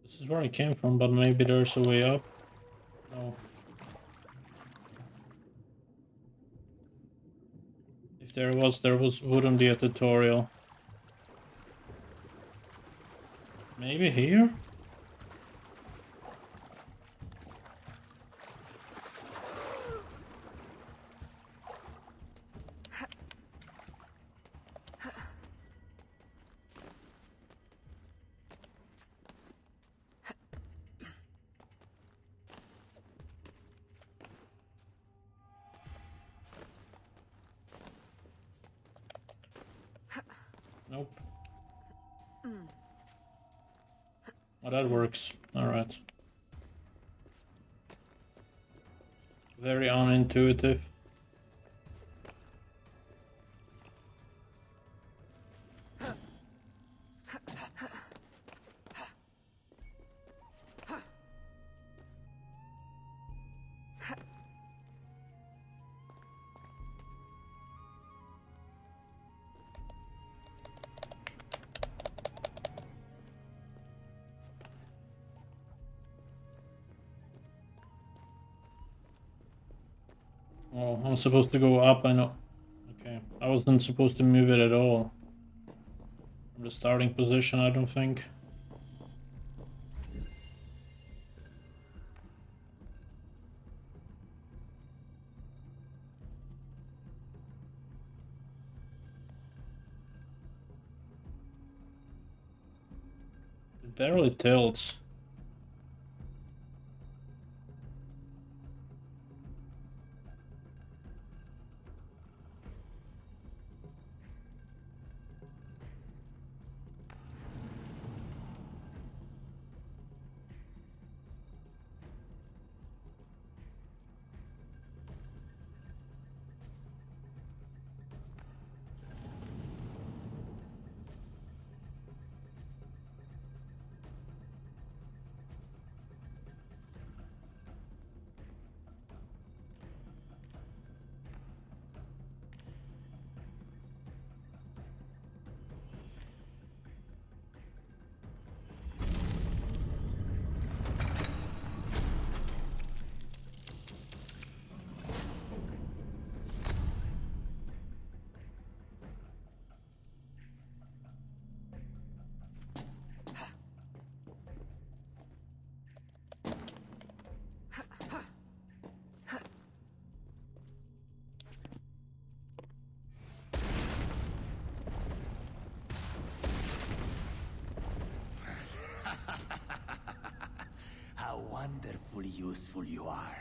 This is where I came from, but maybe there's a way up. No. If there wouldn't be a tutorial. Maybe here? Nope. Oh, that works. Alright. Very unintuitive. Oh, I'm supposed to go up, I know. Okay, I wasn't supposed to move it at all. From the starting position, I don't think. It barely tilts. How wonderfully useful you are.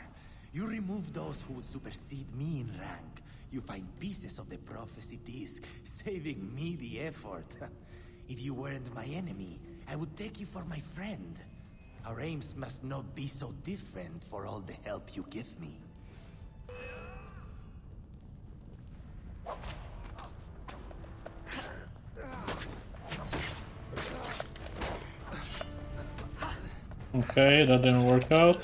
You remove those who would supersede me in rank. You find pieces of the prophecy disc, saving me the effort. If you weren't my enemy, I would take you for my friend. Our aims must not be so different for all the help you give me. Okay, that didn't work out.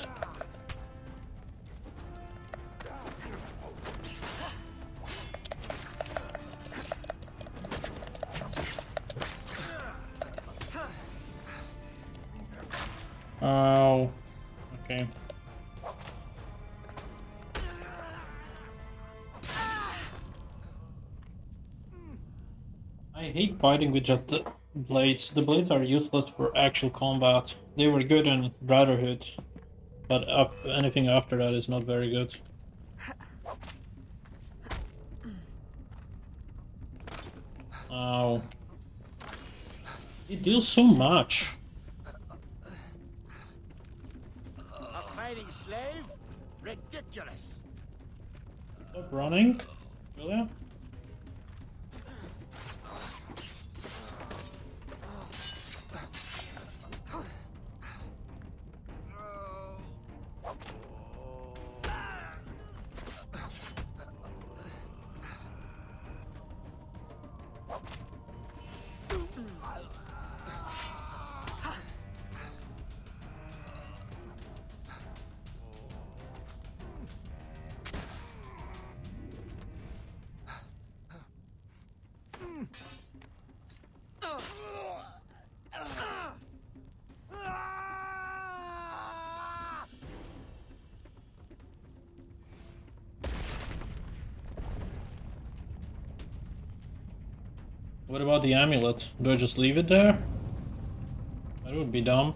Oh, okay. I hate fighting with just the blades. The blades are useless for actual combat. They were good in Brotherhood, but anything after that is not very good. Oh. It deals so much. A fighting slave? Ridiculous. Stop running, Julia. What about the amulet? Do I just leave it there? That would be dumb.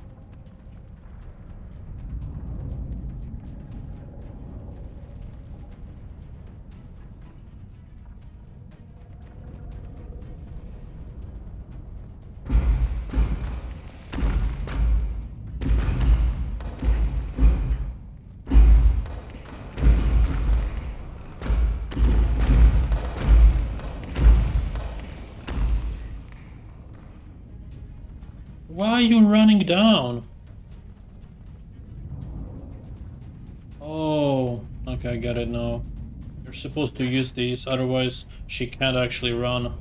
Why are you running down? Oh, okay, I get it now. You're supposed to use these, otherwise she can't actually run.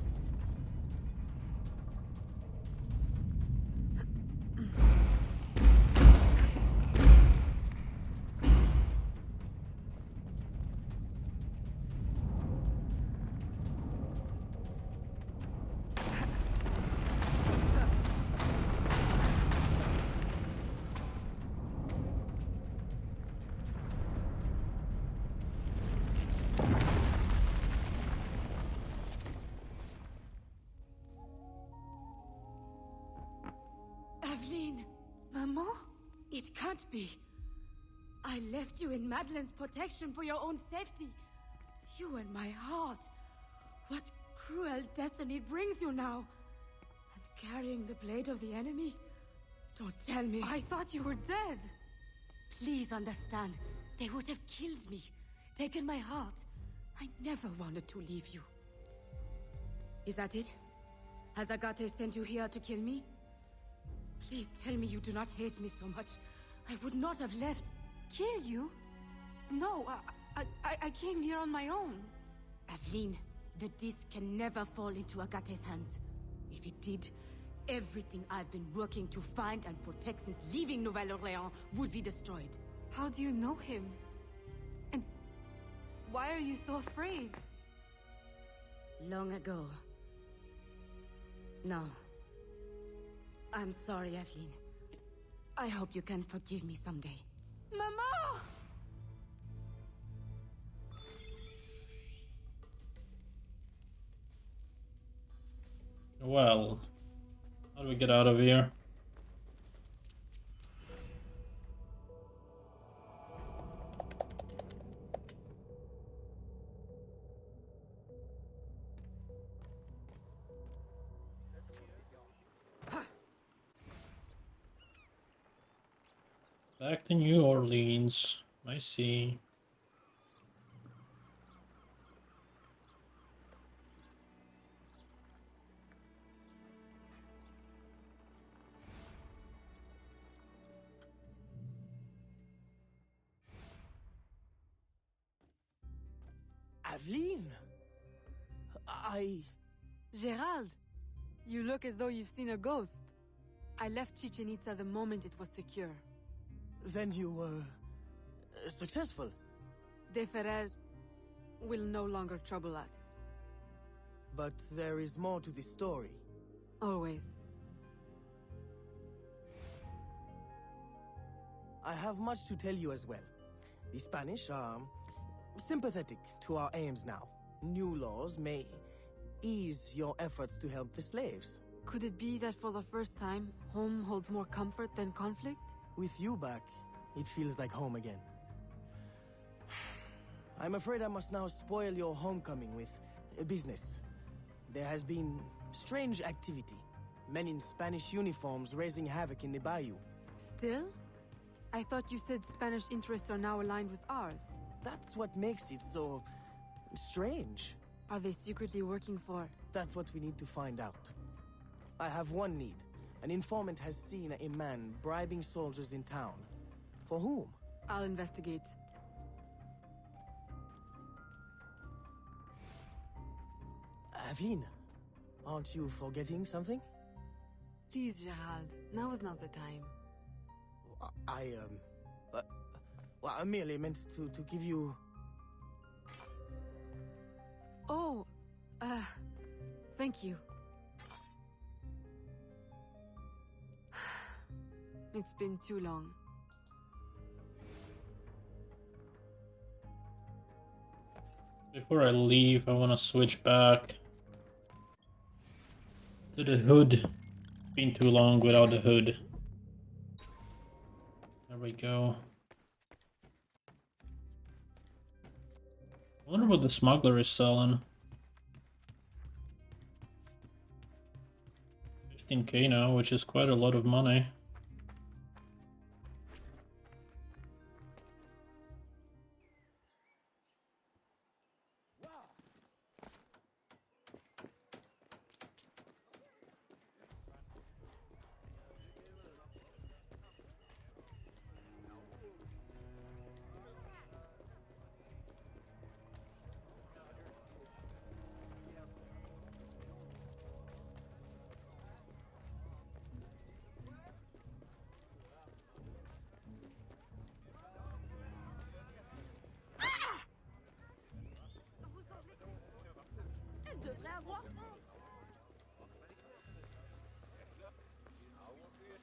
Aveline! Maman? It can't be. I left you in Madeline's protection for your own safety. You and my heart. What cruel destiny brings you now? And carrying the blade of the enemy? Don't tell me. I thought you were dead. Please understand. They would have killed me. Taken my heart. I never wanted to leave you. Is that it? Has Agathe sent you here to kill me? Please tell me you do not hate me so much. I would not have left. Kill you? No, I came here on my own. Aveline, the disc can never fall into Agathe's hands. If it did, everything I've been working to find and protect since leaving Nouvelle-Orléans would be destroyed. How do you know him? And why are you so afraid? Long ago. No. I'm sorry, Aveline. I hope you can forgive me someday. Mama! Well, how do we get out of here? Back to New Orleans. I see. Aveline? Gerald, you look as though you've seen a ghost. I left Chichen Itza the moment it was secure. Then you were successful. De Ferrer will no longer trouble us. But there is more to this story. Always. I have much to tell you as well. The Spanish are sympathetic to our aims now. New laws may ease your efforts to help the slaves. Could it be that for the first time, home holds more comfort than conflict? With you back, it feels like home again. I'm afraid I must now spoil your homecoming with business. There has been strange activity. Men in Spanish uniforms raising havoc in the bayou. Still? I thought you said Spanish interests are now aligned with ours. That's what makes it so strange. Are they secretly working for? That's what we need to find out. I have one need. An informant has seen a man bribing soldiers in town. For whom? I'll investigate. Aveline, aren't you forgetting something? Please, Gerald. Now is not the time. Well, I merely meant to give you... Oh, thank you. It's been too long. Before I leave, I want to switch back To the hood. Been too long without the hood. There we go. I wonder what the smuggler is selling. 15k now, which is quite a lot of money.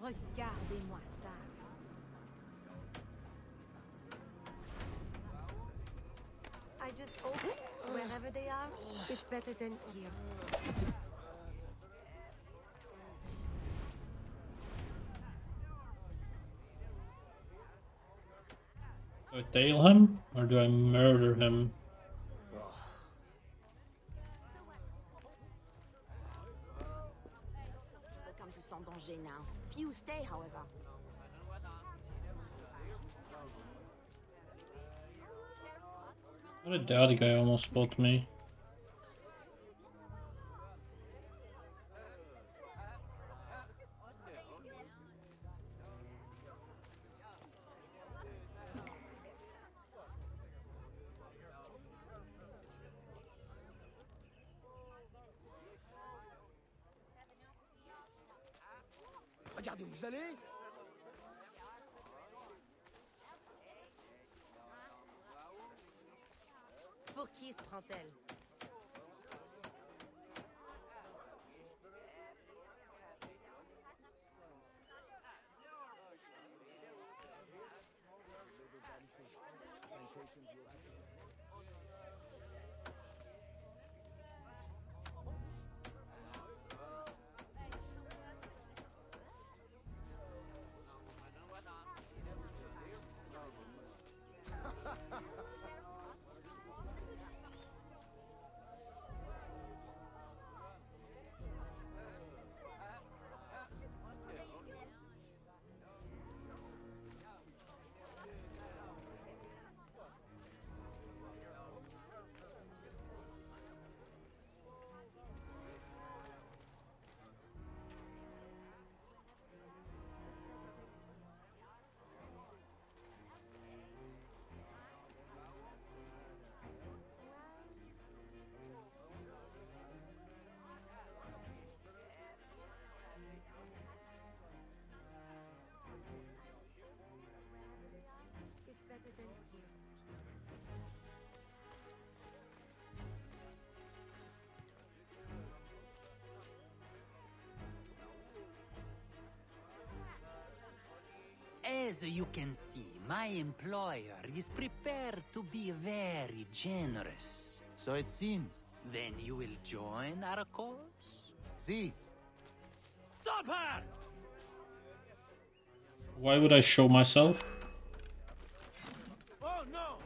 Regardez-moi ça. I just hope wherever they are, it's better than here. Do I tail him or do I murder him? People come to 𝐒𝐸𝐚𝐥𝐬 now. Few stay, however. How did that guy almost spot me? Regardez où vous allez. Pour qui se prend-elle? It's better than here. As you can see, my employer is prepared to be very generous. So it seems. Then you will join our cause? See. Stop her! Why would I show myself? Oh no!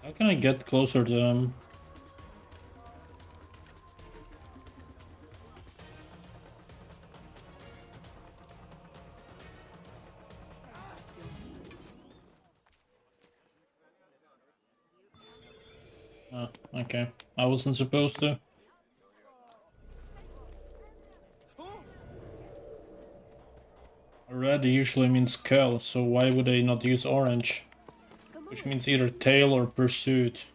How can I get closer to them? Oh, okay. I wasn't supposed to. Red usually means kill, so why would they not use orange? Which means either tail or pursuit.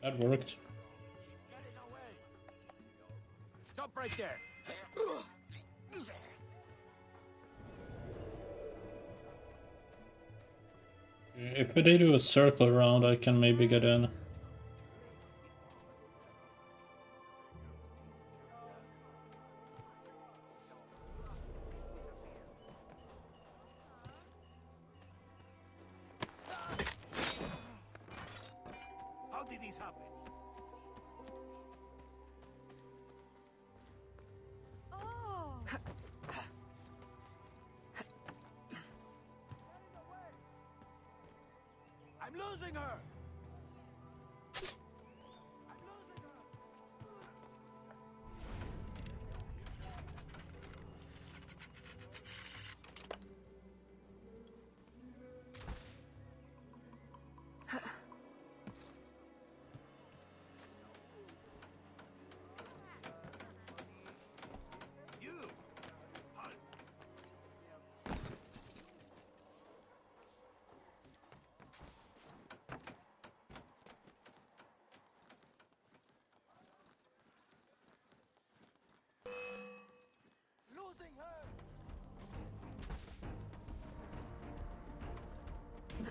That worked. Stop right there. If they do a circle around, I can maybe get in. How did this happen? I'm losing her.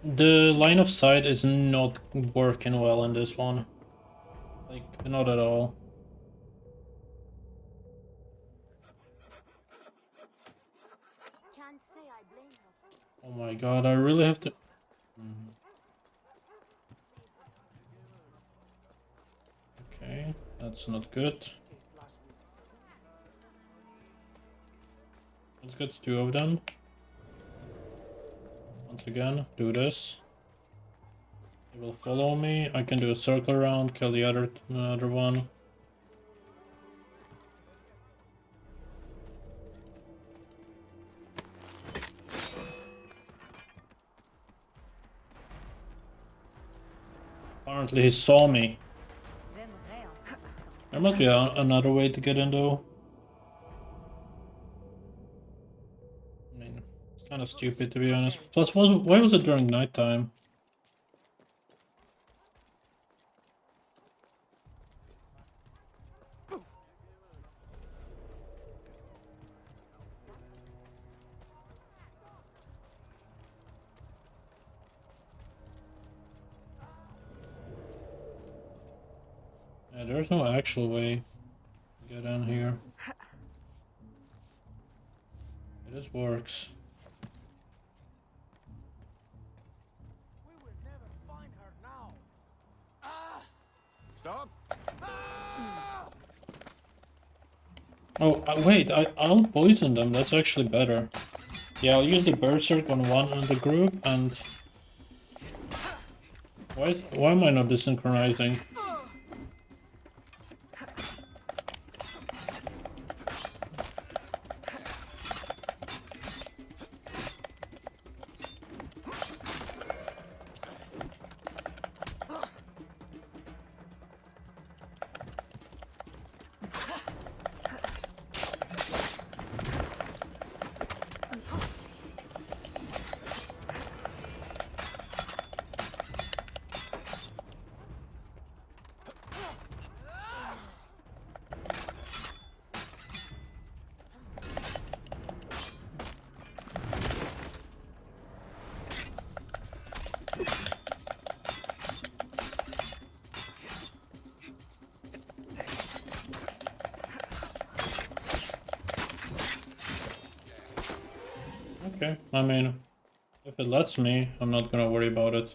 The line of sight is not working well in this one. Like, not at all. Can't say I blame her. Oh my god, I really have to... Okay, that's not good. Let's get two of them. Once again, do this. They will follow me. I can do a circle around, kill the other one. Apparently he saw me. There must be another way to get in though. I mean, it's kind of stupid to be honest. Plus, why was it during nighttime? Yeah, there's no actual way to get in here. This works. We will never find her now. Stop! Oh, wait, I'll poison them. That's actually better. Yeah, I'll use the berserk on one in the group and... Why am I not desynchronizing? Okay, I mean, if it lets me, I'm not gonna worry about it.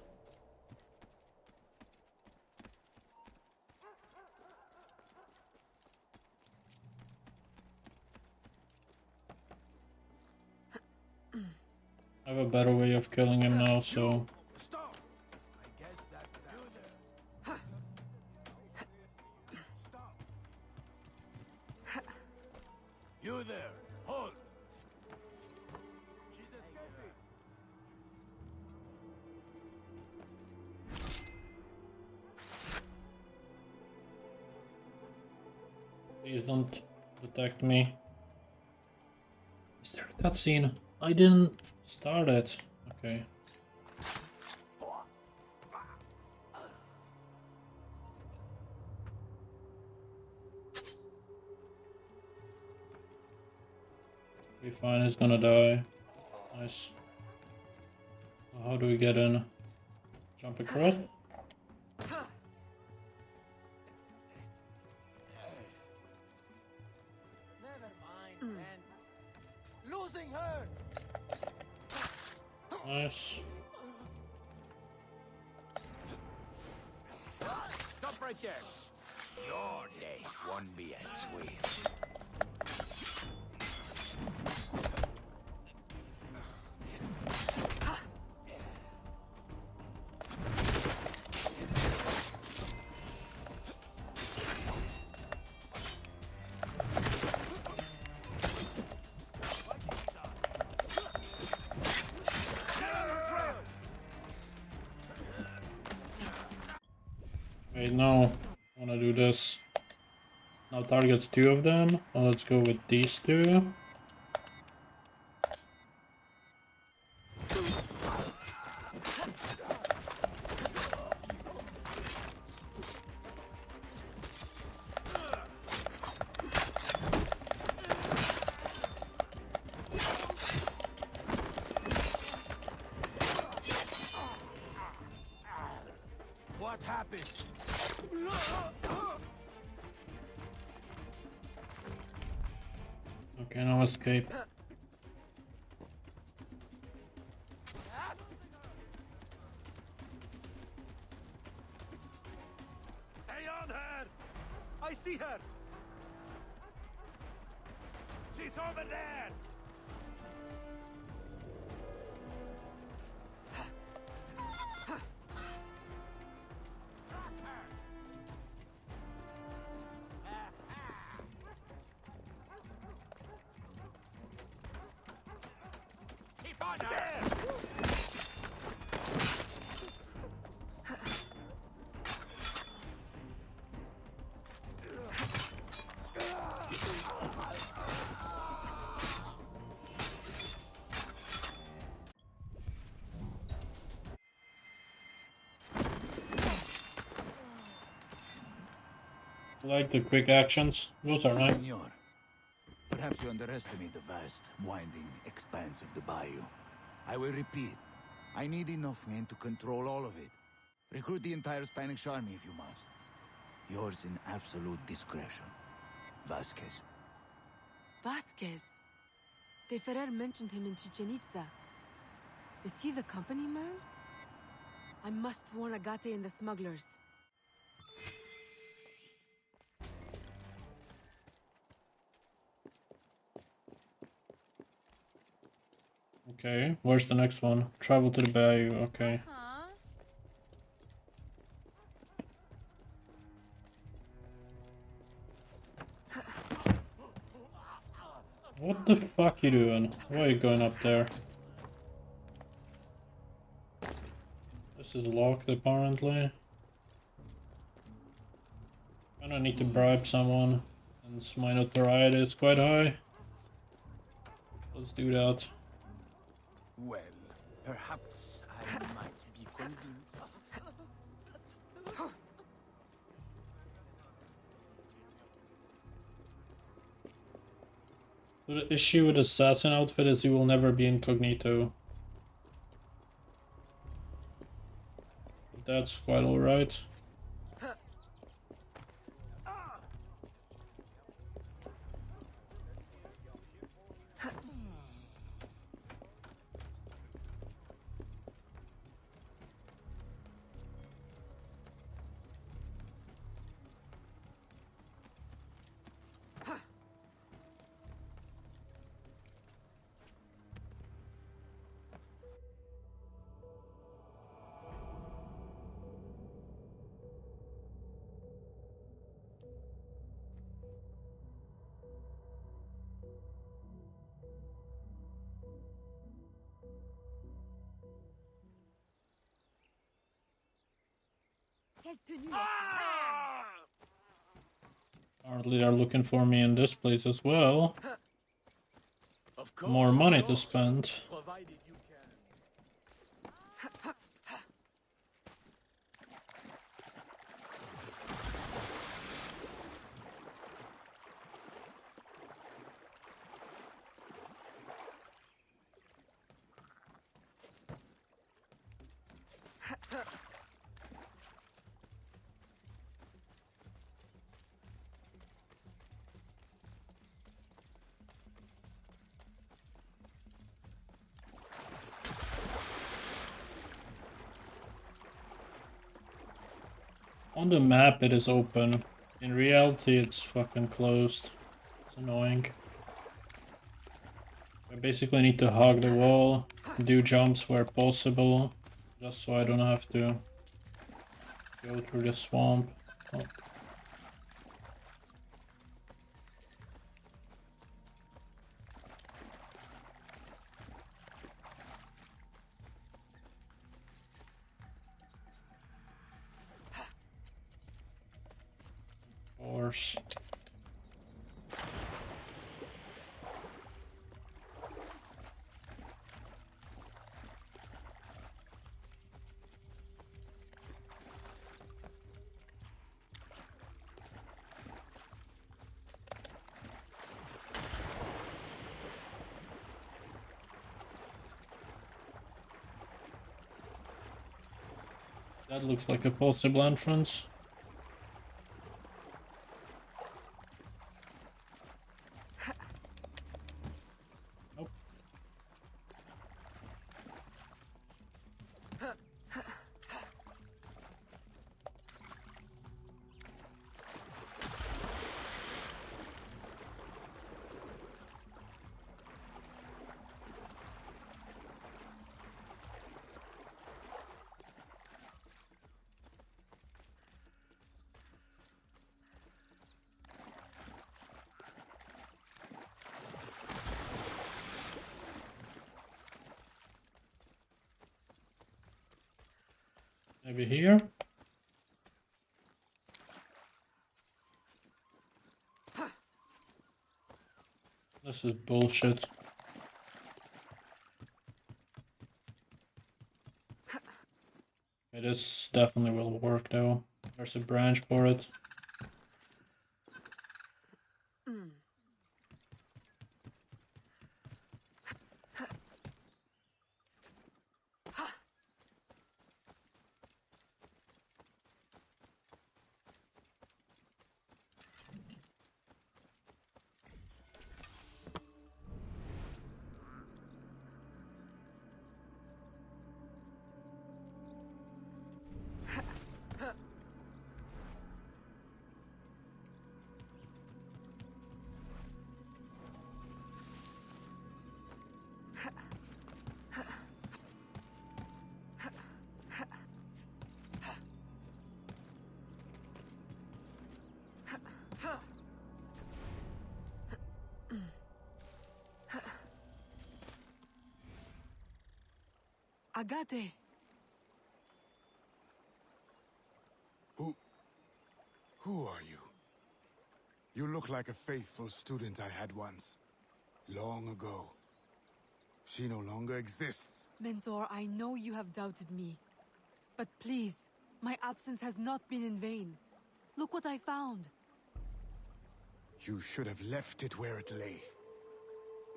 I have a better way of killing him now, so... You there, hold. She's escaping. Please don't detect me. Is there a cutscene? I didn't start it. Okay. Okay, fine, he's gonna die. Nice. How do we get in? Jump across? Never mind, man. Losing her. Nice. Stop right there. Your day won't be as sweet. Wait, no. I wanna do this. Now target 2 of them. Well, let's go with these 2. What happened? Okay, now escape. Stay on her! I see her! She's over there! Keep on her! I like the quick actions. Those are nice. Senor, perhaps you underestimate the vast, winding expanse of the bayou. I will repeat. I need enough men to control all of it. Recruit the entire Spanish army if you must. Yours in absolute discretion. Vasquez. Vasquez? De Ferrer mentioned him in Chichen Itza. Is he the company man? I must warn Agate and the smugglers. Okay, where's the next one? Travel to the bayou, okay. What the fuck you doing? Why are you going up there? This is locked apparently. I don't need to bribe someone, since my notoriety is quite high. Let's do that. Well, perhaps I might be convinced. So the issue with assassin outfit is he will never be incognito. But that's quite alright. Apparently they're looking for me in this place as well. More money to spend. On the map it is open. In reality it's fucking closed. It's annoying. I basically need to hug the wall, do jumps where possible, just so I don't have to go through the swamp. Oh. Of course. That looks like a possible entrance. Nope. Maybe here? This is bullshit. Okay, this definitely will work though. There's a branch for it. Agate! Who are you? You look like a faithful student I had once. Long ago. She no longer exists. Mentor, I know you have doubted me. But please, my absence has not been in vain. Look what I found. You should have left it where it lay.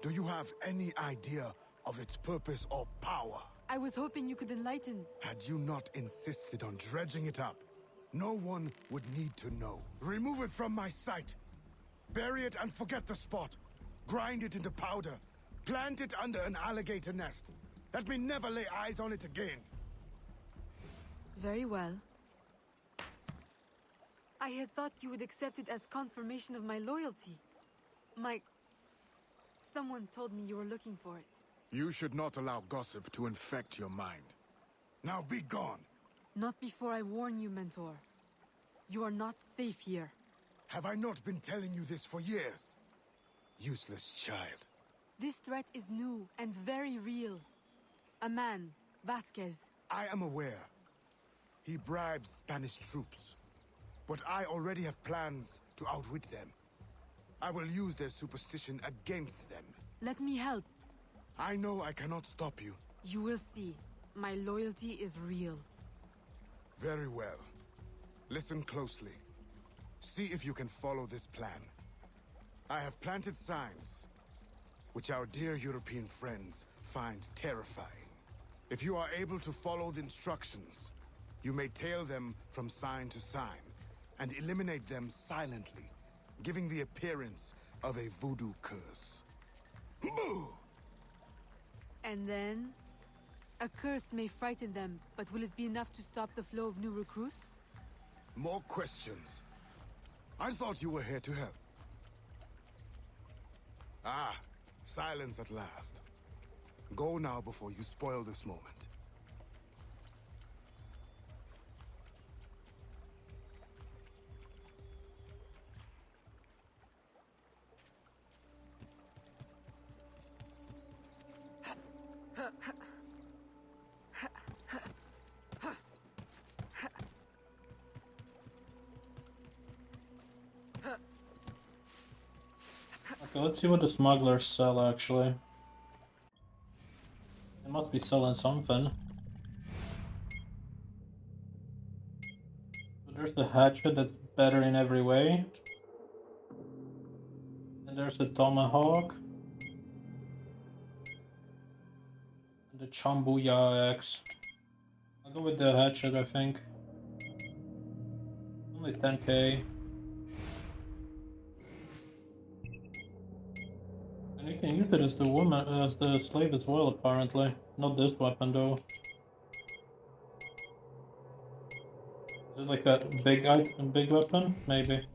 Do you have any idea of its purpose or power? I was hoping you could enlighten. Had you not insisted on dredging it up, no one would need to know. Remove it from my sight. Bury it and forget the spot. Grind it into powder. Plant it under an alligator nest. Let me never lay eyes on it again. Very well. I had thought you would accept it as confirmation of my loyalty. Someone told me you were looking for it. You should not allow gossip to infect your mind. Now be gone. Not before I warn you, Mentor. You are not safe here. Have I not been telling you this for years? Useless child. This threat is new and very real. A man, Vasquez. I am aware. He bribes Spanish troops. But I already have plans to outwit them. I will use their superstition against them. Let me help. I know I cannot stop you. You will see. My loyalty is real. Very well. Listen closely. See if you can follow this plan. I have planted signs, which our dear European friends find terrifying. If you are able to follow the instructions, You may tail them from sign to sign, and eliminate them silently, giving the appearance of a voodoo curse. Boo! And then? A curse may frighten them, but will it be enough to stop the flow of new recruits? More questions. I thought you were here to help. Ah, silence at last. Go now before you spoil this moment. Okay, let's see what the smugglers sell actually. They must be selling something. So there's the hatchet that's better in every way. And there's the tomahawk. And the 𝐒𝐤𝐢𝐚𝐥𝐬 axe. I'll go with the hatchet, I think. Only 10k. And you can use it as the woman, as the slave as well, apparently. Not this weapon though. Is it like a big weapon? Maybe.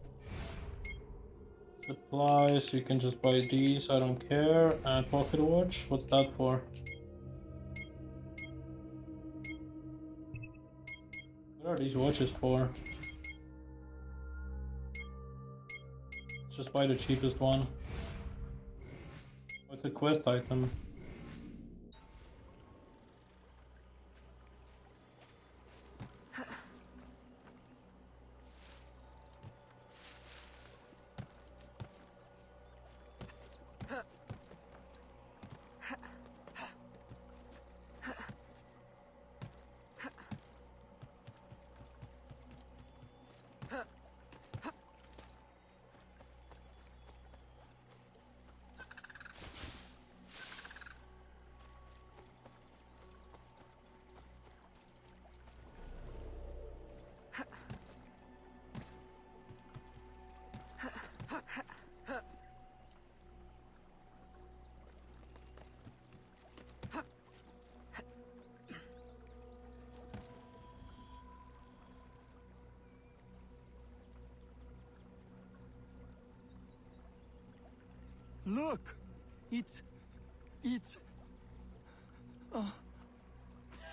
Supplies, you can just buy these, I don't care. And pocket watch, what's that for? What are these watches for? Let's just buy the cheapest one. What's a quest item? Look! It's...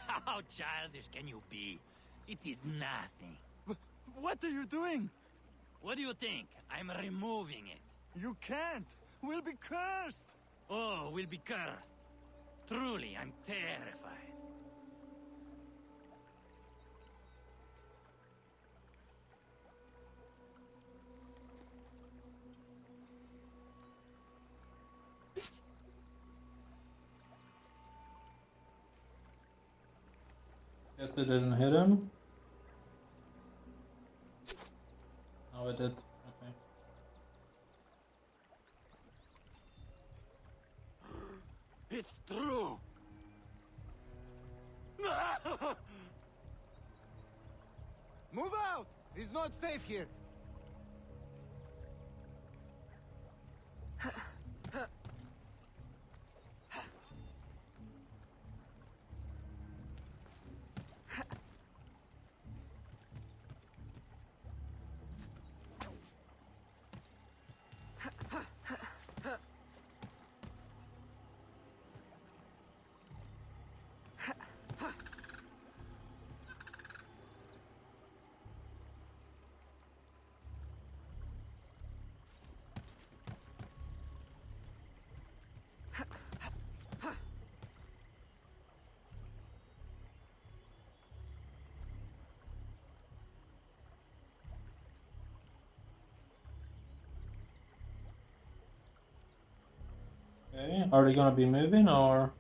How childish can you be? It is nothing. What are you doing? What do you think? I'm removing it. You can't! We'll be cursed! Oh, we'll be cursed. Truly, I'm terrified. Guess they didn't hit him. Oh, it did. Okay. It's true. Move out! It's not safe here. Okay, are they gonna be moving or?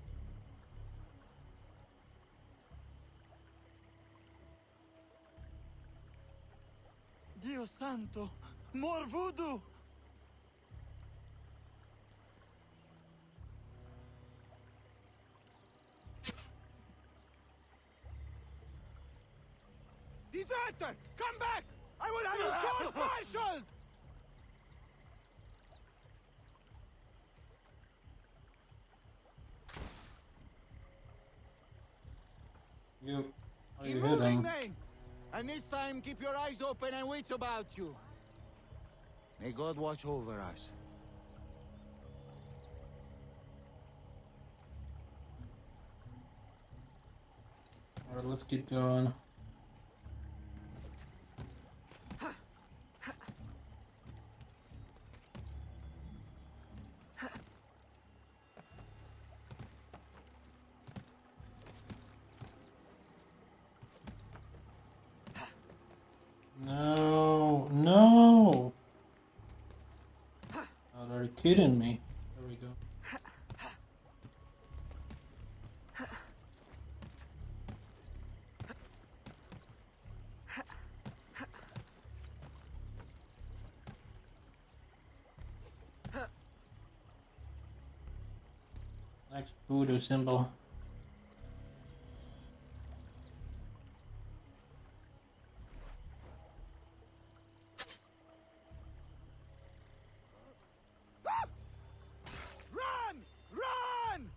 Dio santo! More voodoo! matter? Come back! I will have you court-martialed! You hit moving, him. man! And this time, keep your eyes open and wits about you. May God watch over us. Alright, let's keep going. No, no! Oh, are you kidding me? There we go. Next voodoo symbol. Run! Run!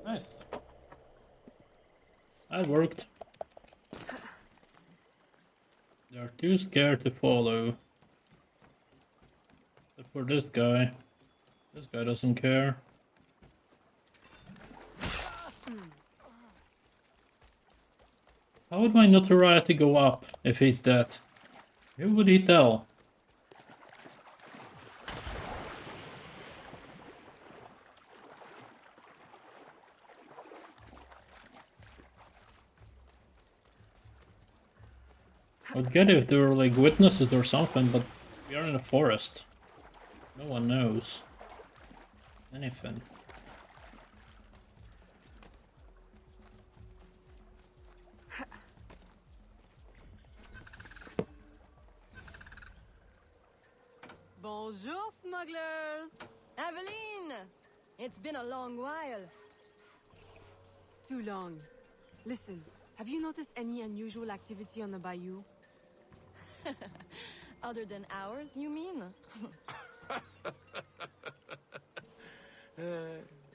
Nice. That worked. They're too scared to follow. Except for this guy. This guy doesn't care. How would my notoriety go up if he's dead? Who would he tell? I'd get it if there were like witnesses or something, but we are in a forest. No one knows anything. Bonjour, smugglers! Aveline! It's been a long while. Too long. Listen, have you noticed any unusual activity on the bayou? Other than ours, you mean?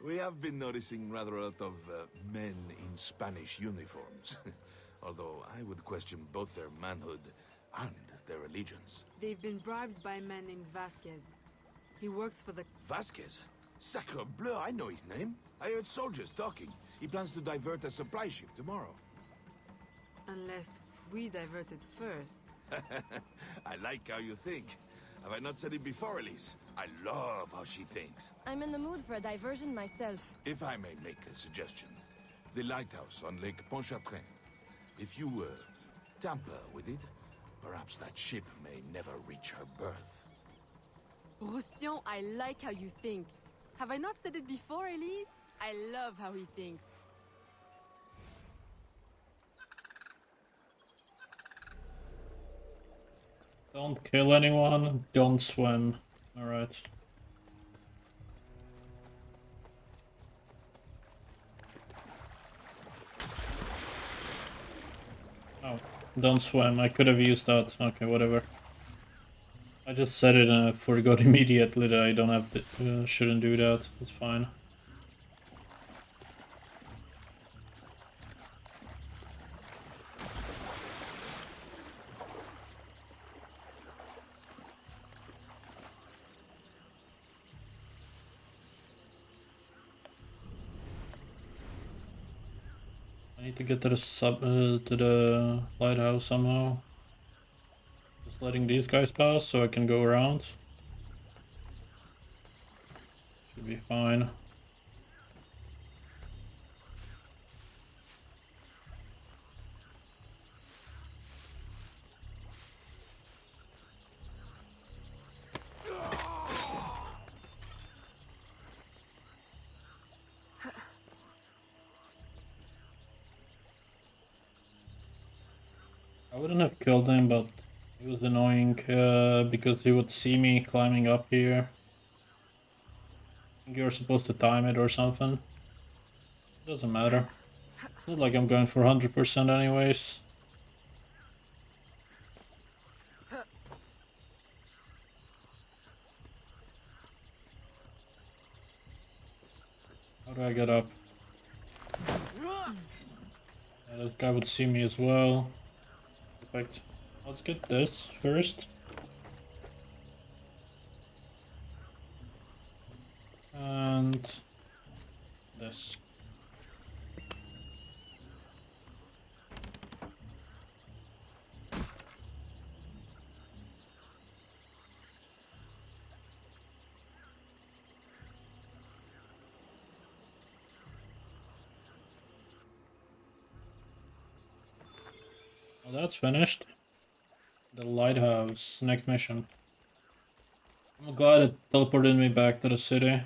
We have been noticing rather a lot of men in Spanish uniforms. Although I would question both their manhood and their allegiance. They've been bribed by a man named Vasquez. He works for the... Vasquez? Sacre bleu, I know his name. I heard soldiers talking. He plans to divert a supply ship tomorrow. Unless we divert it first. I like how you think. Have I not said it before, Elise? I love how she thinks. I'm in the mood for a diversion myself. If I may make a suggestion. The lighthouse on Lake Pontchartrain. If you, tamper with it, perhaps that ship may never reach her berth. Roussillon, I like how you think. Have I not said it before, Elise? I love how he thinks. Don't kill anyone, don't swim. Alright. Oh, don't swim. I could have used that. Okay, whatever. I just said it and I forgot immediately that I don't have to, shouldn't do that. It's fine. I need to get to the to the lighthouse somehow. Just letting these guys pass so I can go around. Should be fine. I wouldn't have killed him, but it was annoying because he would see me climbing up here. think you're supposed to time it or something. Doesn't matter. It's not like I'm going for 100% anyways. How do I get up? Yeah, this guy would see me as well. Perfect. Let's get this first. And this. Well, that's finished. The lighthouse, next mission. I'm glad it teleported me back to the city.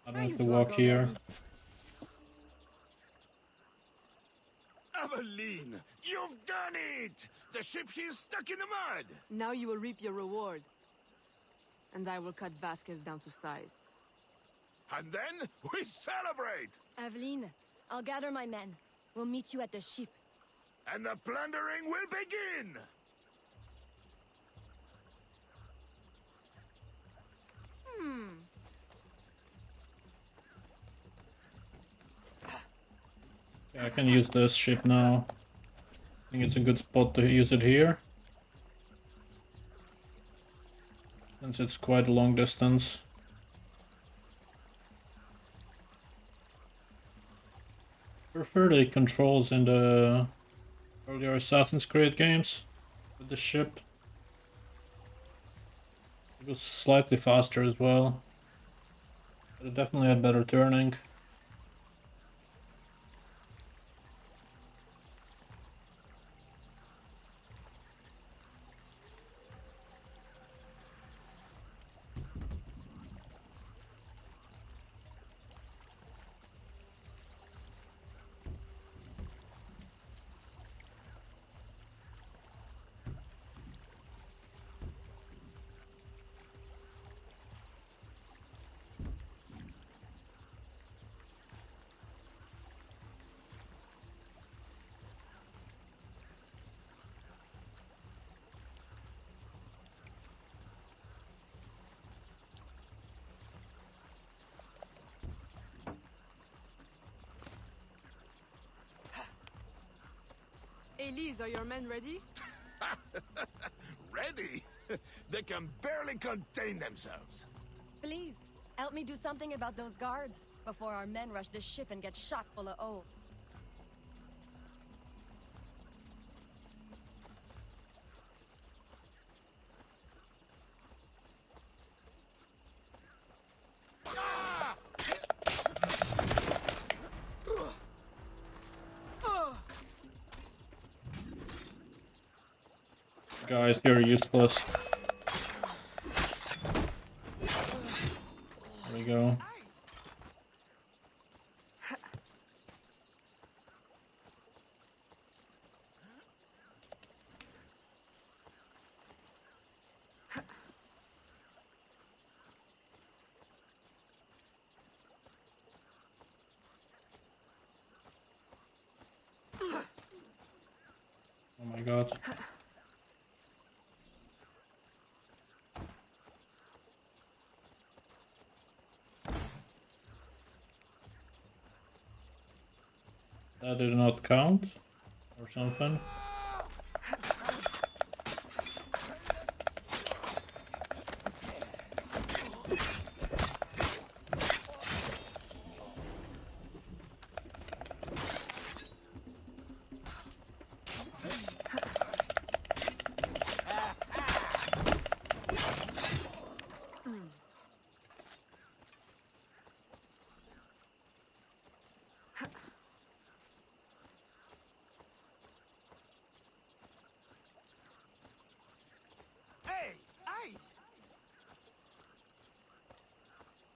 I don't have to walk here. Aveline, you've done it! The ship, she is stuck in the mud! Now you will reap your reward. And I will cut Vasquez down to size. And then we celebrate! Aveline, I'll gather my men. We'll meet you at the ship. And the plundering will begin! Okay, I can use this ship now. I think it's a good spot to use it here. Since it's quite a long distance. Prefer the controls in the earlier Assassin's Creed games with the ship. It was slightly faster as well, but it definitely had better turning. Elise, are your men ready? Ready? They can barely contain themselves. Please, help me do something about those guards before our men rush the ship and get shot full of O. Guys, you're useless. There we go. Oh my god. That did not count, or something.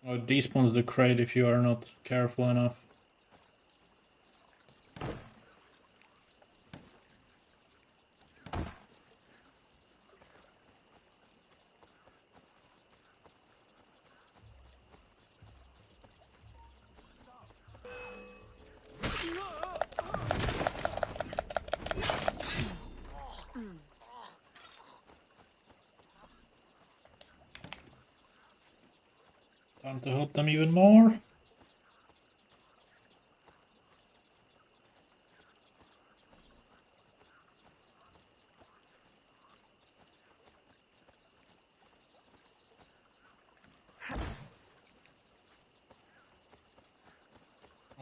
Oh, it despawns the crate if you are not careful enough. Time to help them even more.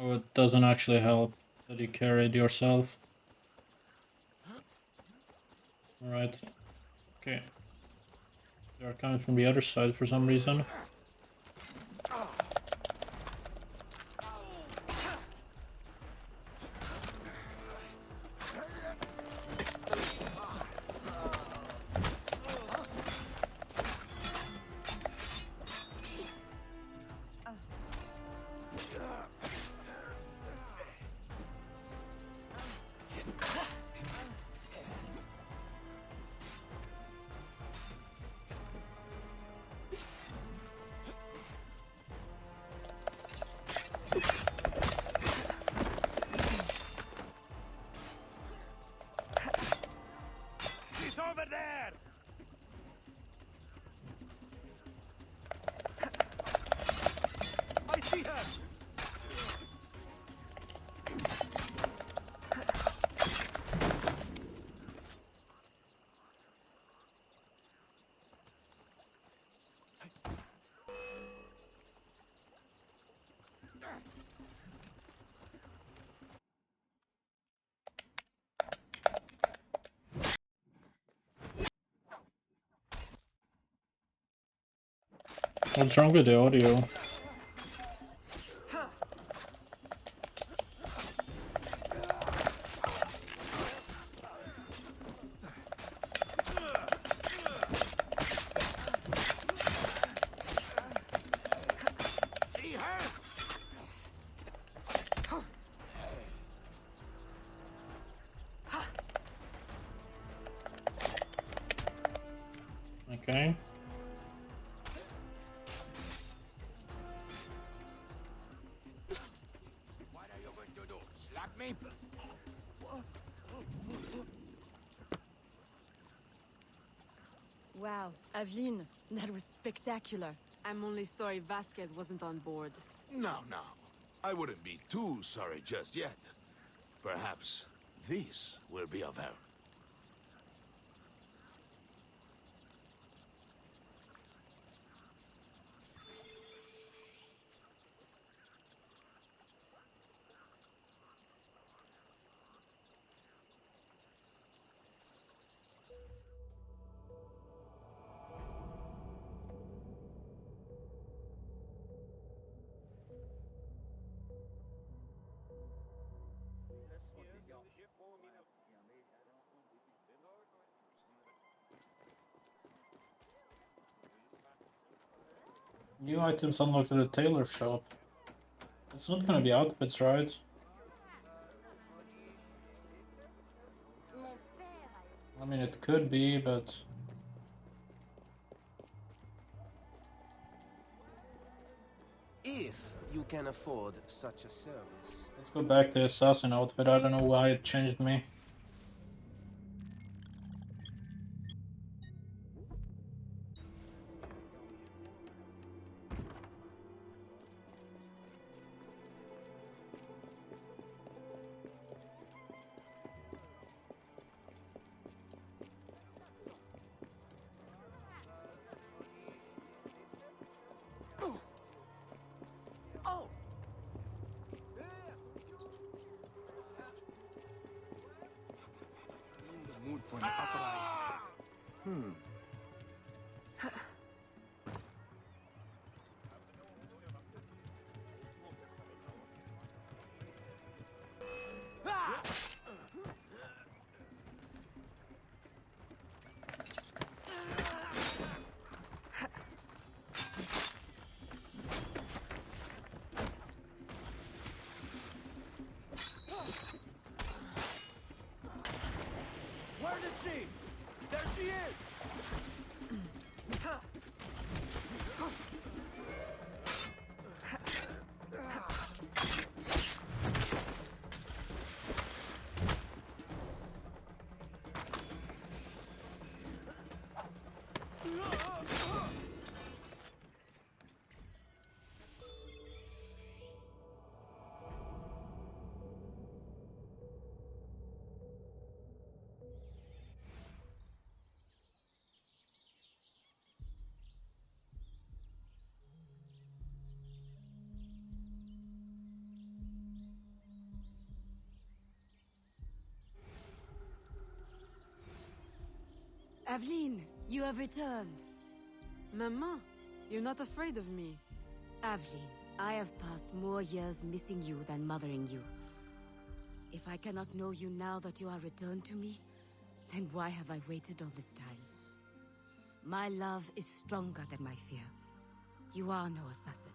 Oh, it doesn't actually help that you carried yourself. Alright. Okay. They are coming from the other side for some reason. Over there! I see her! What's wrong with the audio? See her? Okay. Me? Wow, Aveline, that was spectacular. I'm only sorry Vasquez wasn't on board. No. I wouldn't be too sorry just yet. Perhaps this will be of help. New items unlocked at the tailor shop. It's not gonna be outfits, right? I mean, it could be, but... If you can afford such a service. Let's go back to the assassin outfit. I don't know why it changed me. Where did she? There she is! Aveline, you have returned. Maman, you're not afraid of me. Aveline, I have passed more years missing you than mothering you. If I cannot know you now that you are returned to me, then why have I waited all this time? My love is stronger than my fear. You are no assassin.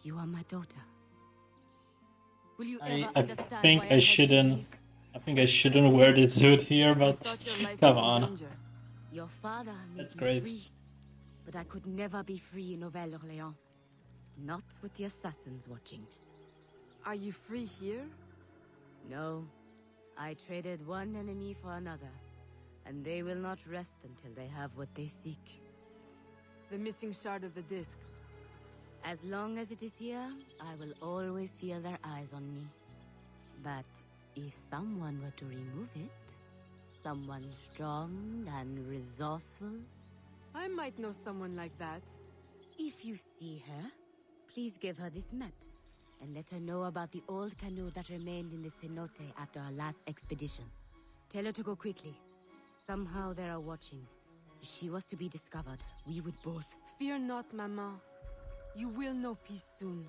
You are my daughter. Will you ever understand think why I shouldn't. I think I shouldn't wear this suit here, but come on. Your father made That's me great. free, but I could never be free in 𝐒𝐴𝐚𝐥𝐬. Not with the assassins watching. Are you free here? No. I traded one enemy for another, and they will not rest until they have what they seek. The missing shard of the disc. As long as it is here, I will always feel their eyes on me. But if someone were to remove it, someone strong and resourceful, I might know someone like that. If you see her, please give her this map, and let her know about the old canoe that remained in the cenote after our last expedition. Tell her to go quickly. Somehow they are watching. If she was to be discovered, we would both... Fear not, Maman. You will know peace soon.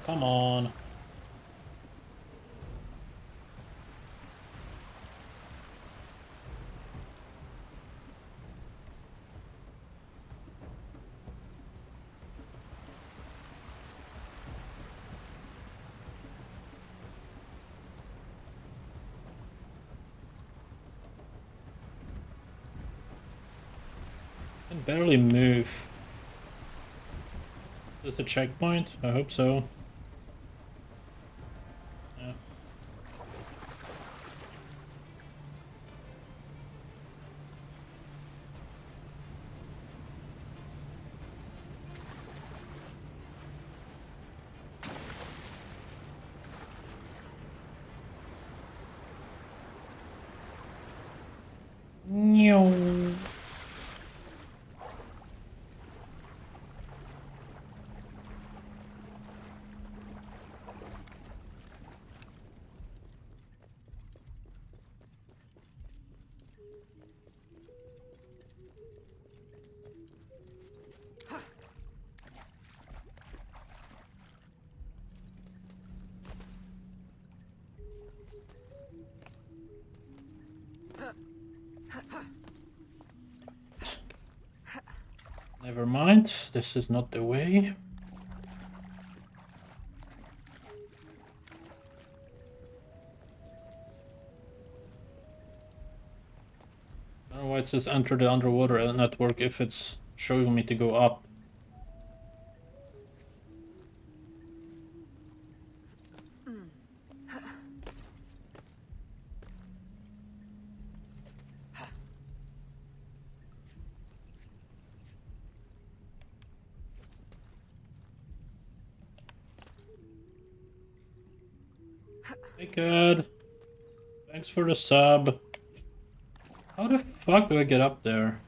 Come on. I can barely move. Is this a checkpoint? I hope so. Yeah. No. Never mind, this is not the way. I don't know why it says enter the underwater network if it's showing me to go up. Hey kid. Thanks for the sub. How the fuck do I get up there?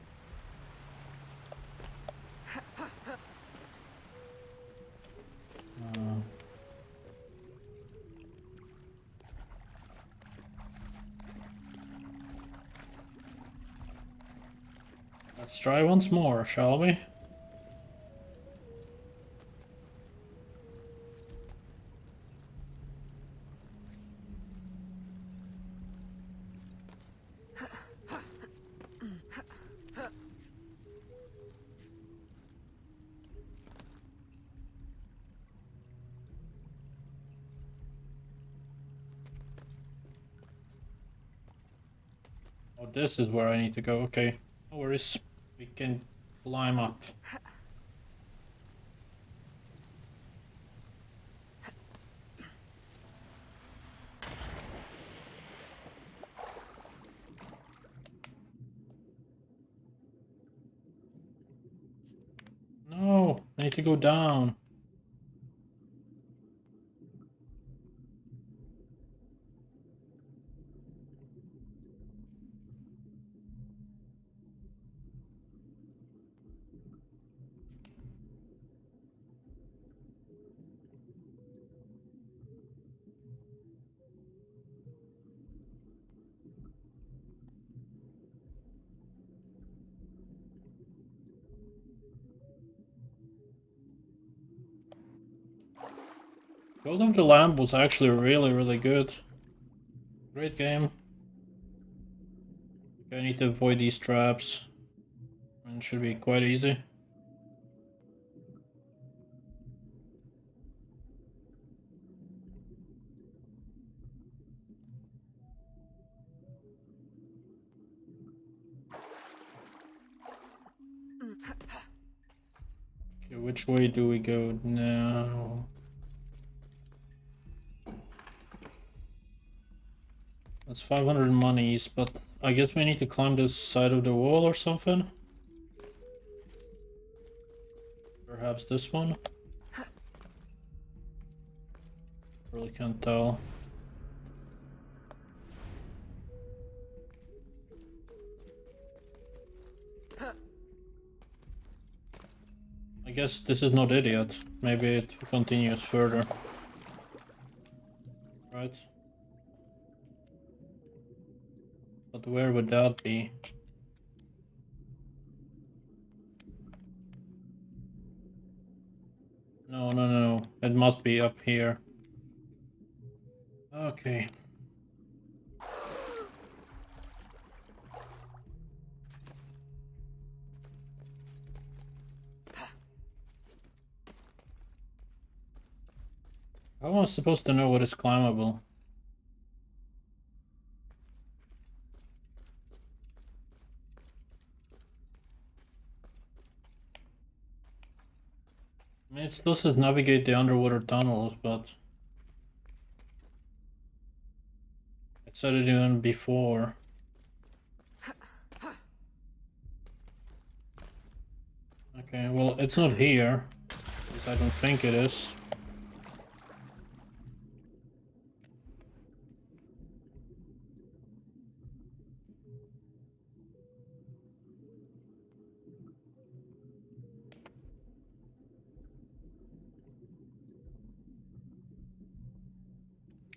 Let's try once more, shall we? Oh, this is where I need to go. Okay, no worries. We can climb up. No, I need to go down. Cult of the Lamb was actually really good. Great game. Okay, I need to avoid these traps. And it should be quite easy. Okay, which way do we go now? That's 500 monies, but I guess we need to climb this side of the wall or something. Perhaps this one? Really can't tell. I guess this is not it yet. Maybe it continues further. Right? But where would that be? No. It must be up here. Okay. How am I supposed to know what is climbable? I mean, it still says navigate the underwater tunnels, but it said it even before. Okay, well, it's not here, because I don't think it is.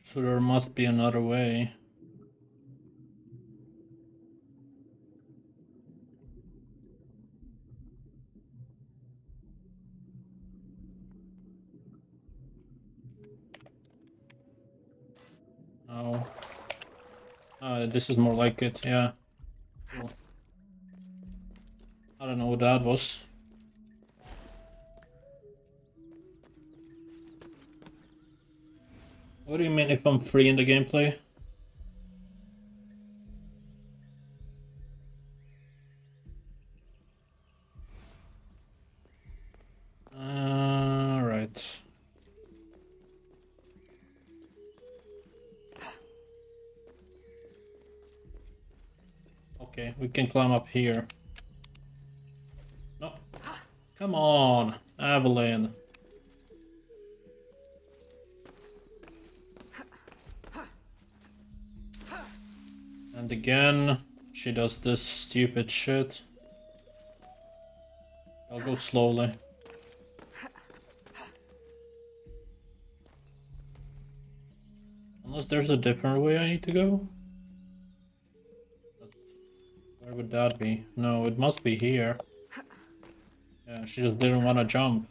So there must be another way. Oh. This is more like it, yeah. Cool. I don't know what that was. What do you mean if I'm free in the gameplay? Right. Okay, we can climb up here. No. Come on, Aveline. And again, she does this stupid shit. I'll go slowly. Unless there's a different way I need to go. But where would that be? No, it must be here. Yeah, she just didn't want to jump.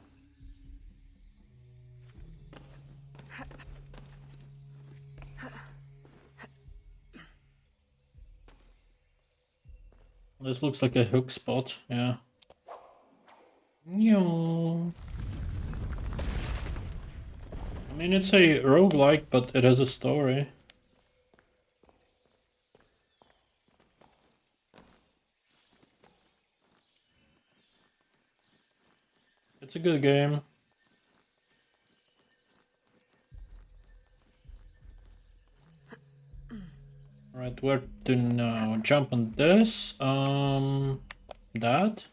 This looks like a hook spot, yeah. I mean, it's a roguelike, but it has a story. It's a good game. Right, where to now? Jump on this. That.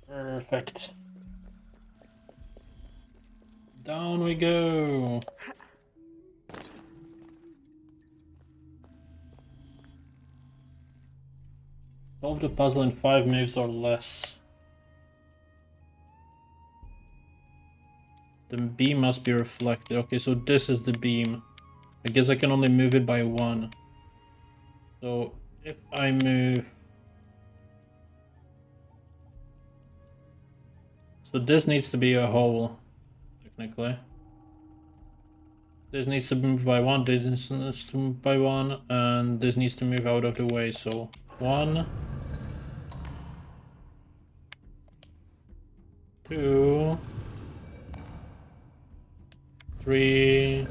Perfect. Down we go. Solve the puzzle in 5 moves or less. The beam must be reflected. Okay, so this is the beam. I guess I can only move it by 1. So if I move... So this needs to be a hole, technically. This needs to move by 1, this needs to move by 1, and this needs to move out of the way, so 1, 2, 3,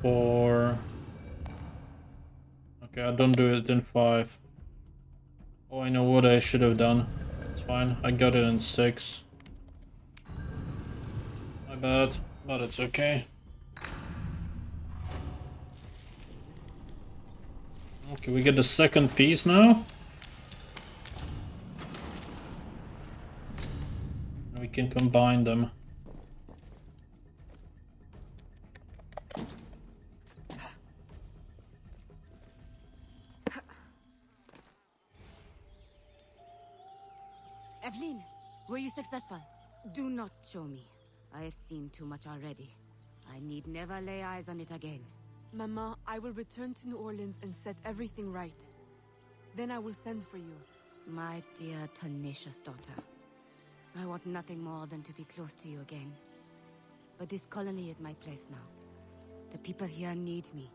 4. Okay, I don't do it in 5. Oh, I know what I should have done. It's fine, I got it in 6. My bad, but it's okay. Okay, we get the second piece now. And we can combine them. Aveline, were you successful? Do not show me. I have seen too much already. I need never lay eyes on it again. Mama, I will return to New Orleans and set everything right. Then I will send for you. My dear, tenacious daughter. I want nothing more than to be close to you again. But this colony is my place now. The people here need me.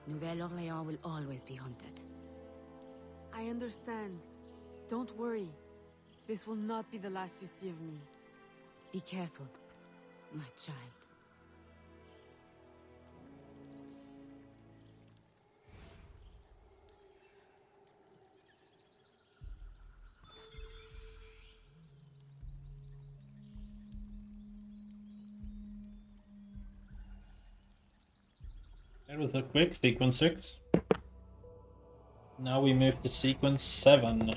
Nouvelle-Orléans will always be haunted. I understand. Don't worry. This will not be the last you see of me. Be careful, my child. That was a quick sequence 6. Now we move to sequence 7.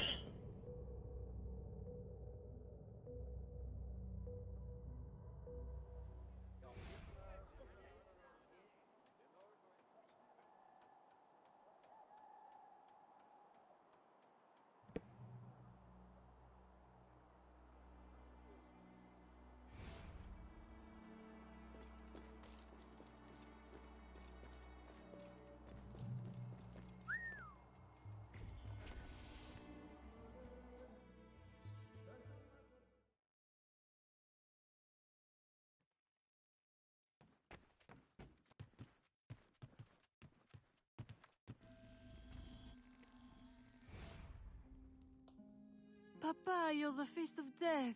Papa, you're the face of death.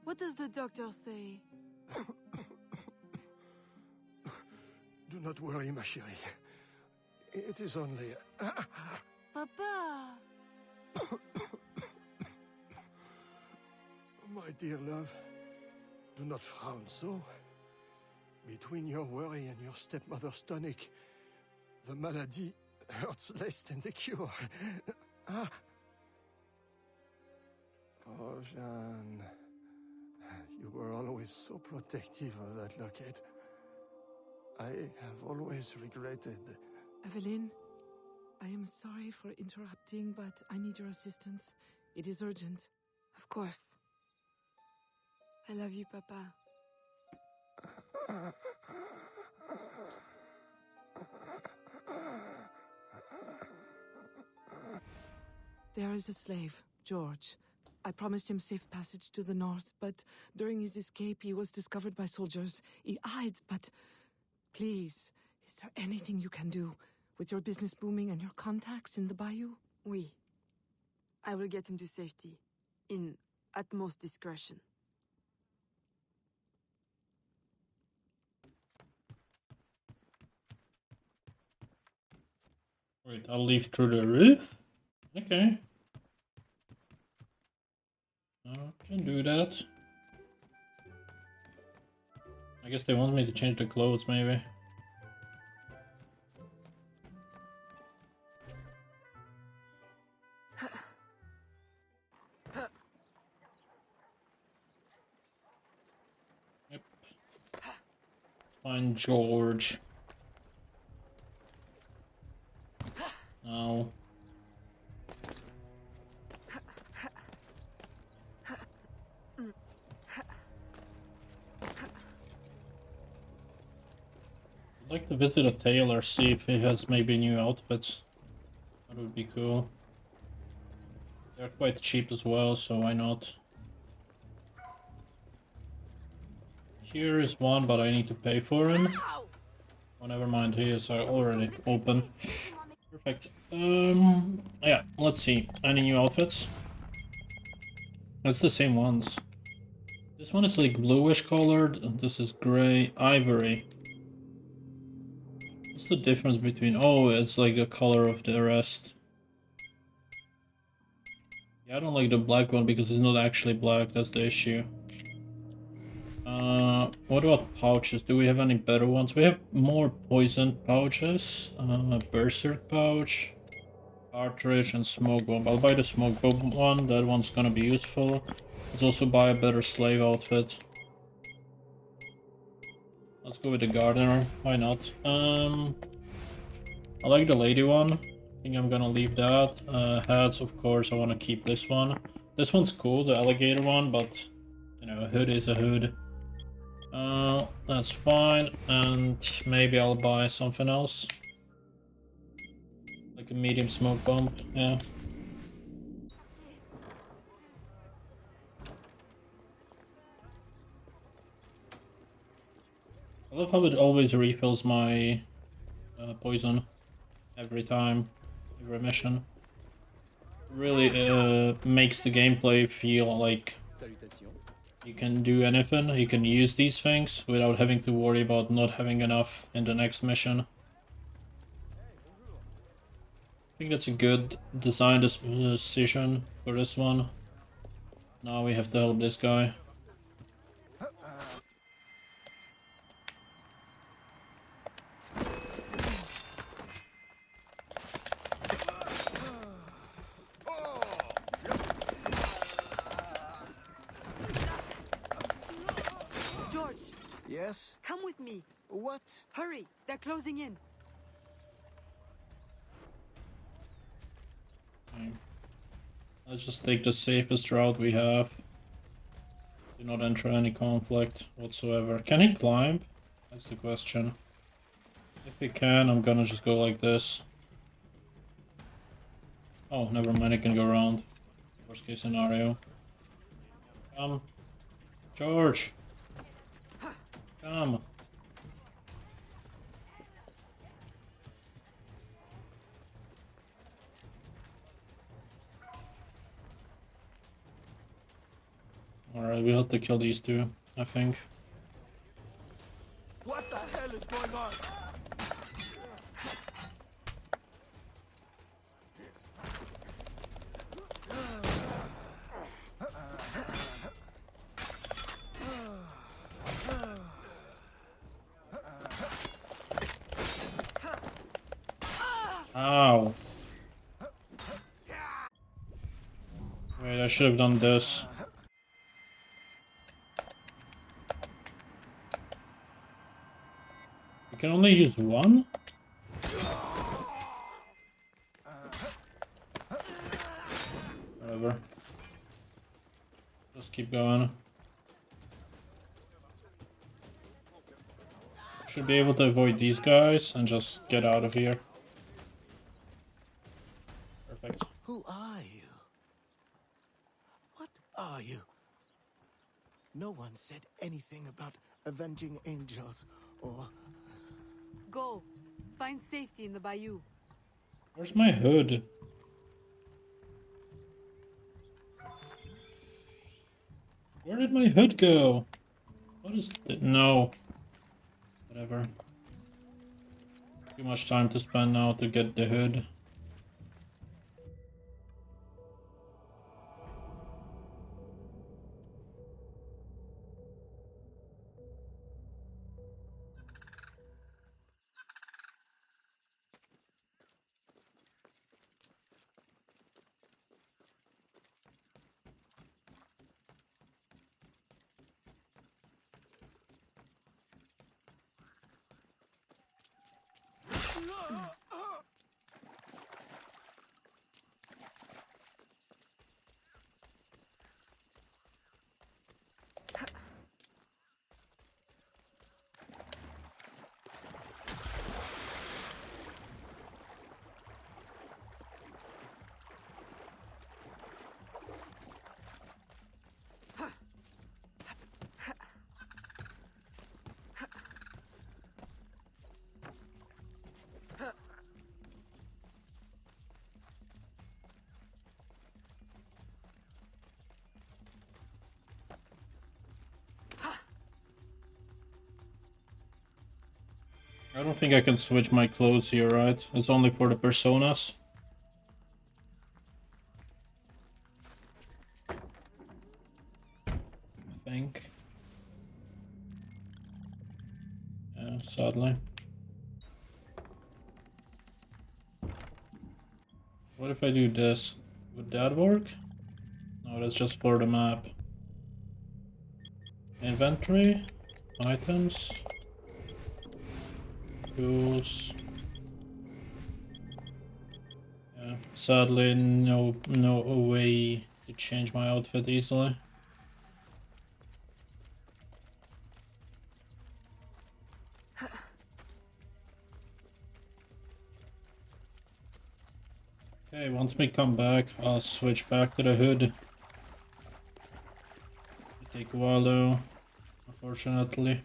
What does the doctor say? not worry, ma chérie. It is only... Papa! My dear love, do not frown so. Between your worry and your stepmother's tonic, the malady hurts less than the cure. Ah. Oh, Jeanne, you were always so protective of that locket. I have always regretted... Aveline, I am sorry for interrupting, but I need your assistance. It is urgent. Of course. I love you, Papa. There is a slave, George. I promised him safe passage to the north, but during his escape he was discovered by soldiers. He hides, but please, is there anything you can do? With your business booming and your contacts in the bayou? Oui. I will get him to safety. In utmost discretion. Wait, I'll leave through the roof? Okay. I can do that. I guess they want me to change the clothes, maybe. Yep. Find George. Now. I'd like to visit a tailor, see if he has maybe new outfits. That would be cool. They're quite cheap as well, so why not? Here is one, but I need to pay for him. Oh, never mind, he is already open. Perfect. Yeah, let's see. Any new outfits? That's the same ones. This one is like bluish colored, and this is gray ivory. What's the difference between... Oh, it's like the color of the rest. Yeah, I don't like the black one because it's not actually black, that's the issue. What about pouches? Do we have any better ones? We have more poison pouches. Berserk pouch, cartridge, and smoke bomb. I'll buy the smoke bomb one, that one's gonna be useful. Let's also buy a better slave outfit. Let's go with the gardener, why not? I like the lady one. I think I'm gonna leave that. Hats, of course, I wanna keep this one. This one's cool, the alligator one, but you know, a hood is a hood. That's fine, and maybe I'll buy something else. Like a medium smoke bomb, yeah. I love how it always refills my poison every time, every mission. It really makes the gameplay feel like you can do anything, you can use these things without having to worry about not having enough in the next mission. I think that's a good design decision for this one. Now we have to help this guy. Yes? Come with me. What? Hurry, they're closing in. Okay. Let's just take the safest route we have. Do not enter any conflict whatsoever. Can he climb? That's the question. If he can, I'm gonna just go like this. Oh, never mind, I can go around. Worst case scenario. Come. George! Come. Alright, we have to kill these two, I think. What the hell is going on? I should have done this. You can only use one? Whatever. Just keep going. Should be able to avoid these guys and just get out of here. Perfect. Who are you? What are you? No one said anything about avenging angels or... Go. Find safety in the bayou. Where's my hood? Where did my hood go? What is it? No. Whatever. Too much time to spend now to get the hood. I don't think I can switch my clothes here, right? It's only for the personas. I think. Yeah, sadly. What if I do this? Would that work? No, that's just for the map. Inventory, items, tools. Yeah, sadly, no way to change my outfit easily. Okay, once we come back, I'll switch back to the hood. It'll take a while though, unfortunately.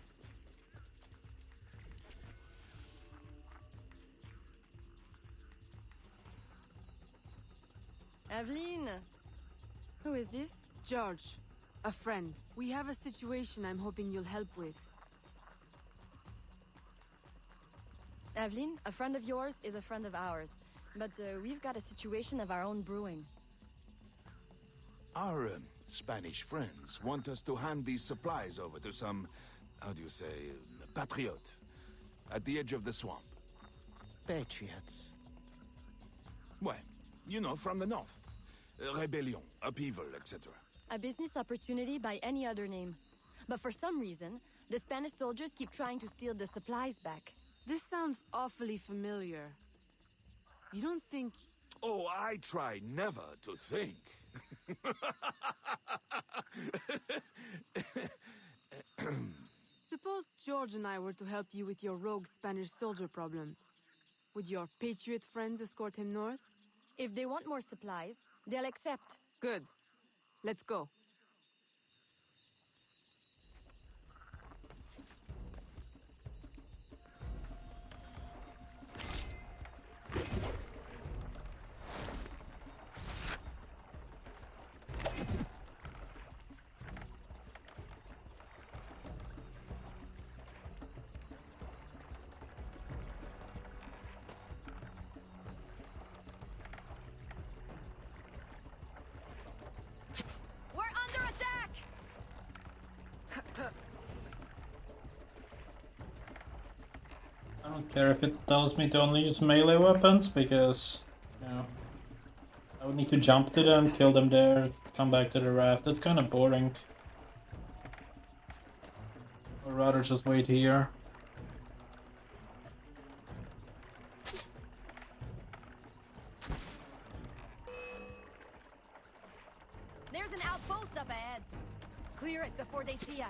Aveline! Who is this? George, a friend. We have a situation I'm hoping you'll help with. Aveline, a friend of yours is a friend of ours. But we've got a situation of our own brewing. Our Spanish friends want us to hand these supplies over to some, how do you say, patriot, at the edge of the swamp. Patriots? Well, you know, from the north. Rebellion, upheaval, etc. A business opportunity by any other name. But for some reason, the Spanish soldiers keep trying to steal the supplies back. This sounds awfully familiar. You don't think... Oh, I try never to think. Suppose George and I were to help you with your rogue Spanish soldier problem. Would your patriot friends escort him north? If they want more supplies, they'll accept. Good. Let's go. I don't care if it tells me to only use melee weapons, because, you know, I would need to jump to them, kill them there, come back to the raft. It's kind of boring. I'd rather just wait here. There's an outpost up ahead. Clear it before they see us.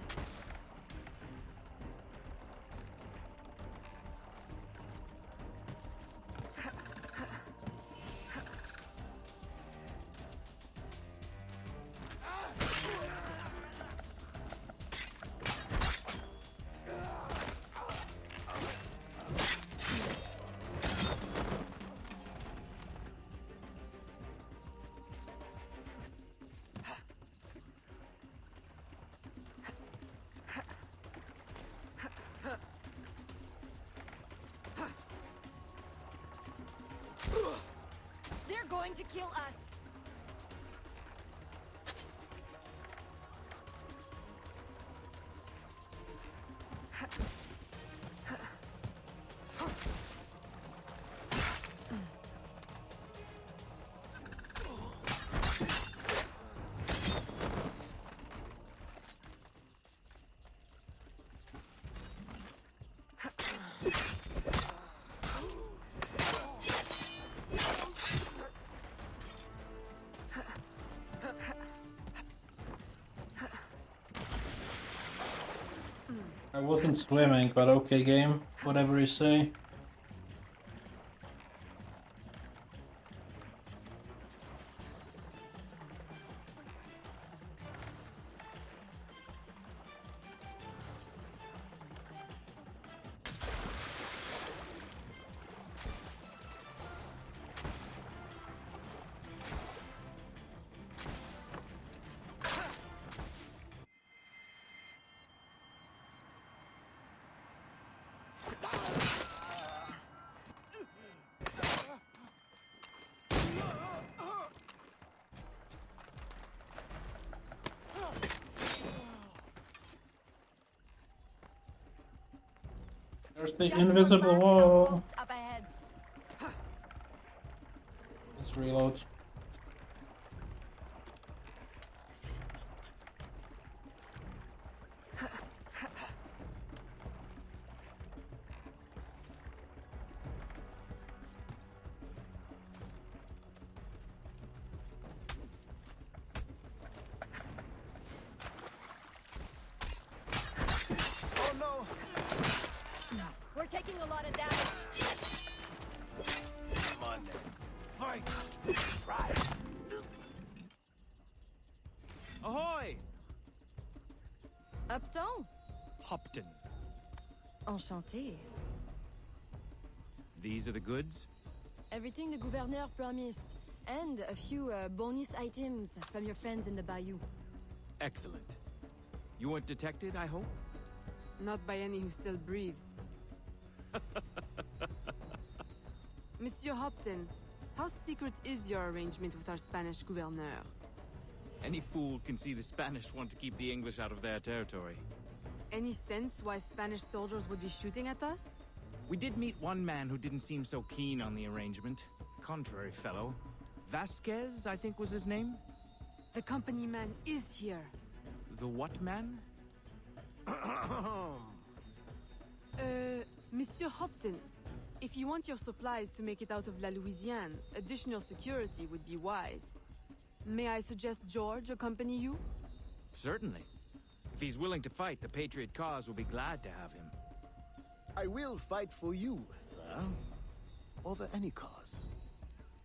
They're going to kill us. I wasn't swimming, but okay game, whatever you say. There's the invisible wall. Up ahead. Let's reload. Oh no! We're taking a lot of damage. Come on then. Fight! Try! Ahoy! Upton? Hopton. Enchanté. These are the goods? Everything the gouverneur promised. And a few bonus items from your friends in the bayou. Excellent. You weren't detected, I hope? Not by any who still breathes. Monsieur Hopton, how secret is your arrangement with our Spanish gouverneur? Any fool can see the Spanish want to keep the English out of their territory. Any sense why Spanish soldiers would be shooting at us? We did meet one man who didn't seem so keen on the arrangement. Contrary fellow. Vasquez, I think was his name? The company man is here. The what man? Monsieur Hopton, if you want your supplies to make it out of La Louisiane, additional security would be wise. May I suggest George accompany you? Certainly. If he's willing to fight, the Patriot cause will be glad to have him. I will fight for you, sir. Over any cause.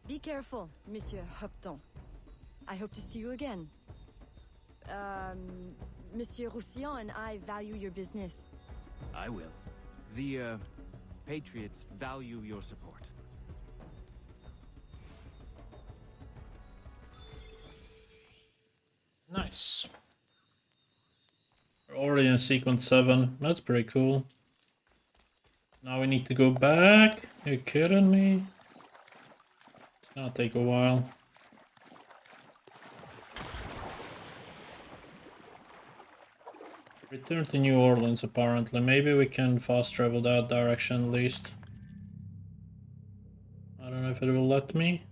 Be careful, Monsieur Hopton. I hope to see you again. Monsieur Roussillon and I value your business. I will. The, Patriots value your support. Nice. We're already in sequence 7. That's pretty cool. Now we need to go back. Are you kidding me? It's gonna take a while. Return to New Orleans, apparently. Maybe we can fast travel that direction at least. I don't know if it will let me.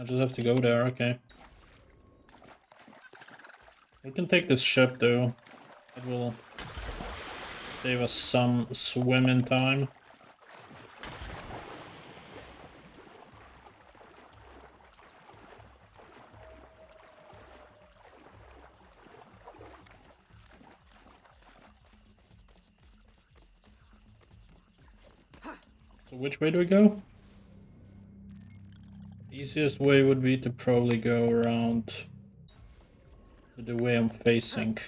just have to go there, okay. We can take this ship though. It will save us some swimming time. So which way do we go? Easiest way would be to probably go around to the way I'm facing.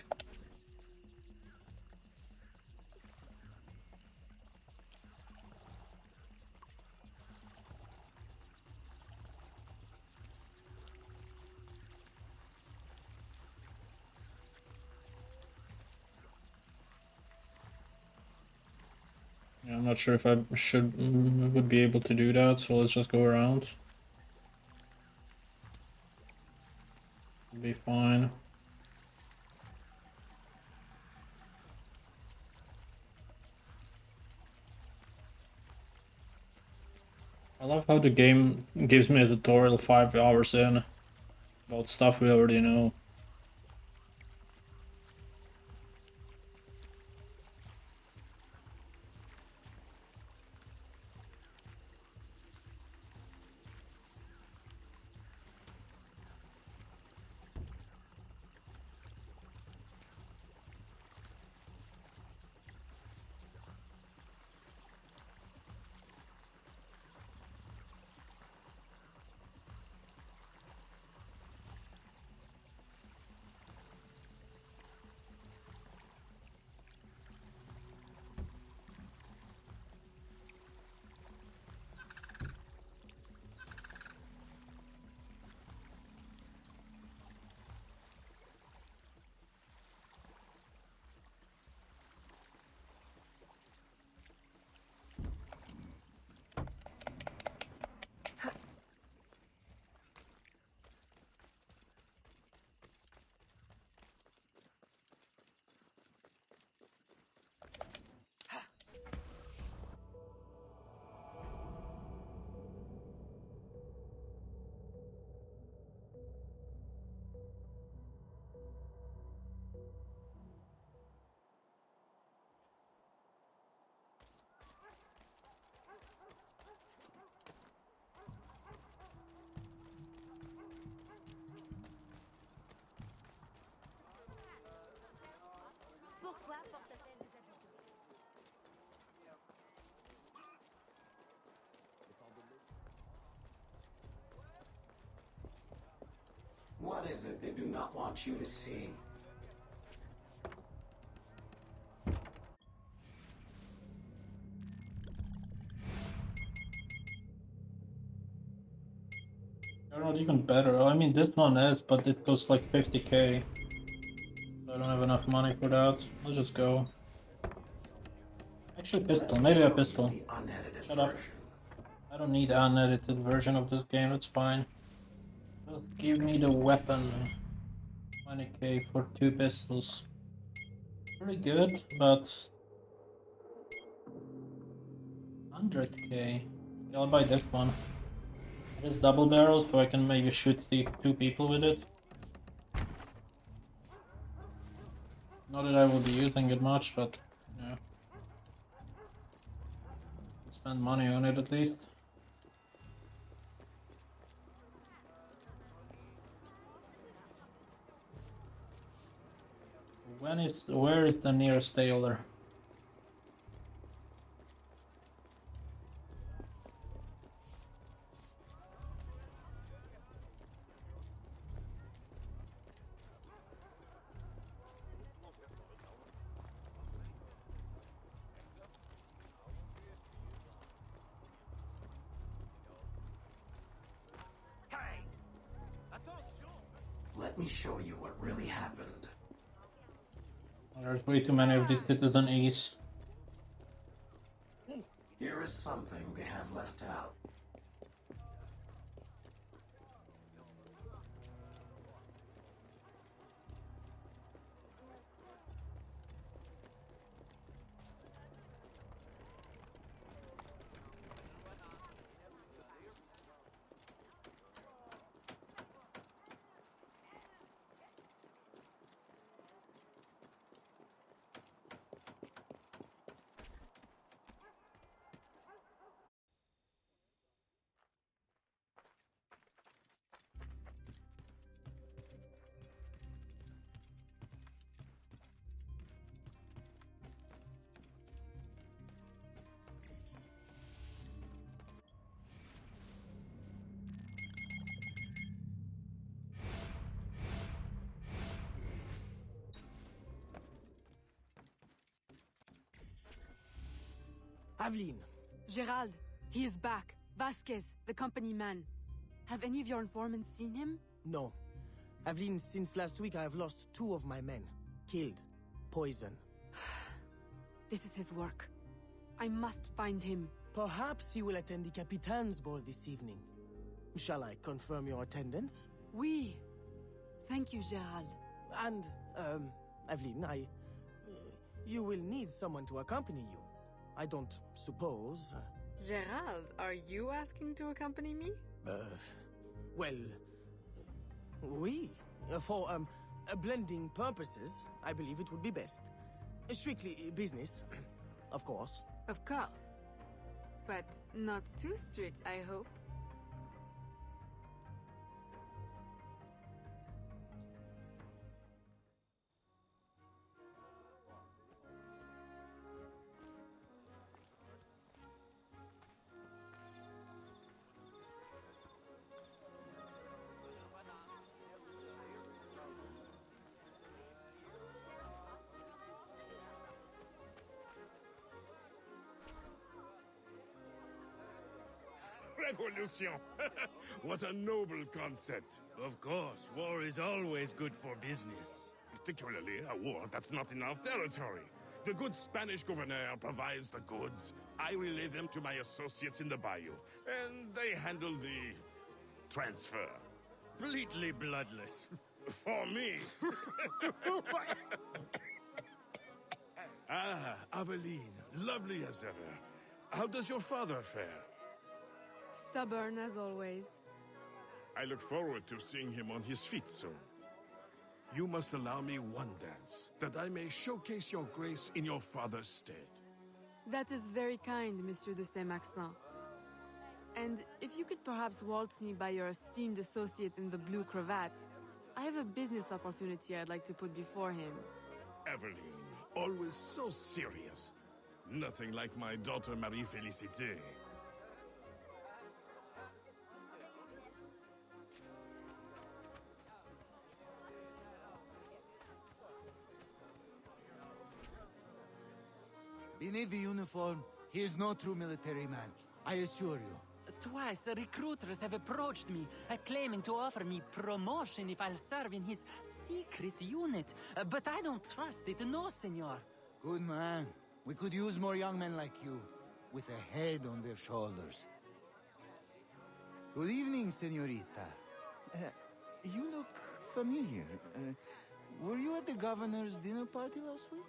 Yeah, I'm not sure if I would be able to do that, so let's just go around. It'll be fine. I love how the game gives me a tutorial 5 hours in about stuff we already know. Pourquoi porte-t-elle des habits? What is it they do not want you to see? They're not even better. I mean, this one is, but it costs like 50k. So I don't have enough money for that. Let's just go. Actually, pistol. Maybe a pistol. Shut up. I don't need an unedited version of this game. It's fine. Just give me the weapon. 20k for 2 pistols. Pretty good, but 100k. I'll buy this one. It is double barrel, so I can maybe shoot 2 people with it. Not that I will be using it much, but yeah. Spend money on it at least. Where is the nearest tailor? Let me show you what really happened. There's way too many of these citizen E's. Here is something they have left out. Aveline. Gerald, he is back. Vasquez, the company man. Have any of your informants seen him? No. Aveline, since last week I have lost 2 of my men. Killed. Poison. This is his work. I must find him. Perhaps he will attend the Capitan's ball this evening. Shall I confirm your attendance? Oui. Thank you, Gerald. And, Aveline, you will need someone to accompany you. I don't suppose... Gerald, are you asking to accompany me? Well... Oui. For, blending purposes, I believe it would be best. Strictly business, of course. Of course. But not too strict, I hope. Revolution! What a noble concept. Of course, war is always good for business. Particularly a war that's not in our territory. The good Spanish governor provides the goods. I relay them to my associates in the bayou, and they handle the transfer. Completely bloodless. For me. Ah, Aveline, lovely as ever. How does your father fare? Stubborn as always. I look forward to seeing him on his feet soon. You must allow me one dance, that I may showcase your grace in your father's stead. That is very kind, Monsieur de 𝐒𝐤𝐤𝐚. And if you could perhaps waltz me by your esteemed associate in the blue cravat, I have a business opportunity I'd like to put before him. Aveline, always so serious. Nothing like my daughter Marie-Félicité. Beneath the uniform, he is no true military man, I assure you. Twice, recruiters have approached me, claiming to offer me promotion if I'll serve in his secret unit. But I don't trust it, no, senor. Good man. We could use more young men like you, with a head on their shoulders. Good evening, senorita. You look familiar. Were you at the governor's dinner party last week?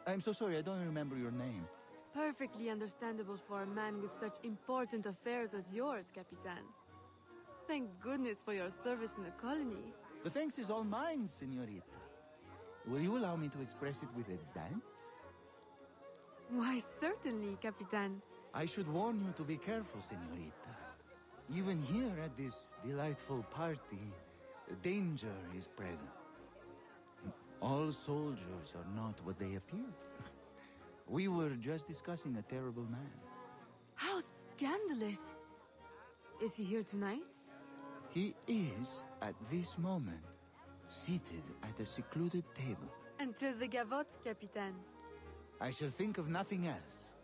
I'm so sorry, I don't remember your name. Perfectly understandable for a man with such important affairs as yours, Capitan. Thank goodness for your service in the colony. The thanks is all mine, senorita. Will you allow me to express it with a dance? Why, certainly, Capitan. I should warn you to be careful, senorita. Even here at this delightful party, danger is present. All soldiers are not what they appear. We were just discussing a terrible man. How scandalous! Is he here tonight? He is, at this moment, seated at a secluded table. Until the gavotte, Capitan. I shall think of nothing else.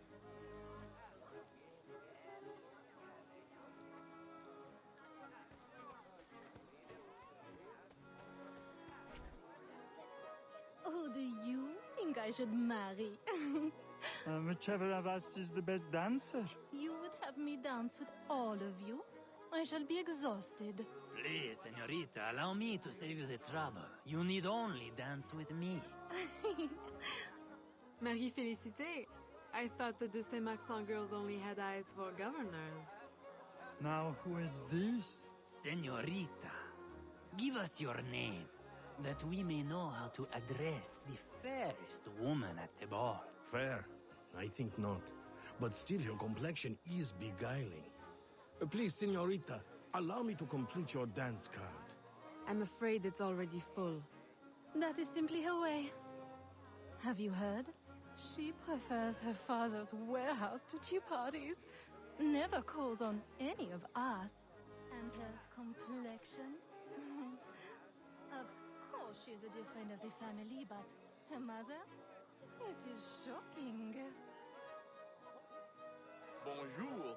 Who do you think I should marry? Whichever of us is the best dancer. You would have me dance with all of you? I shall be exhausted. Please, senorita, allow me to save you the trouble. You need only dance with me. Marie-Félicité, I thought the de 𝐒𝐤𝐚𝐥𝐬 girls only had eyes for governors. Now who is this? Senorita, give us your name, that we may know how to address the fairest woman at the ball. Fair? I think not. But still, your complexion is beguiling. Please, senorita, allow me to complete your dance card. I'm afraid it's already full. That is simply her way. Have you heard? She prefers her father's warehouse to tea parties. Never calls on any of us. And her complexion? Of course she's a dear friend of the family, but her mother? It is shocking.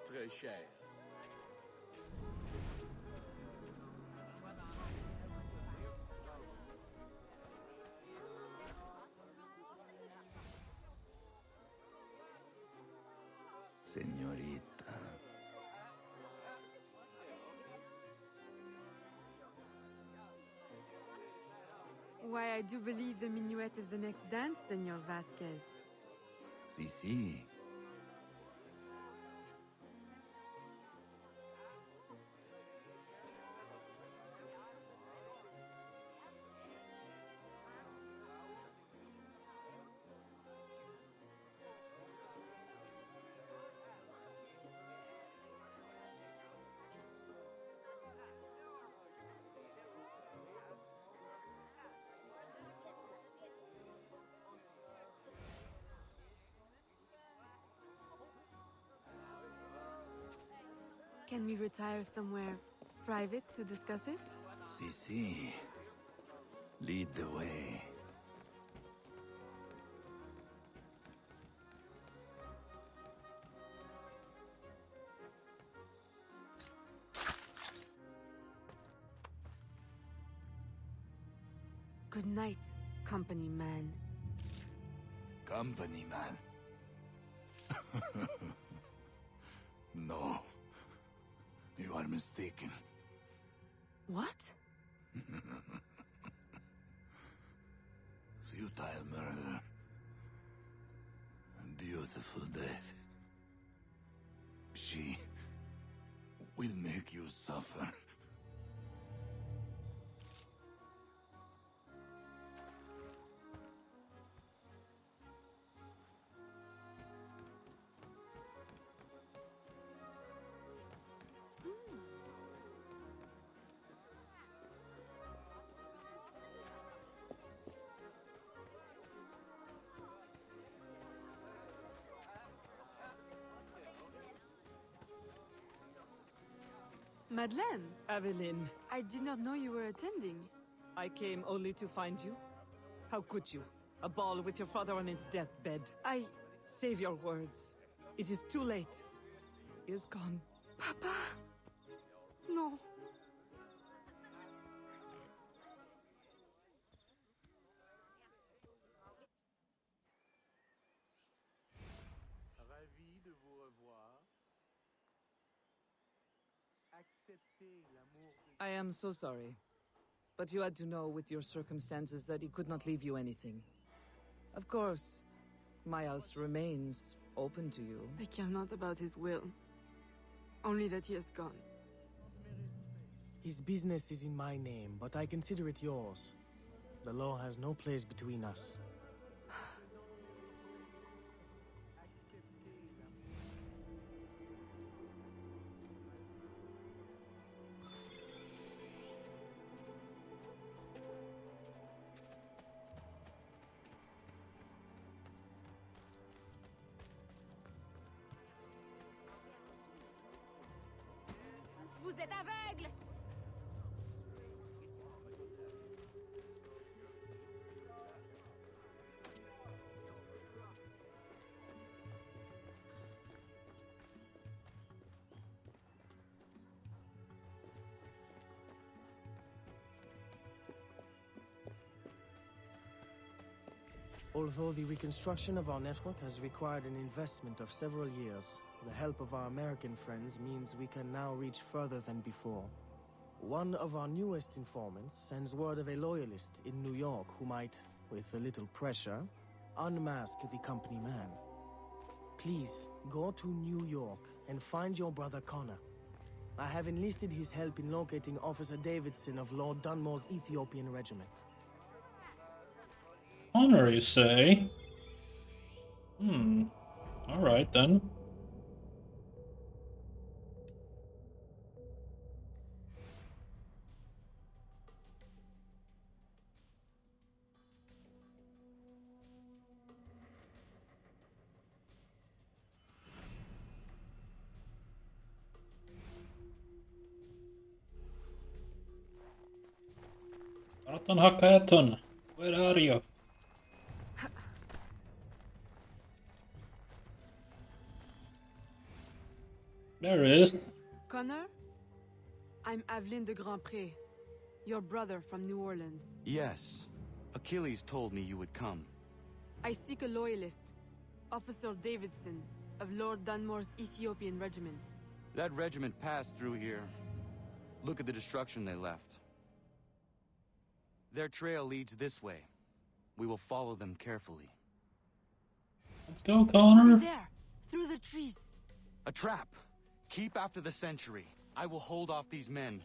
très cher. Señorita. Why, I do believe the minuet is the next dance, Senor Vasquez. Sí, sí. Can we retire somewhere private to discuss it? Sí, sí. Lead the way. Good night, company man. Company man. No. You are mistaken. What? Futile murder. A beautiful death. She will make you suffer. Madeleine! Aveline. I did not know you were attending. I came only to find you. How could you? A ball with your father on his deathbed. Save your words. It is too late. He is gone. Papa! No. Ravi de vous revoir. Acceptez l'amour de... I am so sorry. But you had to know with your circumstances that he could not leave you anything. Of course, my house remains open to you. I care not about his will. Only that he has gone. His business is in my name, but I consider it yours. The law has no place between us. Vous êtes aveugle! Although the reconstruction of our network has required an investment of several years, the help of our American friends means we can now reach further than before. One of our newest informants sends word of a loyalist in New York who might, with a little pressure, unmask the company man. Please, go to New York and find your brother Connor. I have enlisted his help in locating Officer Davidson of Lord Dunmore's Ethiopian regiment. Honor, you say? Alright then. Ratan Hakayaton, where are you? There it is. Connor? I'm Aveline de Grandpré, your brother from New Orleans. Yes. Achilles told me you would come. I seek a loyalist, Officer Davidson, of Lord Dunmore's Ethiopian regiment. That regiment passed through here. Look at the destruction they left. Their trail leads this way. We will follow them carefully. Let's go, Connor. There, through the trees. A trap. Keep after the sentry. I will hold off these men.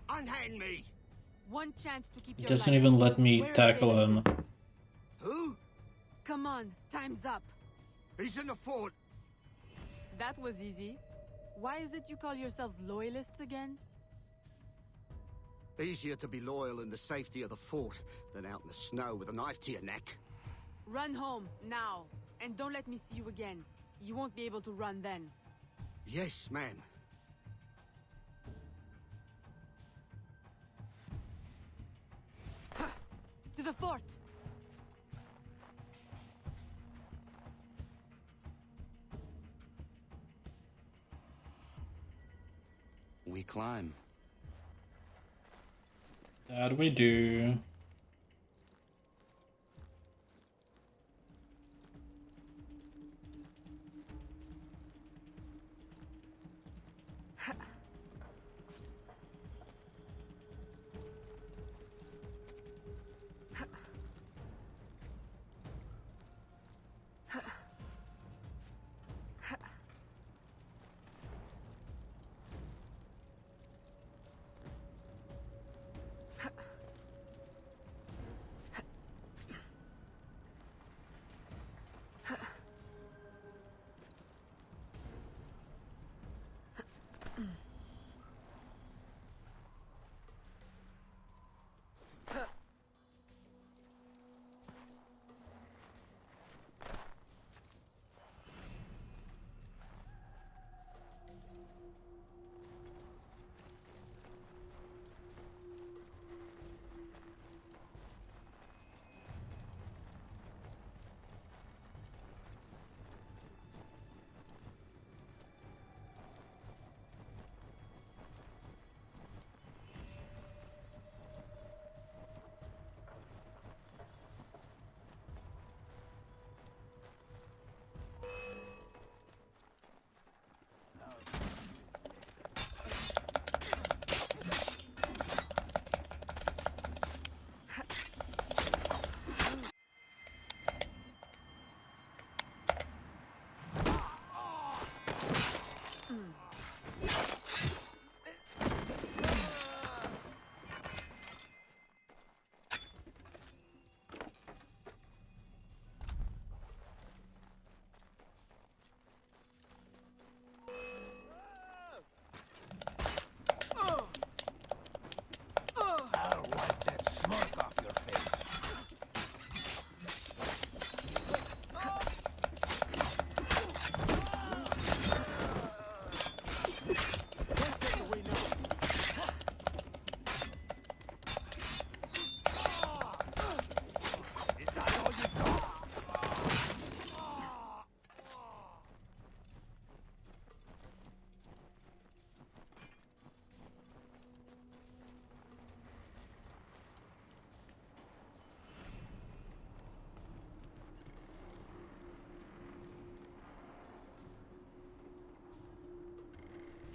Unhand me! One chance to keep He your doesn't life. even let me Where is tackle Davidson? him. Who? Come on, time's up. He's in the fort. That was easy. Why is it you call yourselves loyalists again? Easier to be loyal in the safety of the fort than out in the snow with a knife to your neck. Run home, now. And don't let me see you again. You won't be able to run then. Yes, ma'am. To the fort! We climb. That we do.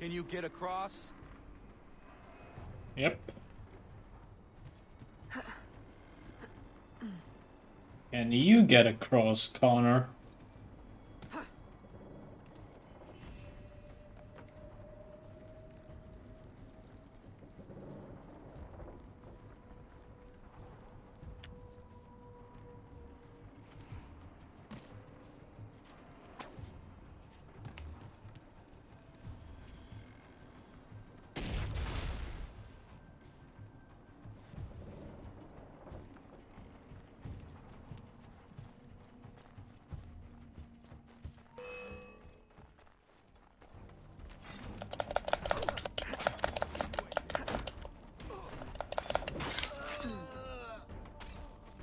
Can you get across? Yep. Can you get across, Connor?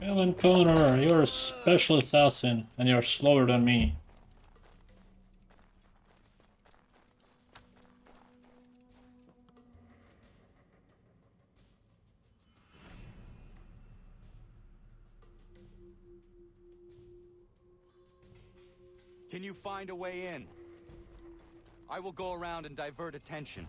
Alan Connor, you're a special assassin, and you're slower than me. Can you find a way in? I will go around and divert attention.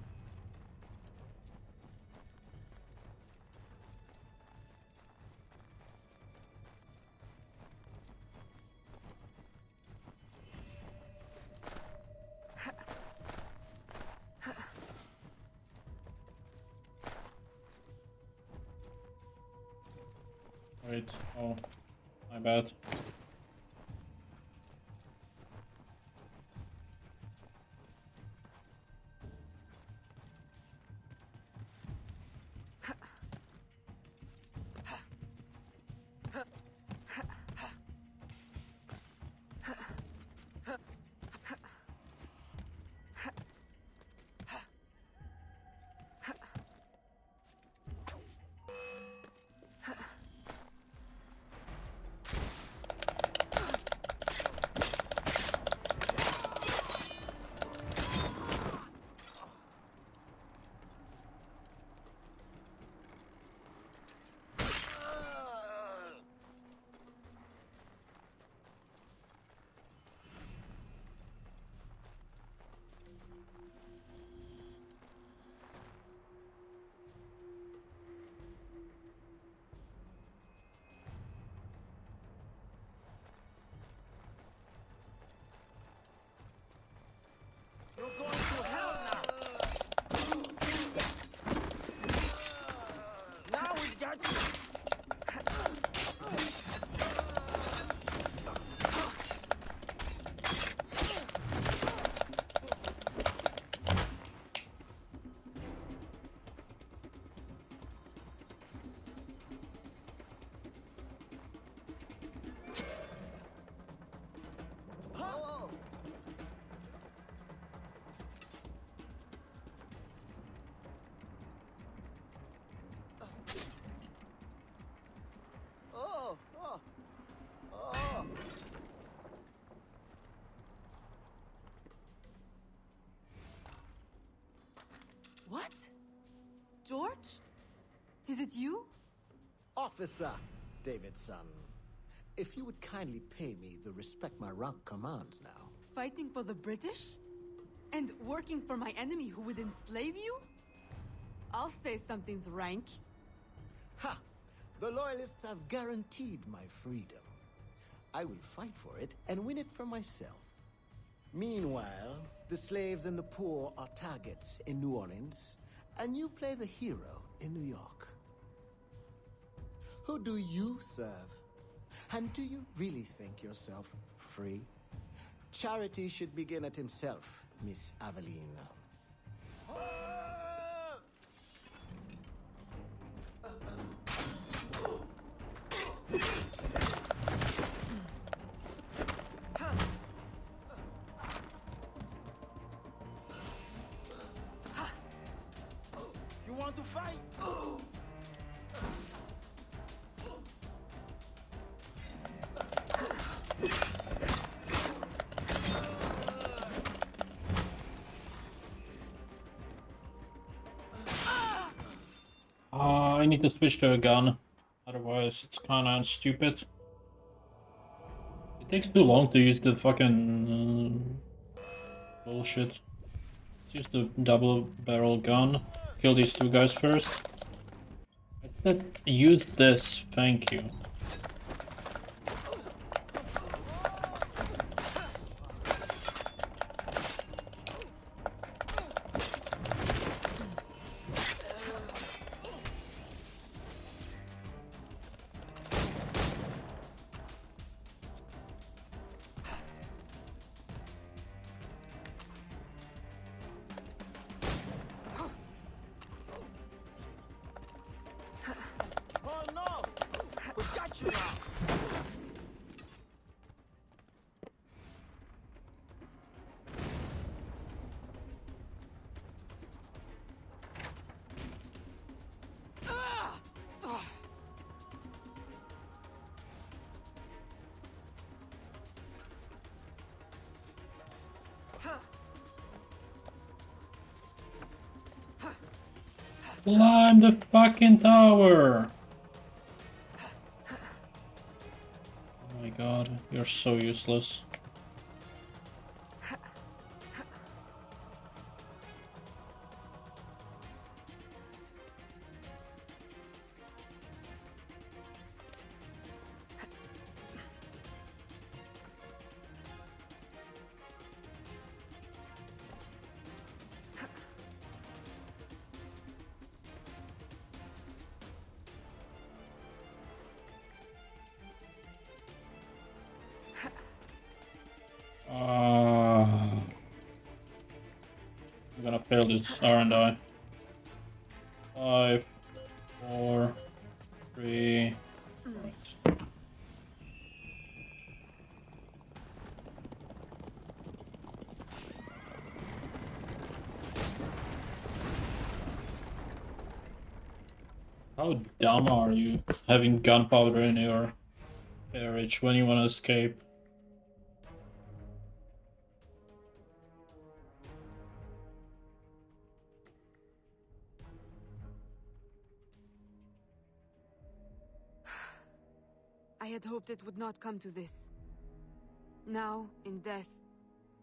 Wait, oh, my bad. You're going to hell now! Now we got you! What? George? Is it you? Officer Davidson, if you would kindly pay me the respect my rank commands now. Fighting for the British? And working for my enemy who would enslave you? I'll say something's rank. Ha! The Loyalists have guaranteed my freedom. I will fight for it and win it for myself. Meanwhile, the slaves and the poor are targets in New Orleans, and you play the hero in New York. Who do you serve? And do you really think yourself free? Charity should begin at himself, Miss Aveline. You want to fight? I need to switch to a gun, otherwise it's kinda stupid. It takes too long to use the fucking bullshit. Let's use the double barrel gun. Kill these two guys first. I said use this, thank you. Oh no! We've got Climb the fucking tower! Oh my god, you're so useless. I'm gonna fail this, aren't I? 5, 4, 3. Right. How dumb are you having gunpowder in your carriage when you want to escape? I had hoped it would not come to this. Now, in death,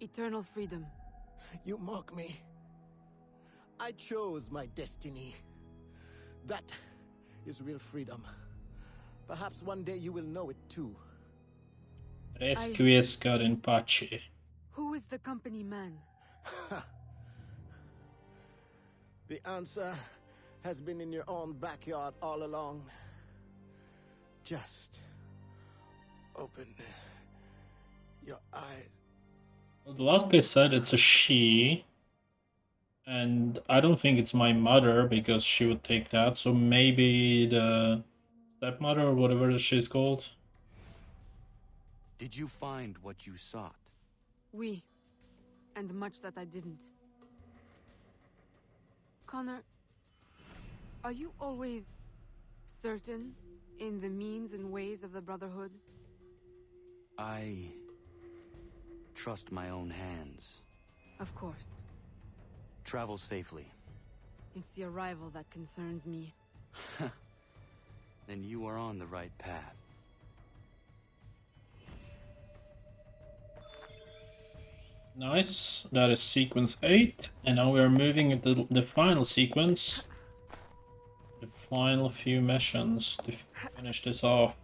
eternal freedom. You mock me. I chose my destiny. That is real freedom. Perhaps one day you will know it too. Requiescat in pace. Who is the company man? The answer has been in your own backyard all along. Just open your eyes. Well, the last guy said it's a she. And I don't think it's my mother, because she would take that. So maybe the stepmother or whatever she's called. Did you find what you sought? Oui. And much that I didn't. Connor, are you always certain in the means and ways of the Brotherhood? I trust my own hands. Of course. Travel safely. It's the arrival that concerns me. Then you are on the right path. Nice, that is sequence 8, and now we are moving into the final sequence. The final few missions to finish this off.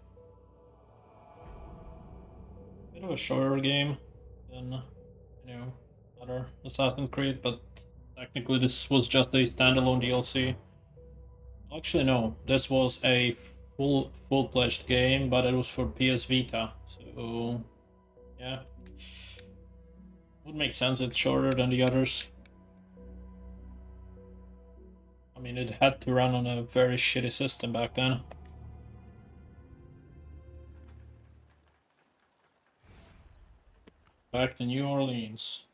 Bit of a shorter game than, you know, other Assassin's Creed, but technically this was just a standalone DLC. Actually no, this was a full-fledged game, but it was for PS Vita, so yeah. Would make sense, it's shorter than the others. I mean, it had to run on a very shitty system back then. Back to New Orleans.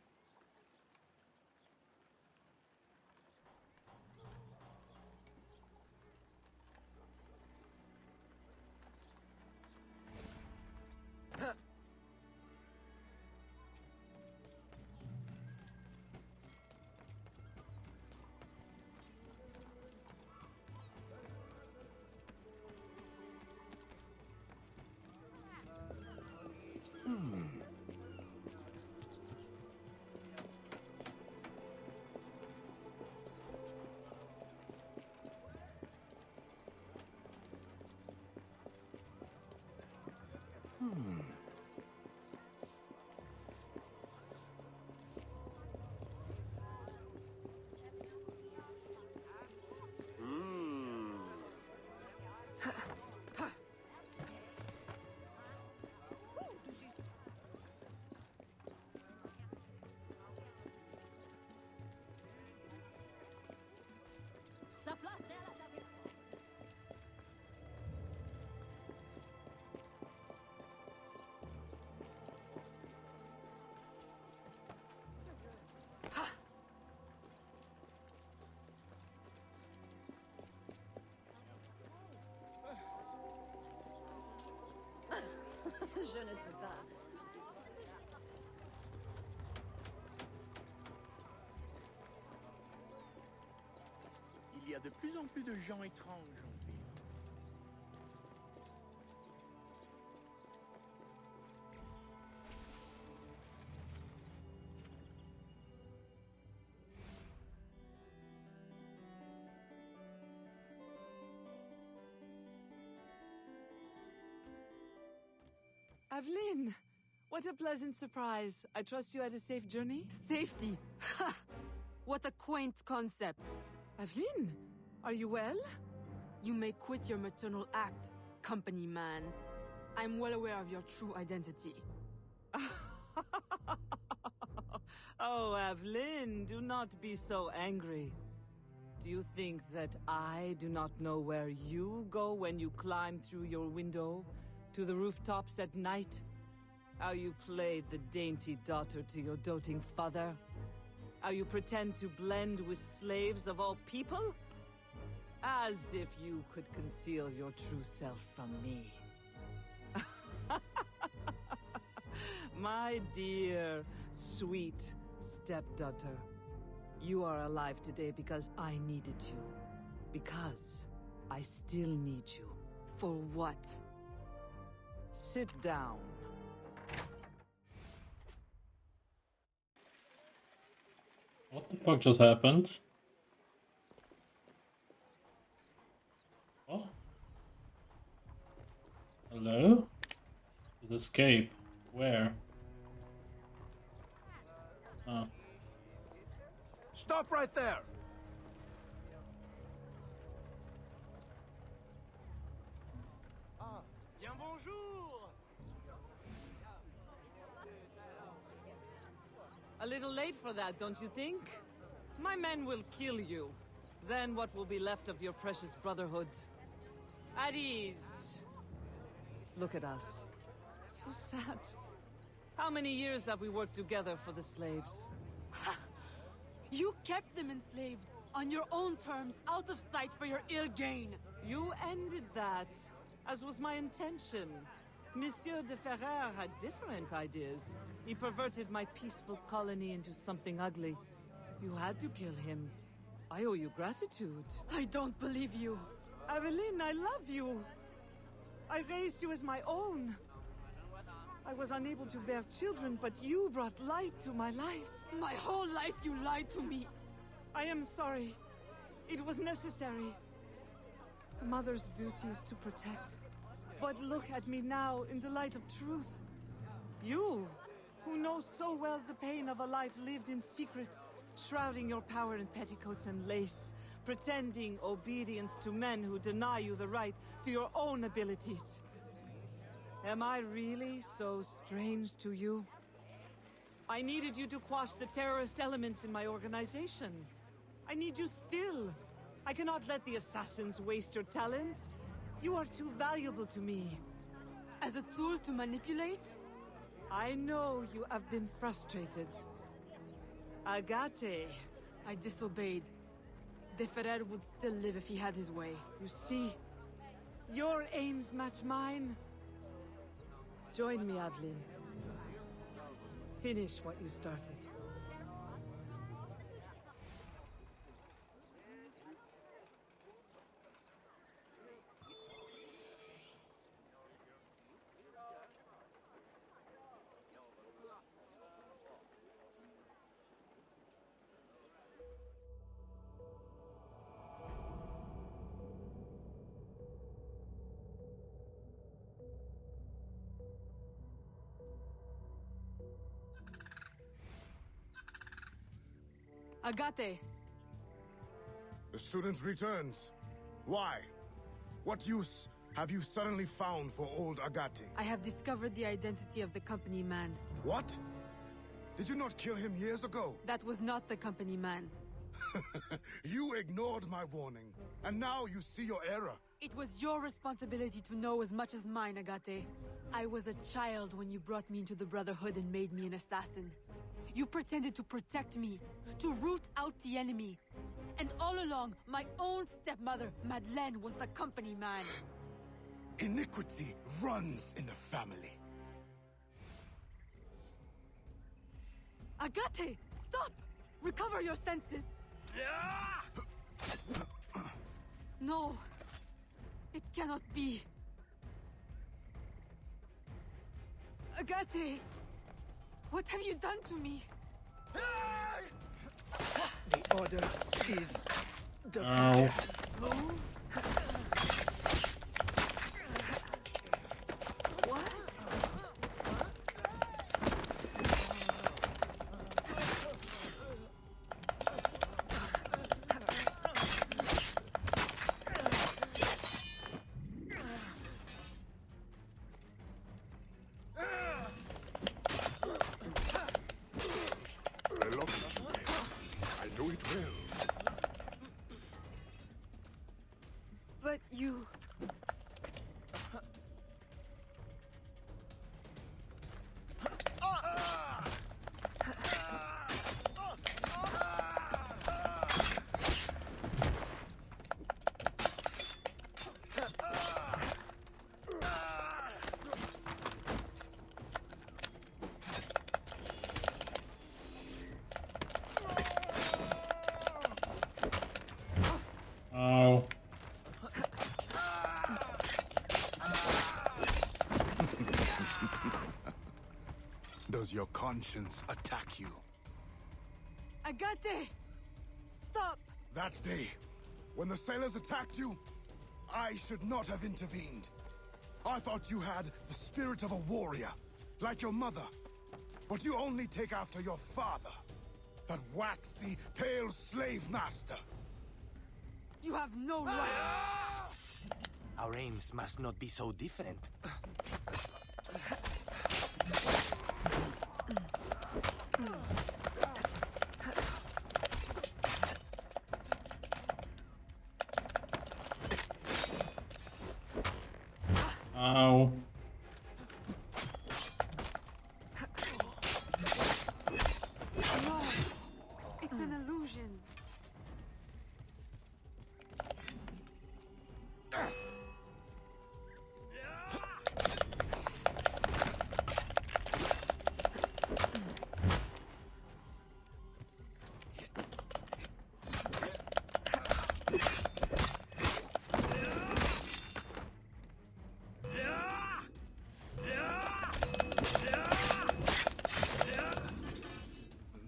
a de plus en plus de gens étranges en ville. Aveline! What a pleasant surprise. I trust you had a safe journey? Safety? Ha! What a quaint concept. Aveline, are you well? You may quit your maternal act, company man. I'm well aware of your true identity. Oh, Aveline, do not be so angry. Do you think that I do not know where you go when you climb through your window to the rooftops at night? How you played the dainty daughter to your doting father? How you pretend to blend with slaves of all people? As if you could conceal your true self from me. My dear, sweet stepdaughter, you are alive today because I needed you. Because I still need you. For what? Sit down. What the fuck just happened? Oh? Hello? Escape. Where? Oh. Stop right there! Ah, bien bonjour! A little late for that, don't you think? My men will kill you. Then what will be left of your precious brotherhood? At ease. Look at us. So sad. How many years have we worked together for the slaves? You kept them enslaved, on your own terms, out of sight for your ill gain. You ended that, as was my intention. Monsieur de Ferrer had different ideas. He perverted my peaceful colony into something ugly. You had to kill him. I owe you gratitude. I don't believe you. Aveline, I love you. I raised you as my own. I was unable to bear children, but you brought light to my life. My whole life you lied to me. I am sorry. It was necessary. A mother's duty is to protect. But look at me now in the light of truth. You, who know so well the pain of a life lived in secret, shrouding your power in petticoats and lace, pretending obedience to men who deny you the right to your own abilities. Am I really so strange to you? I needed you to quash the terrorist elements in my organization. I need you still. I cannot let the assassins waste your talents. You are too valuable to me. As a tool to manipulate? I know you have been frustrated. Agate. I disobeyed. De Ferrer would still live if he had his way. You see, your aims match mine. Join me, Aveline. Finish what you started. Agate! The student returns. Why? What use have you suddenly found for old Agate? I have discovered the identity of the company man. What? Did you not kill him years ago? That was not the company man. You ignored my warning, and now you see your error. It was your responsibility to know as much as mine, Agate. I was a child when you brought me into the Brotherhood and made me an assassin. You pretended to protect me, to root out the enemy. And all along, my own stepmother, Madeleine, was the company man. Iniquity runs in the family. Agate, stop! Recover your senses! No! It cannot be! 𝐒𝐤𝐬! What have you done to me? The order is Ow. What? I know it well. But you... Ow. Does your conscience attack you? 𝐒𝐤𝐬! Stop! That day, when the sailors attacked you, I should not have intervened. I thought you had the spirit of a warrior, like your mother. But you only take after your father, that waxy, pale slave master. You have no right! Our aims must not be so different. Ow. No! It's an illusion.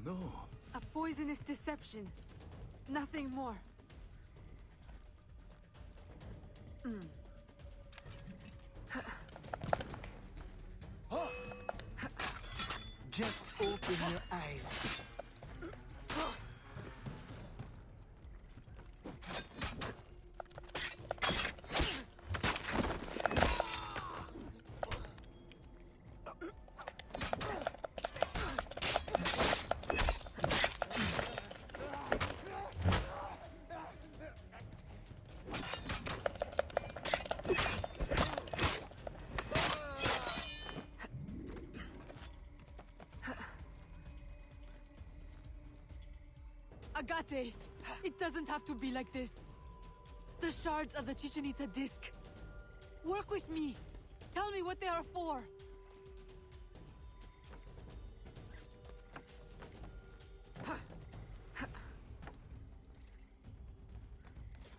No. A poisonous deception. Nothing more. Just open your eyes. 𝐒𝐤𝐬! It doesn't have to be like this. The shards of the 𝐒𝐤𝐚 disc. Work with me. Tell me what they are for.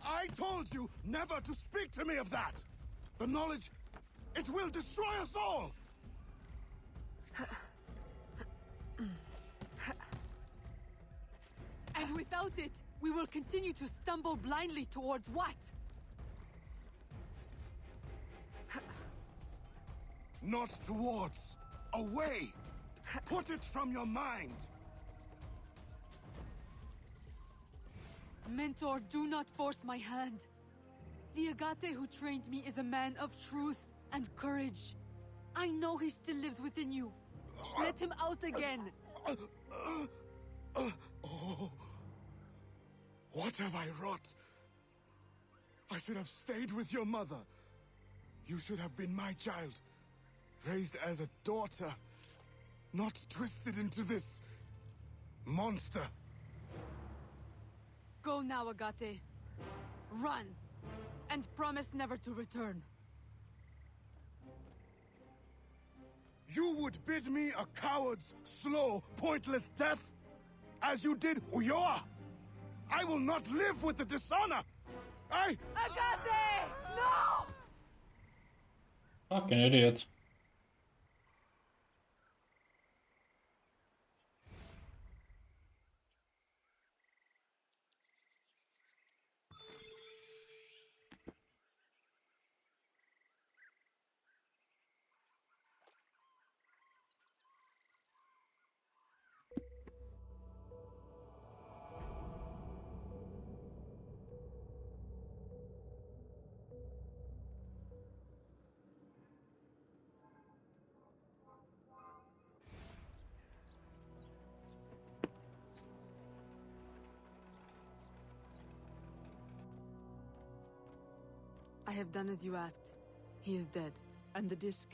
I told you never to speak to me of that! The knowledge, it will destroy us all! And without it, we will continue to stumble blindly towards what? Not towards. Away! Put it from your mind! Mentor, do not force my hand. The 𝐒𝐤𝐬 who trained me is a man of truth and courage. I know he still lives within you. Let him out again. Oh. What have I wrought? I should have stayed with your mother. You should have been my child, raised as a daughter, not twisted into this monster. Go now, 𝐒𝐤𝐬. Run, and promise never to return. You would bid me a coward's, slow, pointless death? As you did 𝐒𝐤𝐚? I will not live with the dishonor! Agate! No! Fucking idiot. I have done as you asked. He is dead. And the disc?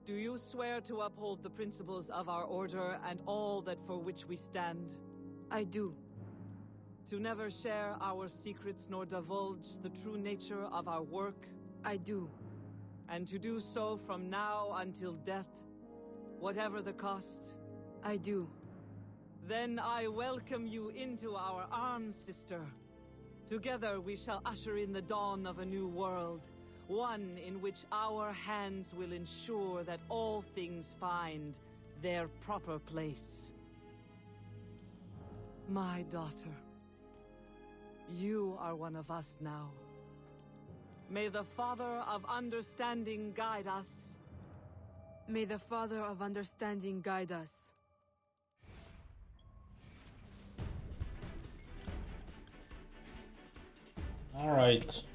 Do you swear to uphold the principles of our order and all that for which we stand? I do. To never share our secrets nor divulge the true nature of our work? I do. And to do so from now until death, whatever the cost? I do. Then I welcome you into our arms, sister. Together we shall usher in the dawn of a new world, one in which our hands will ensure that all things find their proper place. My daughter, you are one of us now. May the Father of Understanding guide us. May the Father of Understanding guide us. Alright.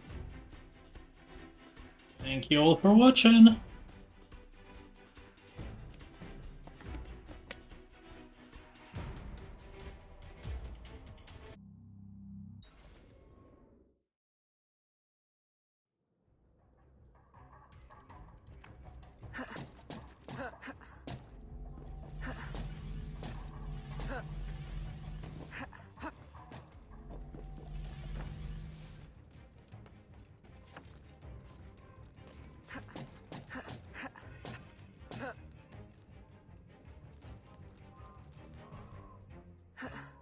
Thank you all for watching.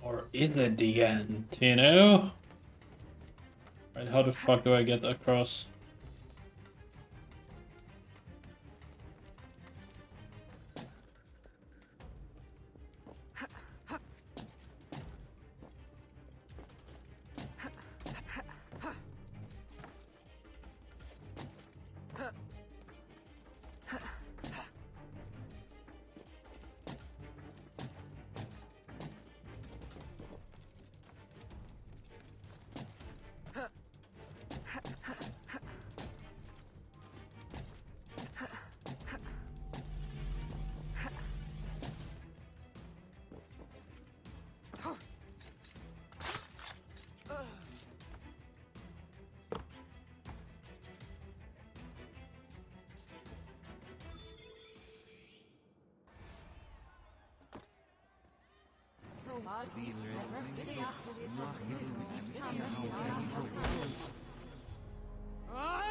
Or is it the end, you know? Right, how the fuck do I get across?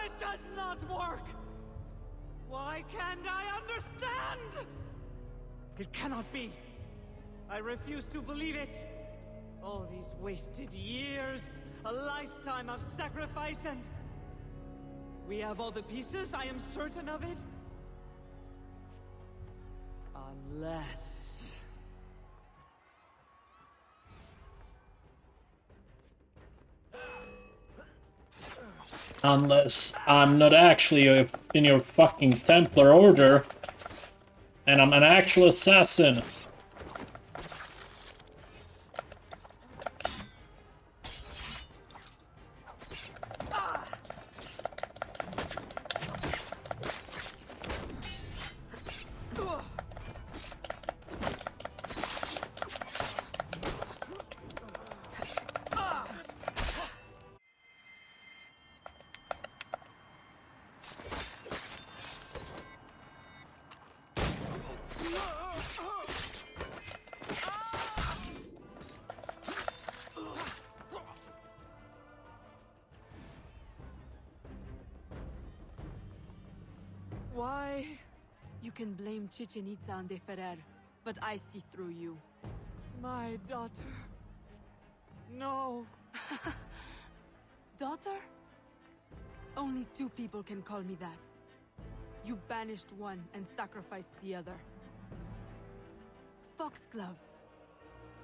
It does not work! Why can't I understand? It cannot be. I refuse to believe it. All these wasted years, a lifetime of sacrifice, and... we have all the pieces, I am certain of it. Unless... Unless I'm not actually in your fucking Templar order, and I'm an actual assassin. Why You can blame Chichen Itza and De Ferrer, but I see through you. My daughter. No. Daughter? Only two people can call me that. You banished one and sacrificed the other. Foxglove.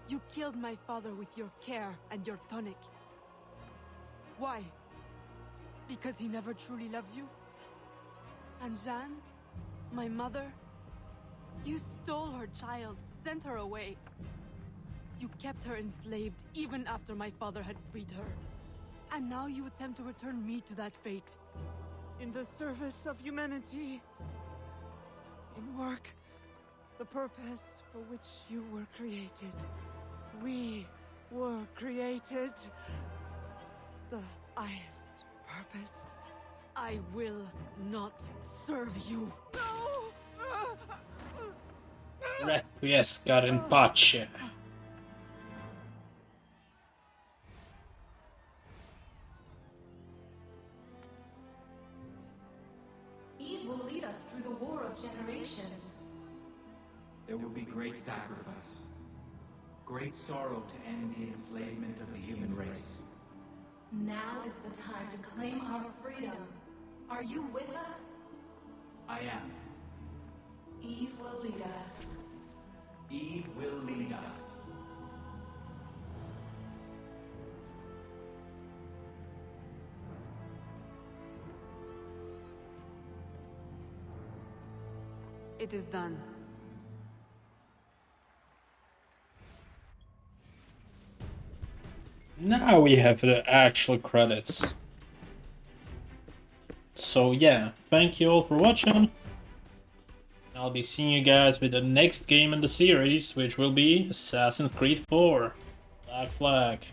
You killed my father with your care and your tonic. Why? Because he never truly loved you? And Jeanne, my mother? You stole her child, sent her away. You kept her enslaved even after my father had freed her. And now you attempt to return me to that fate. In the service of humanity. In work. The purpose for which you were created. We were created. The highest purpose. I will not serve you. Requiescat in pace. Eve will lead us through the war of generations. There will be great sacrifice, great sorrow to end the enslavement of the human race. Now is the time to claim our freedom. Are you with us? I am. Eve will lead us. Eve will lead us. It is done. Now we have the actual credits. So yeah, thank you all for watching. I'll be seeing you guys with the next game in the series, which will be Assassin's Creed 4. Black Flag.